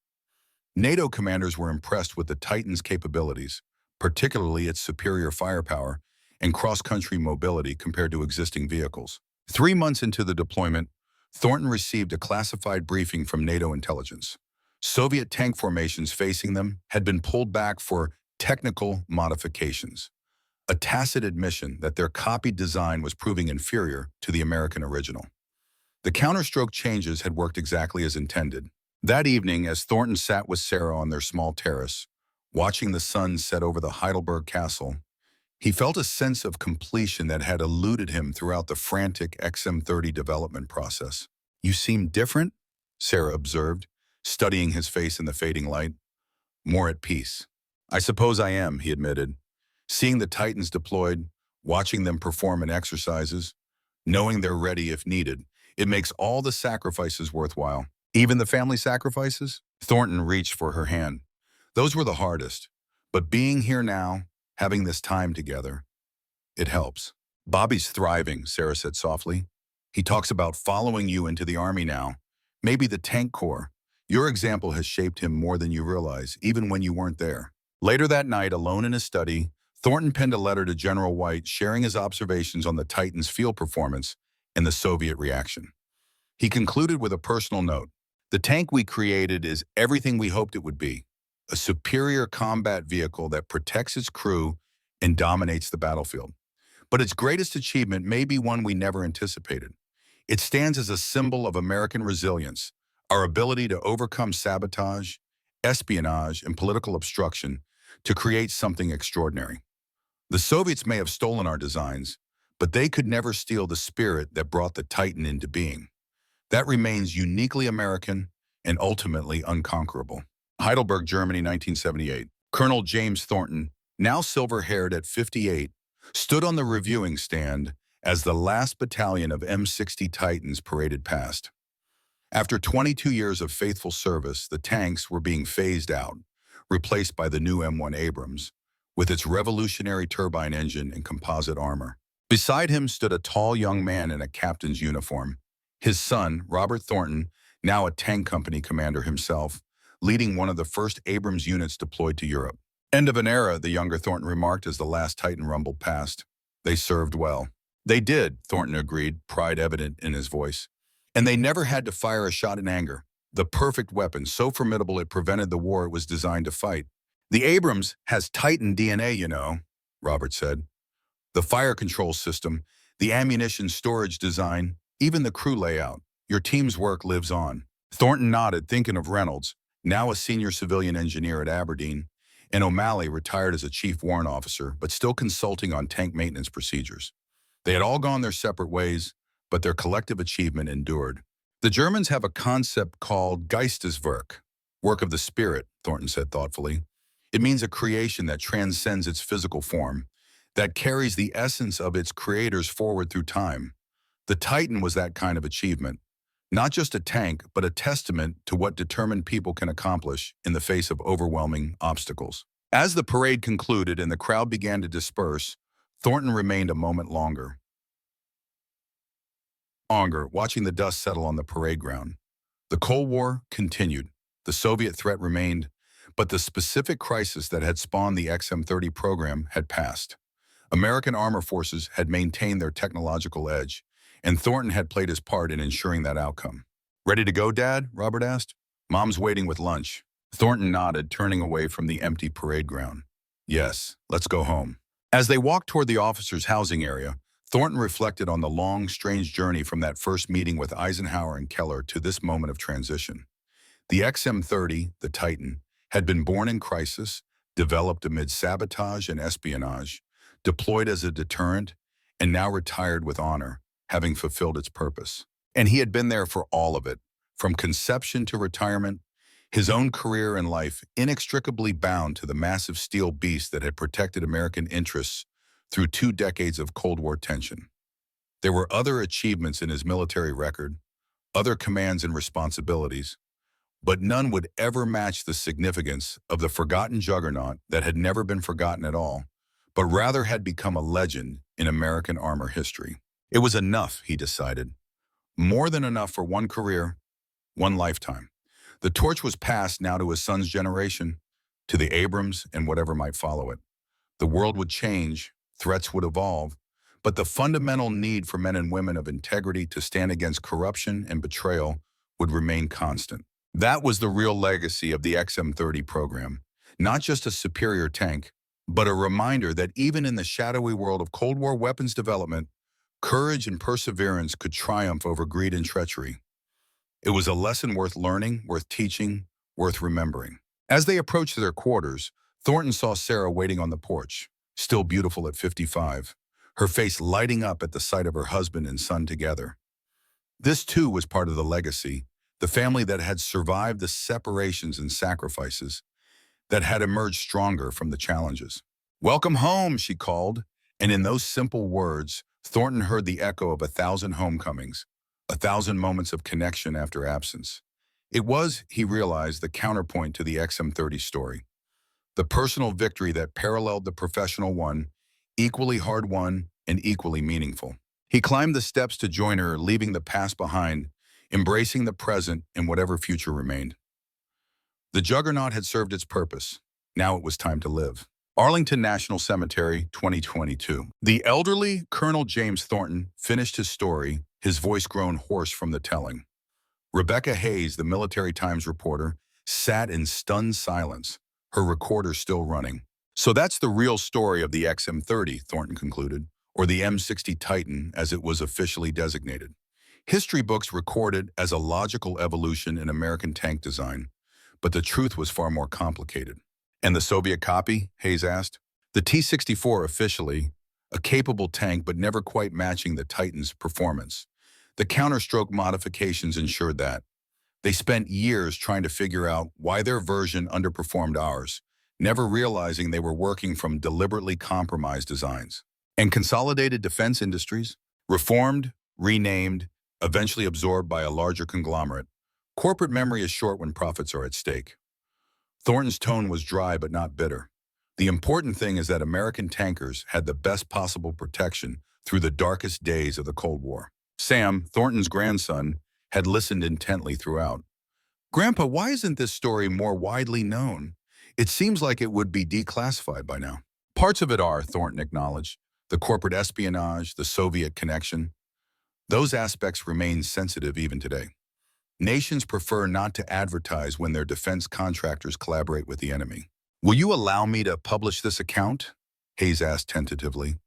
NATO commanders were impressed with the Titan's capabilities, particularly its superior firepower and cross-country mobility compared to existing vehicles. 3 months into the deployment, Thornton received a classified briefing from NATO intelligence. Soviet tank formations facing them had been pulled back for technical modifications, a tacit admission that their copied design was proving inferior to the American original. The counterstroke changes had worked exactly as intended. That evening, as Thornton sat with Sarah on their small terrace, watching the sun set over the Heidelberg Castle, he felt a sense of completion that had eluded him throughout the frantic XM30 development process. "You seem different," Sarah observed, studying his face in the fading light. "More at peace." "I suppose I am," he admitted. "Seeing the Titans deployed, watching them perform in exercises, knowing they're ready if needed, it makes all the sacrifices worthwhile." "Even the family sacrifices?" Thornton reached for her hand. "Those were the hardest. But being here now, having this time together, it helps." "Bobby's thriving," Sarah said softly. "He talks about following you into the Army now. Maybe the Tank Corps. Your example has shaped him more than you realize, even when you weren't there." Later that night, alone in his study, Thornton penned a letter to General White sharing his observations on the Titans' field performance and the Soviet reaction. He concluded with a personal note. "The tank we created is everything we hoped it would be. A superior combat vehicle that protects its crew and dominates the battlefield. But its greatest achievement may be one we never anticipated. It stands as a symbol of American resilience, our ability to overcome sabotage, espionage, and political obstruction to create something extraordinary. The Soviets may have stolen our designs, but they could never steal the spirit that brought the Titan into being. That remains uniquely American and ultimately unconquerable." Heidelberg, Germany, 1978. Colonel James Thornton, now silver-haired at 58, stood on the reviewing stand as the last battalion of M60 Titans paraded past. After 22 years of faithful service, the tanks were being phased out, replaced by the new M1 Abrams, with its revolutionary turbine engine and composite armor. Beside him stood a tall young man in a captain's uniform. His son, Robert Thornton, now a tank company commander himself, leading one of the first Abrams units deployed to Europe. "End of an era," the younger Thornton remarked as the last Titan rumbled past. "They served well." "They did," Thornton agreed, pride evident in his voice. "And they never had to fire a shot in anger. The perfect weapon, so formidable it prevented the war it was designed to fight." "The Abrams has Titan DNA, you know," Robert said. "The fire control system, the ammunition storage design, even the crew layout. Your team's work lives on." Thornton nodded, thinking of Reynolds, now a senior civilian engineer at Aberdeen, and O'Malley, retired as a chief warrant officer, but still consulting on tank maintenance procedures. They had all gone their separate ways, but their collective achievement endured. "The Germans have a concept called Geisteswerk, work of the spirit," Thornton said thoughtfully. "It means a creation that transcends its physical form, that carries the essence of its creators forward through time. The Titan was that kind of achievement. Not just a tank, but a testament to what determined people can accomplish in the face of overwhelming obstacles." As the parade concluded and the crowd began to disperse, Thornton remained a moment longer, watching the dust settle on the parade ground. The Cold War continued. The Soviet threat remained, but the specific crisis that had spawned the XM30 program had passed. American armor forces had maintained their technological edge, and Thornton had played his part in ensuring that outcome. "Ready to go, Dad?" Robert asked. "Mom's waiting with lunch." Thornton nodded, turning away from the empty parade ground. "Yes, let's go home." As they walked toward the officers' housing area, Thornton reflected on the long, strange journey from that first meeting with Eisenhower and Keller to this moment of transition. The XM30, the Titan, had been born in crisis, developed amid sabotage and espionage, deployed as a deterrent, and now retired with honor, having fulfilled its purpose. And he had been there for all of it, from conception to retirement, his own career and life inextricably bound to the massive steel beast that had protected American interests through 2 decades of Cold War tension. There were other achievements in his military record, other commands and responsibilities, but none would ever match the significance of the forgotten juggernaut that had never been forgotten at all, but rather had become a legend in American armor history. It was enough, he decided. More than enough for one career, one lifetime. The torch was passed now to his son's generation, to the Abrams and whatever might follow it. The world would change, threats would evolve, but the fundamental need for men and women of integrity to stand against corruption and betrayal would remain constant. That was the real legacy of the XM-30 program. Not just a superior tank, but a reminder that even in the shadowy world of Cold War weapons development, courage and perseverance could triumph over greed and treachery. It was a lesson worth learning, worth teaching, worth remembering. As they approached their quarters, Thornton saw Sarah waiting on the porch, still beautiful at 55, her face lighting up at the sight of her husband and son together. This too was part of the legacy, the family that had survived the separations and sacrifices, that had emerged stronger from the challenges. "Welcome home," she called, and in those simple words, Thornton heard the echo of 1,000 homecomings, 1,000 moments of connection after absence. It was, he realized, the counterpoint to the XM-30 story, the personal victory that paralleled the professional one, equally hard-won and equally meaningful. He climbed the steps to join her, leaving the past behind, embracing the present and whatever future remained. The juggernaut had served its purpose. Now it was time to live. Arlington National Cemetery, 2022. The elderly Colonel James Thornton finished his story, his voice grown hoarse from the telling. Rebecca Hayes, the Military Times reporter, sat in stunned silence, her recorder still running. "So that's the real story of the XM-30, Thornton concluded, or the M60 Titan as it was officially designated. History books record it as a logical evolution in American tank design, but the truth was far more complicated." "And the Soviet copy?" Hayes asked. "The T-64 officially, a capable tank but never quite matching the Titan's performance. The counterstroke modifications ensured that. They spent years trying to figure out why their version underperformed ours, never realizing they were working from deliberately compromised designs. And Consolidated Defense Industries, reformed, renamed, eventually absorbed by a larger conglomerate. Corporate memory is short when profits are at stake." Thornton's tone was dry but not bitter. "The important thing is that American tankers had the best possible protection through the darkest days of the Cold War." Sam, Thornton's grandson, had listened intently throughout. "Grandpa, why isn't this story more widely known? It seems like it would be declassified by now." "Parts of it are," Thornton acknowledged. "The corporate espionage, the Soviet connection. Those aspects remain sensitive even today. Nations prefer not to advertise when their defense contractors collaborate with the enemy." "Will you allow me to publish this account?" Hayes asked tentatively.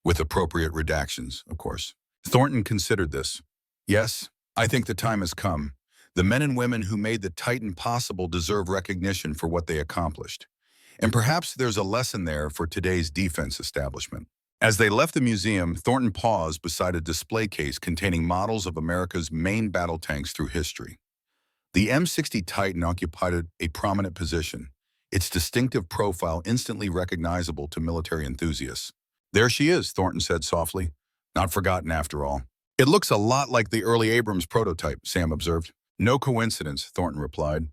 "With appropriate redactions, of course." Thornton considered this. "Yes, I think the time has come. The men and women who made the Titan possible deserve recognition for what they accomplished. And perhaps there's a lesson there for today's defense establishment." As they left the museum, Thornton paused beside a display case containing models of America's main battle tanks through history. The M60 Titan occupied a prominent position, its distinctive profile instantly recognizable to military enthusiasts. "There she is," Thornton said softly. "Not forgotten after all." "It looks a lot like the early Abrams prototype," Sam observed. "No coincidence," Thornton replied.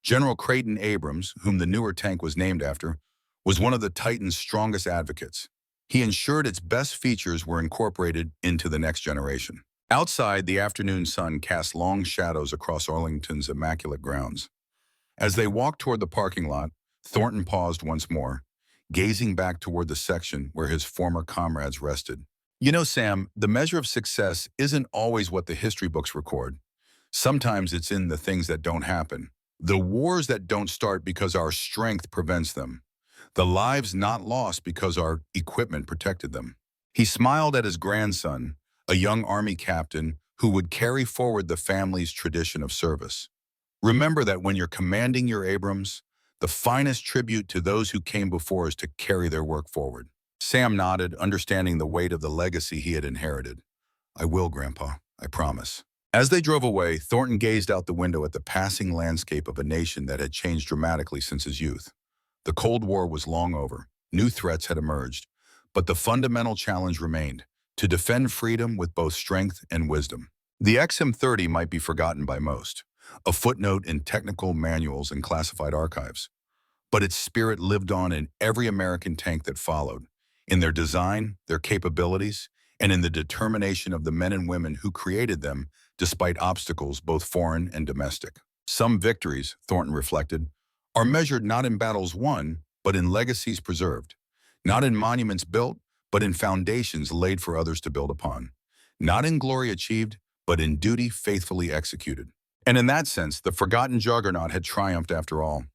General Creighton Abrams, whom the newer tank was named after, was one of the Titan's strongest advocates. He ensured its best features were incorporated into the next generation. Outside, the afternoon sun cast long shadows across Arlington's immaculate grounds. As they walked toward the parking lot, Thornton paused once more, gazing back toward the section where his former comrades rested. "You know, Sam, the measure of success isn't always what the history books record. Sometimes it's in the things that don't happen. The wars that don't start because our strength prevents them. The lives not lost because our equipment protected them." He smiled at his grandson, a young Army captain who would carry forward the family's tradition of service. "Remember that when you're commanding your Abrams, the finest tribute to those who came before is to carry their work forward." Sam nodded, understanding the weight of the legacy he had inherited. "I will, Grandpa, I promise." As they drove away, Thornton gazed out the window at the passing landscape of a nation that had changed dramatically since his youth. The Cold War was long over. New threats had emerged, but the fundamental challenge remained: to defend freedom with both strength and wisdom. The XM-30 might be forgotten by most, a footnote in technical manuals and classified archives. But its spirit lived on in every American tank that followed, in their design, their capabilities, and in the determination of the men and women who created them despite obstacles both foreign and domestic. Some victories, Thornton reflected, are measured not in battles won, but in legacies preserved. Not in monuments built, but in foundations laid for others to build upon. Not in glory achieved, but in duty faithfully executed. And in that sense, the forgotten juggernaut had triumphed after all.